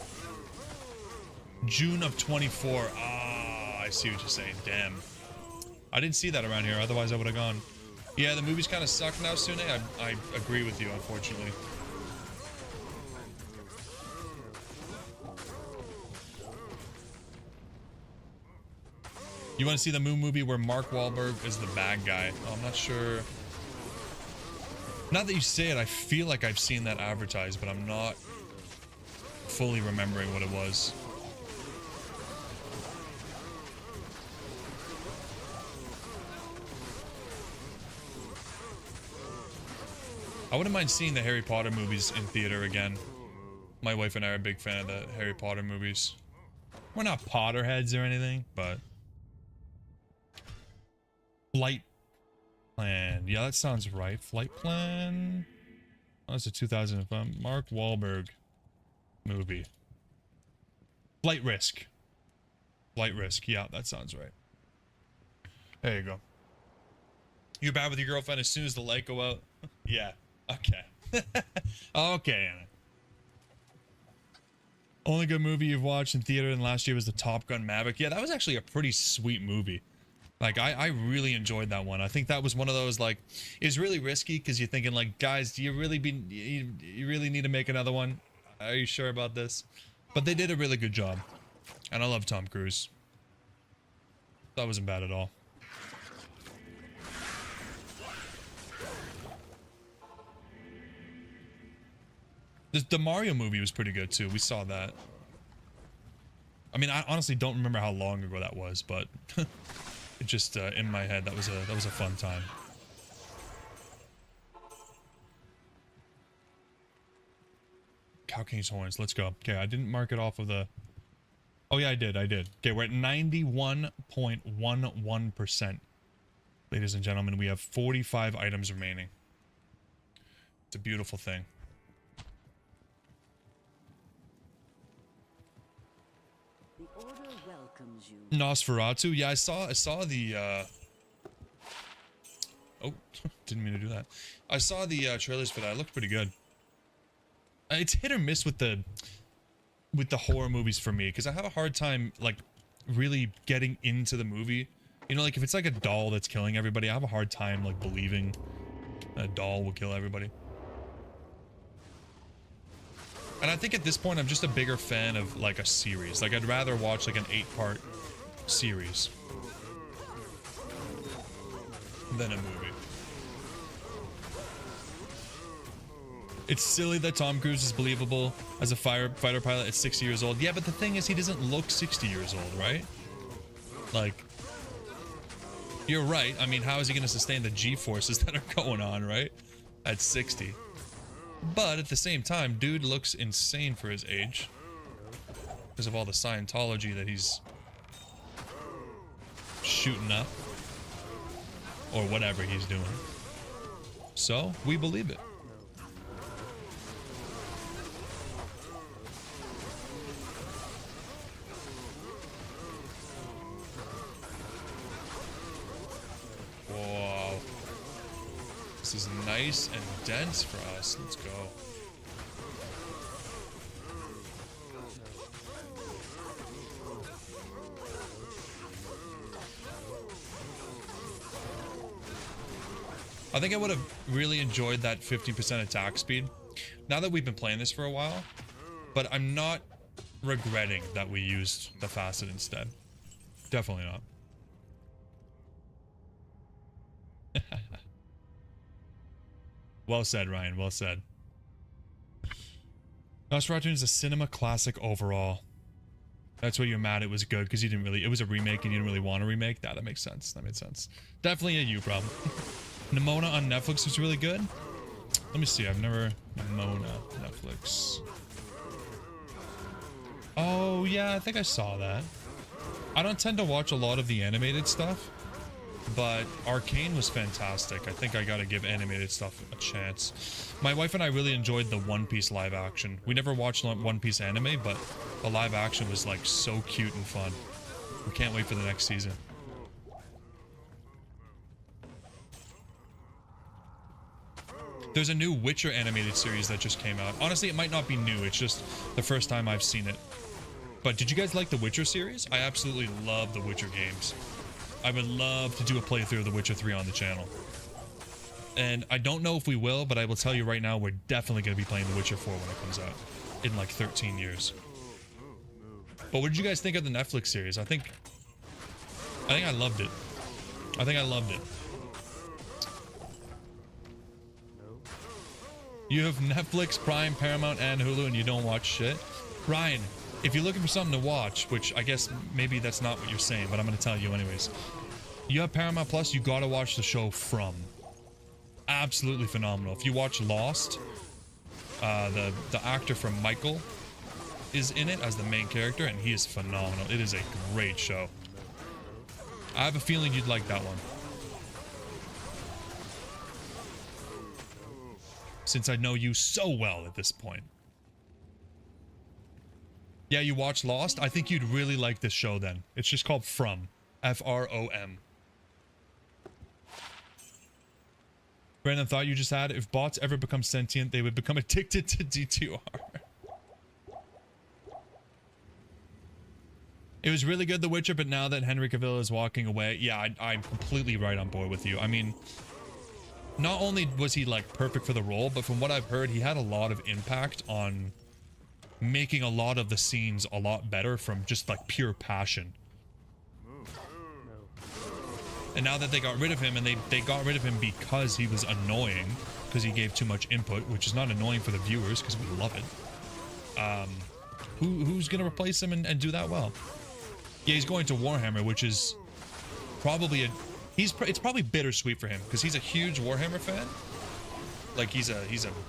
June of 24? Ah, I see what you're saying. Damn. I didn't see that around here, otherwise I would have gone. Yeah, the movies kind of suck now, Sune. I agree with you, unfortunately. You want to see the Moon movie where Mark Wahlberg is the bad guy? Oh, I'm not sure. Not that you say it, I feel like I've seen that advertised, but I'm not fully remembering what it was. I wouldn't mind seeing the Harry Potter movies in theater again. My wife and I are a big fan of the Harry Potter movies. We're not Potterheads or anything, but... Flight Plan. Yeah, that sounds right. Flight Plan. Oh, that's a 2005 Mark Wahlberg movie. Flight Risk. Flight Risk. Yeah, that sounds right. There you go. You're bad with your girlfriend as soon as the light go out? Yeah. Okay. Okay, Anna. Only good movie you've watched in theater in last year was the Top Gun Maverick. Yeah, that was actually a pretty sweet movie. Like, I really enjoyed that one. I think that was one of those, like, it's really risky because you're thinking, like, guys, do you really need to make another one? Are you sure about this? But they did a really good job. And I love Tom Cruise. That wasn't bad at all. The Mario movie was pretty good too. We saw that. I mean, I honestly don't remember how long ago that was, but it just in my head that was a fun time. Cow King's horns. Let's go. Okay, I didn't mark it off of the. Oh yeah, I did. Okay, we're at 91.11%. Ladies and gentlemen, we have 45 items remaining. It's a beautiful thing. The order welcomes you. Nosferatu. Yeah, I saw the oh, didn't mean to do that. I saw the trailers for that. It looked pretty good. It's hit or miss with the horror movies for me, because I have a hard time like really getting into the movie. You know, like if it's like a doll that's killing everybody, I have a hard time like believing a doll will kill everybody. And I think at this point I'm just a bigger fan of like a series. Like I'd rather watch like an 8-part series than a movie. It's silly that Tom Cruise is believable as a fighter pilot at 60 years old. Yeah, but the thing is, he doesn't look 60 years old, right? Like, you're right. I mean, how is he going to sustain the G-forces that are going on, right? At 60. But at the same time, dude looks insane for his age. Because of all the Scientology that he's shooting up. Or whatever he's doing. So, we believe it. Whoa. This is nice and dense for us. Let's go. I think I would have really enjoyed that 50% attack speed now that we've been playing this for a while, but I'm not regretting that we used the facet instead. Definitely not. Well said, Ryan. Well said. Nosferatu is a cinema classic overall. That's why you're mad it was good, because you didn't really... It was a remake and you didn't really want a remake. That makes sense. That made sense. Definitely a you problem. Nimona on Netflix was really good. Let me see. I've never... Nimona, Netflix. Oh, yeah. I think I saw that. I don't tend to watch a lot of the animated stuff. But Arcane was fantastic. I think I gotta give animated stuff a chance. My wife and I really enjoyed the One Piece live action. We never watched One Piece anime, but the live action was like so cute and fun. We can't wait for the next season. There's a new Witcher animated series that just came out. Honestly, it might not be new. It's just the first time I've seen it. But did you guys like the Witcher series? I absolutely love the Witcher games. I would love to do a playthrough of The Witcher 3 on the channel. And I don't know if we will, but I will tell you right now, we're definitely going to be playing The Witcher 4 when it comes out. In like 13 years. But what did you guys think of the Netflix series? I think I loved it. I think I loved it. You have Netflix, Prime, Paramount, and Hulu, and you don't watch shit? Ryan, if you're looking for something to watch, which I guess maybe that's not what you're saying, but I'm going to tell you anyways. You have Paramount Plus, you got to watch the show From. Absolutely phenomenal. If you watch Lost, the actor from Michael is in it as the main character, and he is phenomenal. It is a great show. I have a feeling you'd like that one. Since I know you so well at this point. Yeah, you watch Lost? I think you'd really like this show then. It's just called From. F-R-O-M. Brandon thought you just had, if bots ever become sentient, they would become addicted to D2r. It was really good, The Witcher, but now that Henry Cavill is walking away, yeah, I'm completely right on board with you. I mean, not only was he like perfect for the role, but from what I've heard, he had a lot of impact on making a lot of the scenes a lot better from just like pure passion. And now that they got rid of him, and they got rid of him because he was annoying, because he gave too much input, which is not annoying for the viewers because we love it. Who's gonna replace him and do that well? Yeah, he's going to Warhammer, which is probably it's probably bittersweet for him because he's a huge Warhammer fan. Like he's a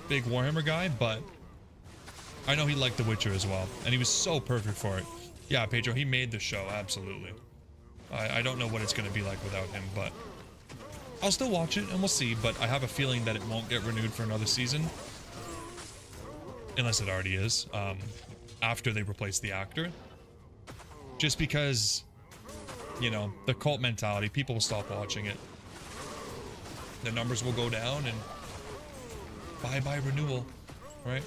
big Warhammer guy, but I know he liked The Witcher as well, and he was so perfect for it. Yeah, Pedro, he made the show, absolutely. I don't know what it's going to be like without him, but I'll still watch it and we'll see, but I have a feeling that it won't get renewed for another season. Unless it already is, after they replace the actor. Just because, you know, the cult mentality, people will stop watching it. The numbers will go down and bye-bye renewal, right?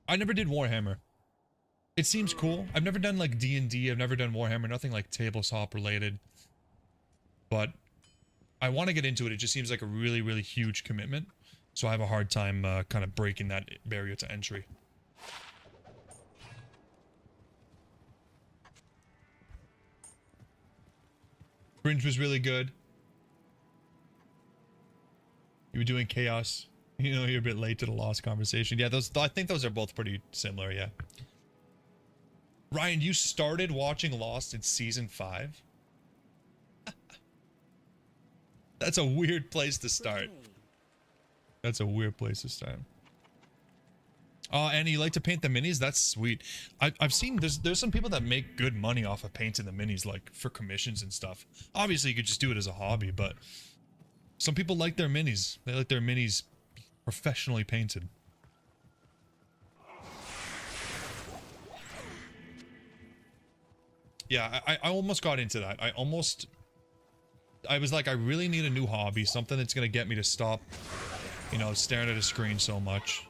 I never did Warhammer. It seems cool. I've never done like D&D. I've never done Warhammer. Nothing like tabletop related. But I want to get into it. It just seems like a really, really huge commitment. So I have a hard time kind of breaking that barrier to entry. Fringe was really good. You were doing Chaos. You know, you're a bit late to the Lost conversation. Yeah, I think those are both pretty similar, yeah. Ryan, you started watching Lost in season 5? That's a weird place to start. That's a weird place to start. Oh, and you like to paint the minis? That's sweet. I've seen there's some people that make good money off of painting the minis, like for commissions and stuff. Obviously, you could just do it as a hobby, but some people like their minis. They like their minis professionally painted. Yeah, I almost got into that. I was like, I really need a new hobby, something that's gonna get me to stop, you know, staring at a screen so much.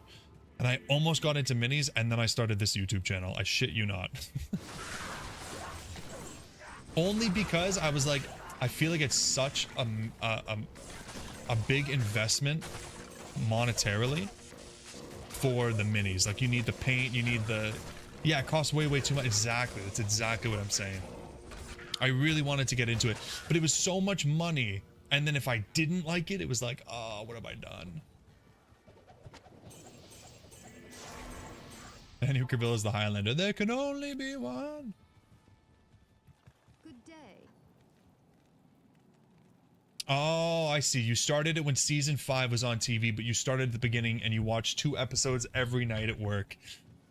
And I almost got into minis, and then I started this YouTube channel. I shit you not. Only because I was like, I feel like it's such a big investment monetarily for the minis. Like, you need the paint, you need the... Yeah, it costs way too much. Exactly. That's exactly what I'm saying. I really wanted to get into it, but it was so much money. And then if I didn't like it, it was like, oh, what have I done? And Hookerville is the Highlander. There can only be one. Good day. Oh, I see. You started it when season 5 was on TV, but you started at the beginning and you watched 2 episodes every night at work.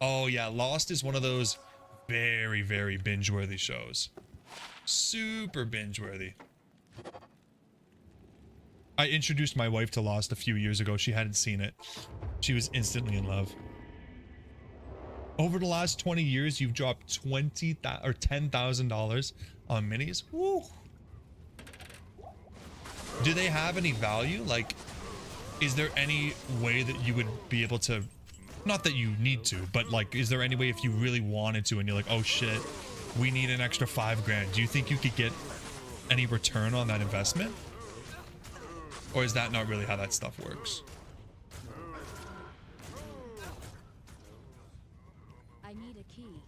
Oh yeah, Lost is one of those very, very binge-worthy shows. Super binge-worthy. I introduced my wife to Lost a few years ago. She hadn't seen it. She was instantly in love. Over the last 20 years, you've dropped $10,000 on minis. Woo! Do they have any value? Like, is there any way that you would be able to... Not that you need to, but like, is there any way if you really wanted to and you're like, oh shit, we need an extra $5,000. Do you think you could get any return on that investment? Or is that not really how that stuff works? I need a key.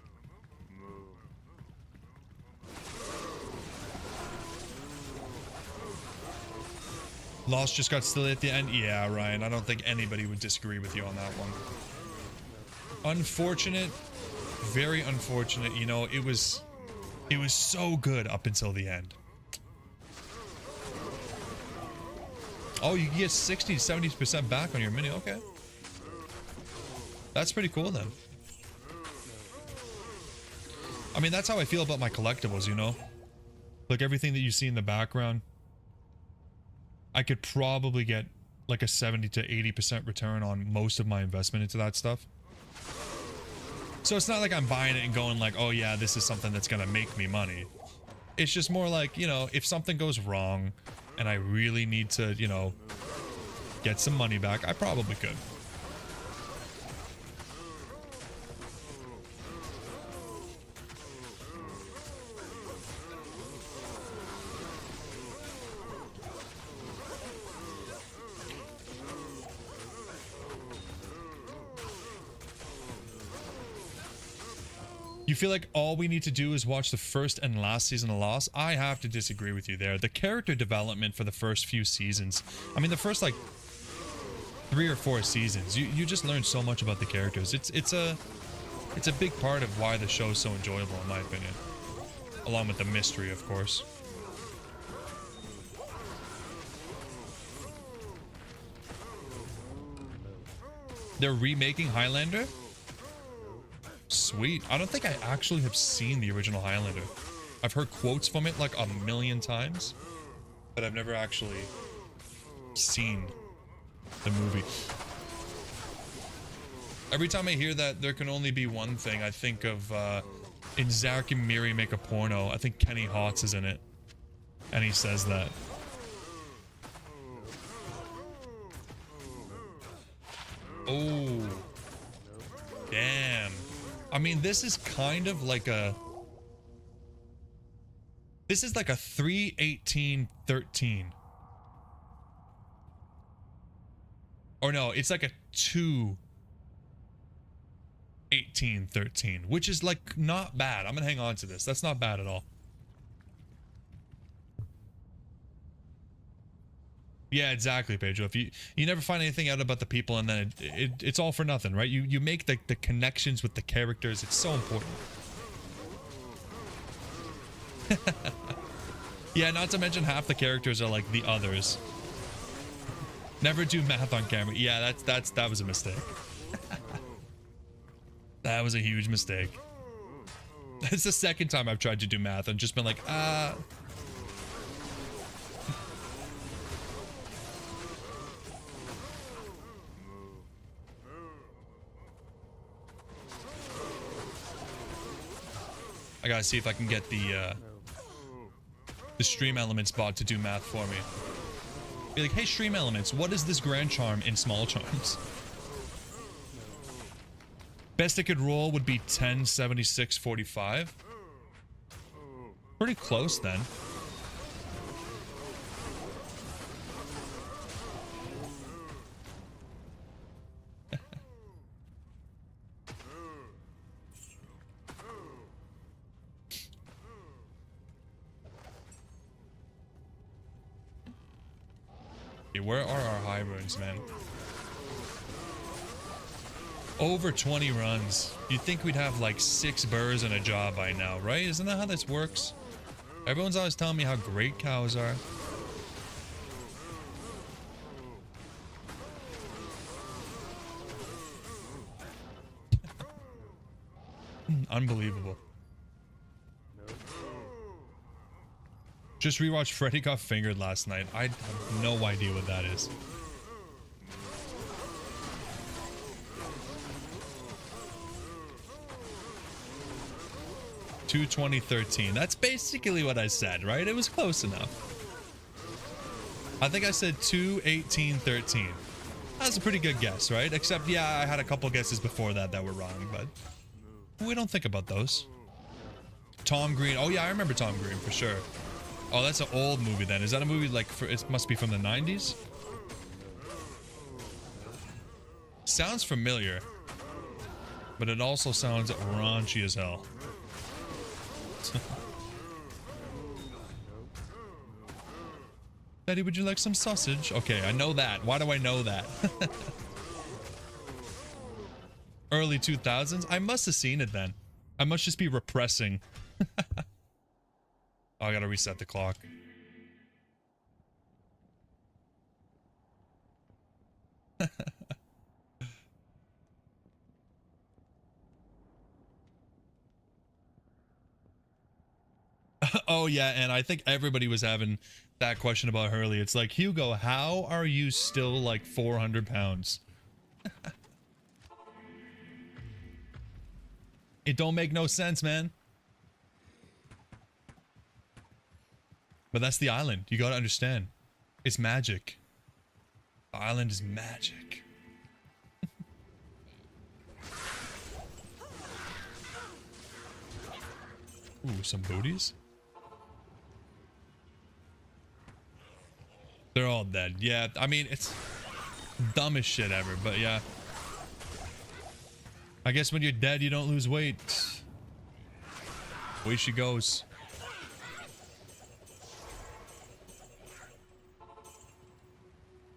Lost just got silly at the end? Yeah, Ryan, I don't think anybody would disagree with you on that one. Unfortunate, very unfortunate. You know, it was so good up until the end. Oh, you can get 60 to 70% back on your mini. Okay, that's pretty cool then. I mean, that's how I feel about my collectibles, you know, like everything that you see in the background, I could probably get like a 70 to 80% return on most of my investment into that stuff. So it's not like I'm buying it and going like, oh yeah, this is something that's gonna make me money. It's just more like, you know, if something goes wrong and I really need to, you know, get some money back, I probably could. You feel like all we need to do is watch the first and last season of Lost? I have to disagree with you there. The character development for the first few seasons, I mean the first like 3 or 4 seasons, you just learn so much about the characters. It's a big part of why the show is so enjoyable in my opinion. Along with the mystery, of course. They're remaking Highlander? Sweet. I don't think I actually have seen the original Highlander. I've heard quotes from it like a million times, but I've never actually seen the movie. Every time I hear that there can only be one thing, I think of in Zack and Miri Make a Porno. I think Kenny Hotz is in it, and he says that. Oh, damn. I mean, this is kind of like a... This is like a 3/18/13. Or no, it's like a 2/18/13, which is like not bad. I'm gonna hang on to this. That's not bad at all. Yeah, exactly, Pedro. If you never find anything out about the people, and then it's all for nothing, right? You make the connections with the characters. It's so important. Yeah, not to mention half the characters are like the others. Never do math on camera. Yeah, that was a mistake. That was a huge mistake. That's the second time I've tried to do math and just been like, I gotta see if I can get the Stream Elements bot to do math for me. Be like, hey, Stream Elements, what is this grand charm in small charms? Best it could roll would be 1076.45. Pretty close then. Where are our high runs, man? Over 20 runs. You'd think we'd have like 6 burrs and a job by now, right? Isn't that how this works? Everyone's always telling me how great cows are. Unbelievable. Just rewatched Freddy Got Fingered last night. I have no idea what that is. $220.13. That's basically what I said, right? It was close enough. I think I said $218.13. That's a pretty good guess, right? Except, yeah, I had a couple guesses before that were wrong, but we don't think about those. Tom Green. Oh yeah, I remember Tom Green for sure. Oh, that's an old movie then. Is that a movie like it must be from the 90s? Sounds familiar, but it also sounds raunchy as hell. Daddy, would you like some sausage? Okay, I know that. Why do I know that? Early 2000s? I must have seen it then. I must just be repressing. Oh, I gotta reset the clock. Oh yeah, and I think everybody was having that question about Hurley. It's like, Hugo, how are you still like 400 pounds? It don't make no sense, man. But that's the island. You gotta understand. It's magic. The island is magic. Ooh, some booties? They're all dead. Yeah, I mean, it's dumbest shit ever, but yeah. I guess when you're dead, you don't lose weight. Away she goes.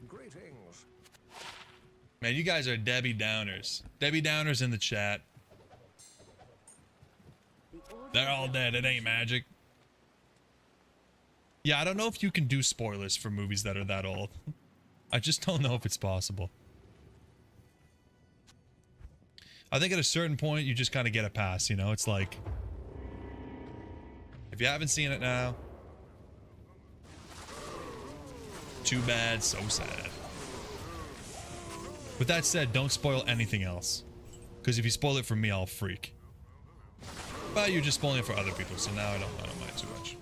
Greetings. Man, you guys are Debbie Downers. Debbie Downers in the chat. The order They're all dead. It ain't magic. Yeah, I don't know if you can do spoilers for movies that are that old. I just don't know if it's possible. I think at a certain point, you just kind of get a pass, you know? It's like, if you haven't seen it now, too bad, so sad. With that said, don't spoil anything else. Because if you spoil it for me, I'll freak. But you're just spoiling it for other people, so now I don't mind too much.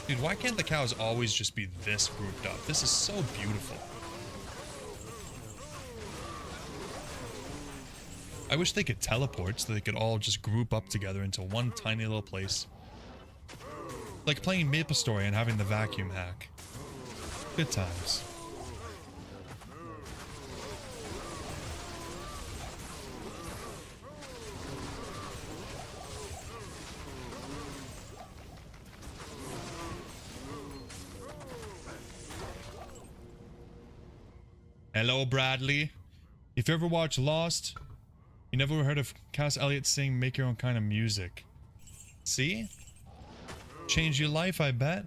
Dude, why can't the cows always just be this grouped up? This is so beautiful. I wish they could teleport so they could all just group up together into one tiny little place. Like playing MapleStory and having the vacuum hack. Good times. Hello, Bradley. If you ever watch Lost, you never heard of Cass Elliot sing Make Your Own Kind of Music. See? Change your life, I bet.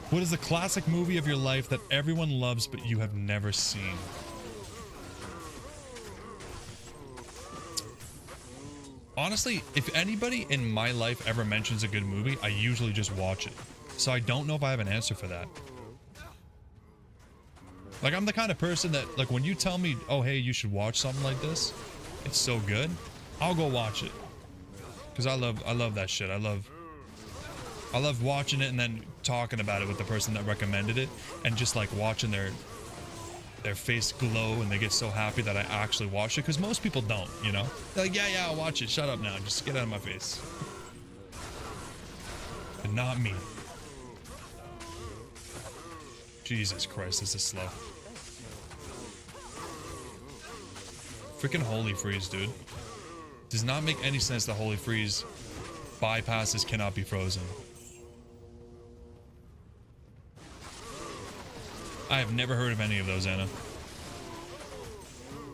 What is the classic movie of your life that everyone loves but you have never seen? Honestly, if anybody in my life ever mentions a good movie, I usually just watch it. So I don't know if I have an answer for that. Like, I'm the kind of person that, like, when you tell me, oh, hey, you should watch something like this, it's so good, I'll go watch it. Because I love that shit. I love watching it and then talking about it with the person that recommended it, and just, like, watching their face glow and they get so happy that I actually watched it. Because most people don't, you know? They're like, yeah, I'll watch it. Shut up now. Just get out of my face. But not me. Jesus Christ, this is slow. Freaking Holy Freeze, dude. Does not make any sense that Holy Freeze bypasses cannot be frozen. I have never heard of any of those, Anna.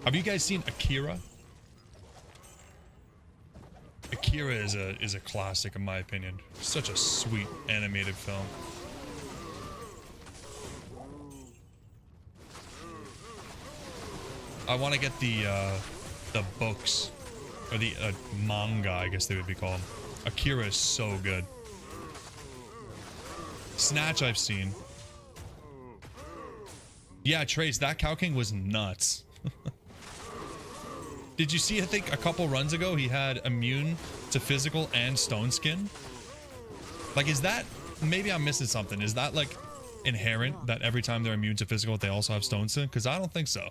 Have you guys seen Akira? Akira is a classic in my opinion. Such a sweet animated film. I want to get the books, or the manga, I guess they would be called. Akira is so good. Snatch I've seen. Yeah, Trace, that Cow King was nuts. Did you see, I think a couple runs ago, he had immune to physical and stone skin? Like, is that, maybe I'm missing something. Is that like inherent that every time they're immune to physical, they also have stone skin? Because I don't think so.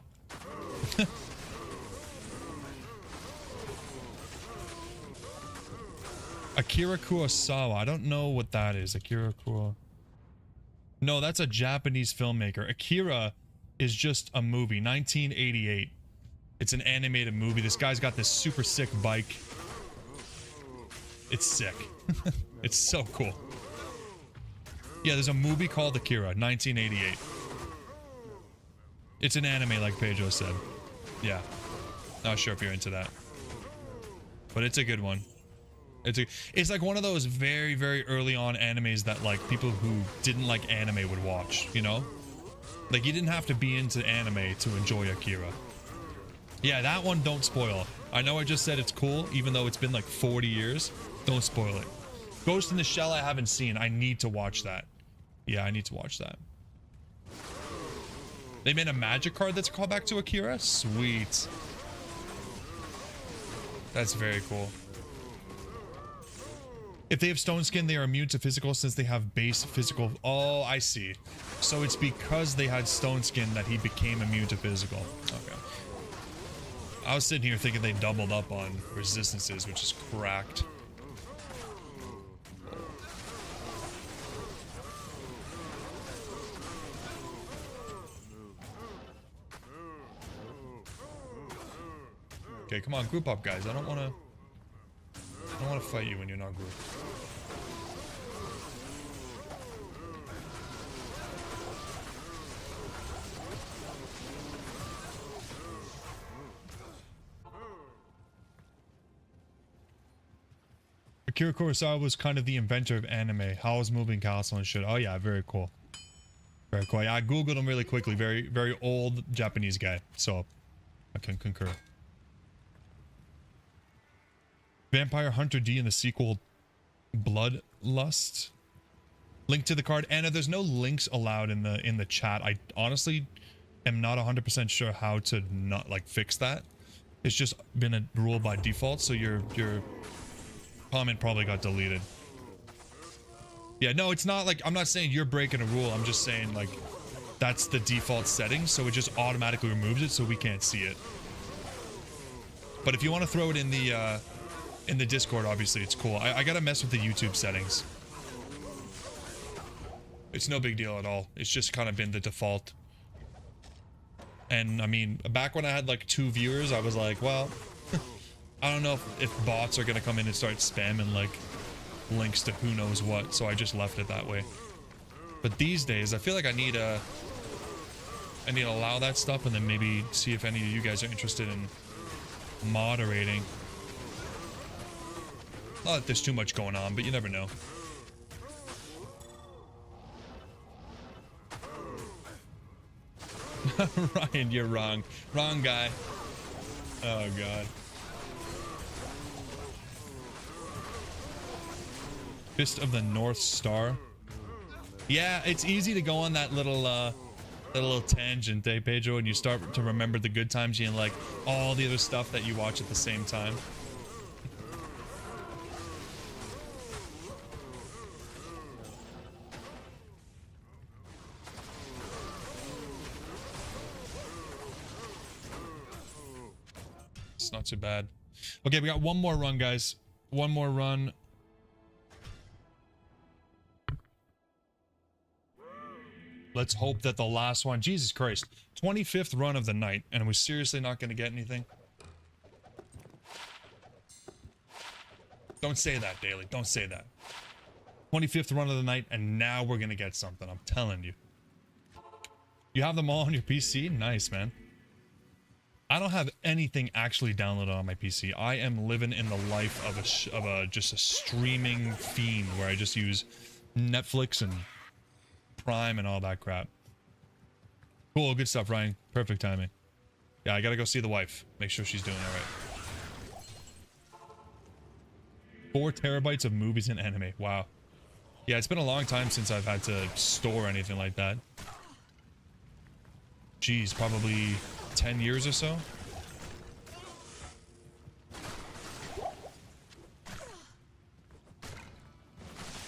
Akira Kurosawa. I don't know what that is. Akira Kurosawa. No, that's a Japanese filmmaker. Akira is just a movie. 1988. It's an animated movie. This guy's got this super sick bike. It's sick. It's so cool. Yeah, there's a movie called Akira. 1988. It's an anime, like Pedro said. Yeah. Not sure if you're into that. But it's a good one. It's like one of those very, very early on animes that, like, people who didn't like anime would watch, you know? Like, you didn't have to be into anime to enjoy Akira. Yeah, that one, don't spoil. I know I just said it's cool, even though it's been like 40 years. Don't spoil it. Ghost in the Shell I haven't seen. I need to watch that. Yeah, I need to watch that. They made a magic card that's a callback to Akira? Sweet. That's very cool. If they have stone skin, they are immune to physical since they have base physical. Oh, I see. So it's because they had stone skin that he became immune to physical. Okay. I was sitting here thinking they doubled up on resistances, which is cracked. okay. Come on, group up, guys. I don't want to fight you when you're not grouped. Akira Kurosawa was kind of the inventor of anime. How was moving castle and shit? Oh yeah, very cool. Very cool. Yeah, I googled him really quickly. Very, very old Japanese guy. So I can concur. Vampire Hunter D in the sequel Bloodlust. Link to the card. Anna, there's no links allowed in the chat. I honestly am not 100% sure how to not like fix that. It's just been a rule by default, so your comment probably got deleted. Yeah, no, it's not like, I'm not saying you're breaking a rule. I'm just saying like that's the default setting, so it just automatically removes it so we can't see it. But if you want to throw it in the Discord, obviously it's cool. I gotta mess with the YouTube settings. It's no big deal at all. It's just kind of been the default. And I mean, back when I had like 2 viewers, I was like, well, I don't know if bots are gonna come in and start spamming like links to who knows what, so I just left it that way. But these days, I feel like I need to allow that stuff and then maybe see if any of you guys are interested in moderating. Not that there's too much going on, but you never know. Ryan, you're wrong. Wrong guy. Oh god. Fist of the North Star. Yeah, it's easy to go on that little tangent, eh, Pedro, and you start to remember the good times and like all the other stuff that you watch at the same time. It's not too bad. Okay, we got one more run, guys. One more run. Let's hope that the last one, Jesus Christ, 25th run of the night, and we're seriously not going to get anything? Don't say that, Daily. Don't say that. 25th run of the night, and now we're going to get something. I'm telling you. You have them all on your PC? Nice, man. I don't have anything actually downloaded on my PC. I am living in the life of just a streaming fiend where I just use Netflix and Prime and all that crap. Cool, good stuff, Ryan. Perfect timing. Yeah, I gotta go see the wife. Make sure she's doing all right. 4 terabytes of movies and anime. Wow. Yeah, it's been a long time since I've had to store anything like that. Jeez, probably 10 years or so.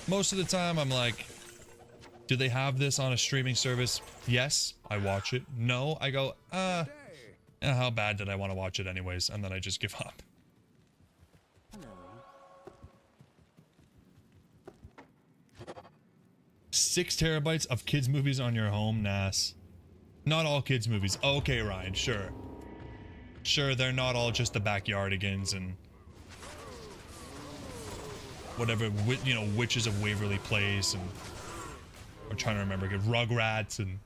Most of the time, I'm like, do they have this on a streaming service? Yes, I watch it. No, I go, how bad did I want to watch it anyways? And then I just give up. Hello. 6 terabytes of kids movies on your home, Nas. Not all kids movies. Okay, Ryan, sure. Sure, they're not all just the Backyardigans and whatever, you know, Witches of Waverly Place and I'm trying to remember, Rugrats and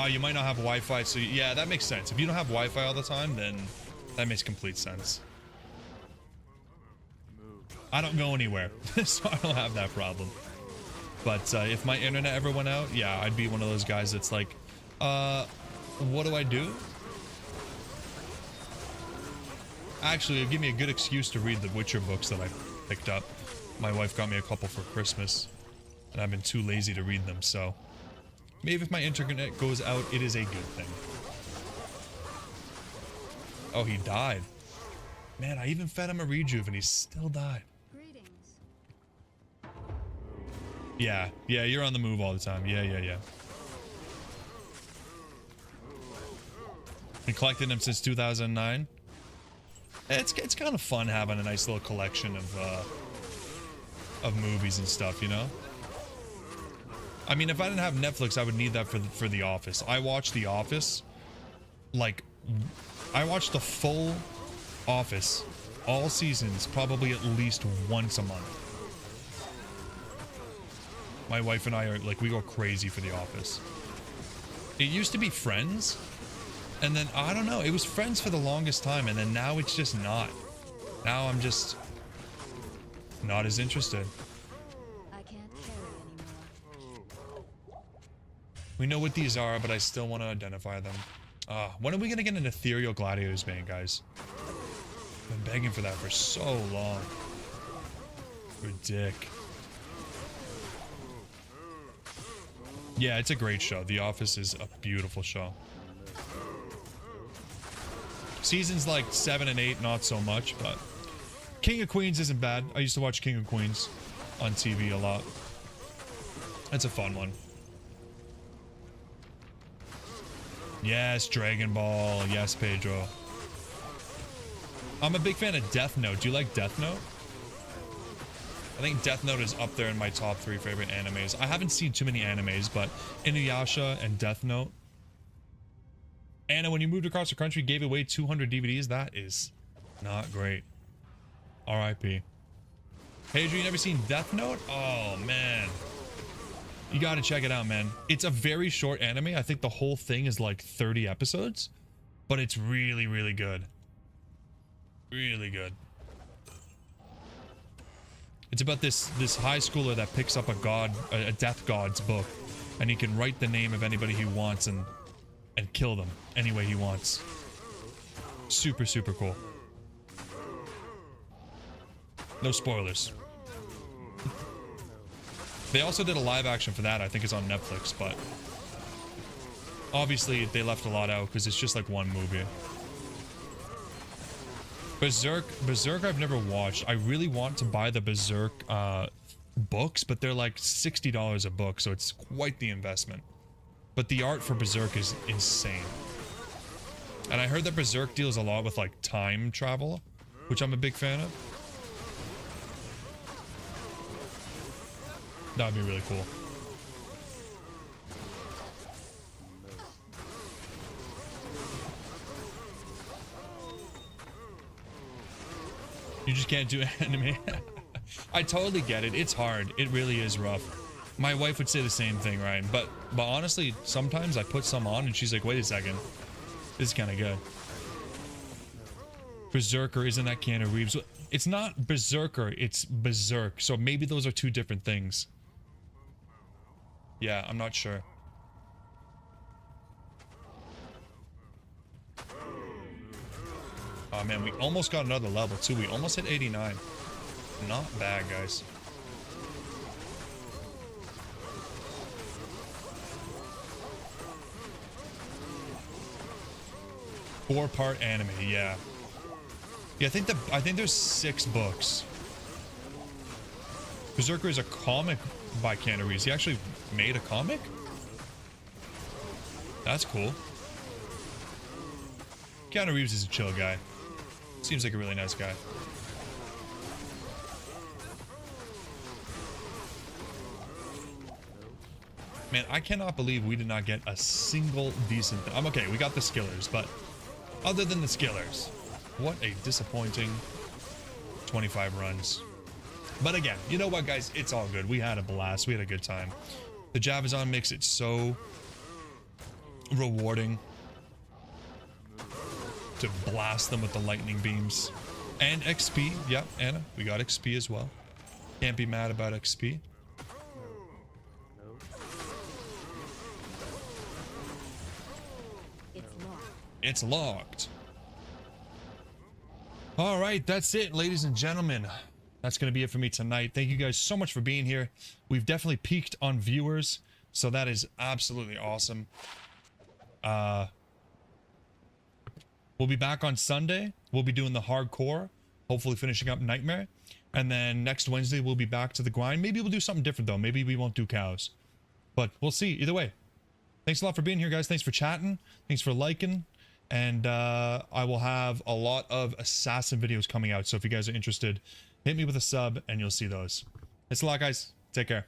you might not have Wi-Fi, so yeah, that makes sense. If you don't have Wi-Fi all the time, then that makes complete sense. I don't go anywhere, so I don't have that problem. But if my internet ever went out, yeah, I'd be one of those guys that's like, what do I do? Actually, it'd give me a good excuse to read the Witcher books that I picked up. My wife got me a couple for Christmas, and I've been too lazy to read them, so maybe if my internet goes out, it is a good thing. Oh, he died. Man, I even fed him a rejuve, and he still died. Greetings. Yeah, you're on the move all the time. Yeah. Been collecting them since 2009. It's kind of fun having a nice little collection of movies and stuff, you know? I mean, if I didn't have Netflix, I would need that for The Office. I watch The Office like, I watch the full Office, all seasons, probably at least once a month. My wife and I are like, we go crazy for The Office. It used to be Friends, and then I don't know, it was Friends for the longest time, and then now it's just not. Now I'm just not as interested. I can't carry anymore. We know what these are, but I still want to identify them. When are we gonna get an Ethereal Gladiators band, guys? I've been begging for that for so long. Ridic. Yeah, it's a great show. The Office is a beautiful show. Seasons like 7 and 8, not so much, but King of Queens isn't bad. I used to watch King of Queens on TV a lot. That's a fun one. Yes, Dragon Ball. Yes, Pedro. I'm a big fan of Death Note. Do you like Death Note? I think Death Note is up there in my top 3 favorite animes. I haven't seen too many animes, but Inuyasha and Death Note. Anna, when you moved across the country, gave away 200 DVDs. That is not great. R.I.P. Pedro, you never seen Death Note? Oh, man. You gotta check it out, man. It's a very short anime. I think the whole thing is like 30 episodes, but it's really, really good. Really good. It's about this high schooler that picks up a death god's book, and he can write the name of anybody he wants and kill them any way he wants. Super, super cool. No spoilers. They also did a live action for that. I think it's on Netflix, but obviously they left a lot out because it's just like one movie. Berserk I've never watched. I really want to buy the Berserk books, but they're like $60 a book, so it's quite the investment. But the art for Berserk is insane. And I heard that Berserk deals a lot with like time travel, which I'm a big fan of. That'd be really cool. You just can't do anime. I totally get it. It's hard. It really is rough. My wife would say the same thing, Ryan. But honestly, sometimes I put some on and she's like, wait a second. This is kind of good. Berserker, isn't that Keanu Reeves? It's not Berserker, it's Berserk. So maybe those are two different things. Yeah, I'm not sure. Oh man, we almost got another level too. We almost hit 89. Not bad, guys. Four-part anime, yeah. Yeah, I think there's 6 books. Berserker is a comic by Keanu Reeves. He actually made a comic? That's cool. Keanu Reeves is a chill guy. Seems like a really nice guy. Man, I cannot believe we did not get a single decent thing. I'm okay, we got the skillers, but other than the skillers, what a disappointing 25 runs. But again, you know what, guys? It's all good. We had a blast. We had a good time. The Javazon makes it so rewarding to blast them with the lightning beams. And XP. Yep, Anna, we got XP as well. Can't be mad about XP. It's locked. All right, that's it, ladies and gentlemen. That's going to be it for me tonight. Thank you guys so much for being here. We've definitely peaked on viewers, so that is absolutely awesome. We'll be back on Sunday. We'll be doing the hardcore, hopefully finishing up Nightmare. And then next Wednesday, we'll be back to the grind. Maybe we'll do something different, though. Maybe we won't do cows. But we'll see. Either way. Thanks a lot for being here, guys. Thanks for chatting. Thanks for liking. And I will have a lot of assassin videos coming out. So if you guys are interested, hit me with a sub and you'll see those. Thanks a lot, guys. Take care.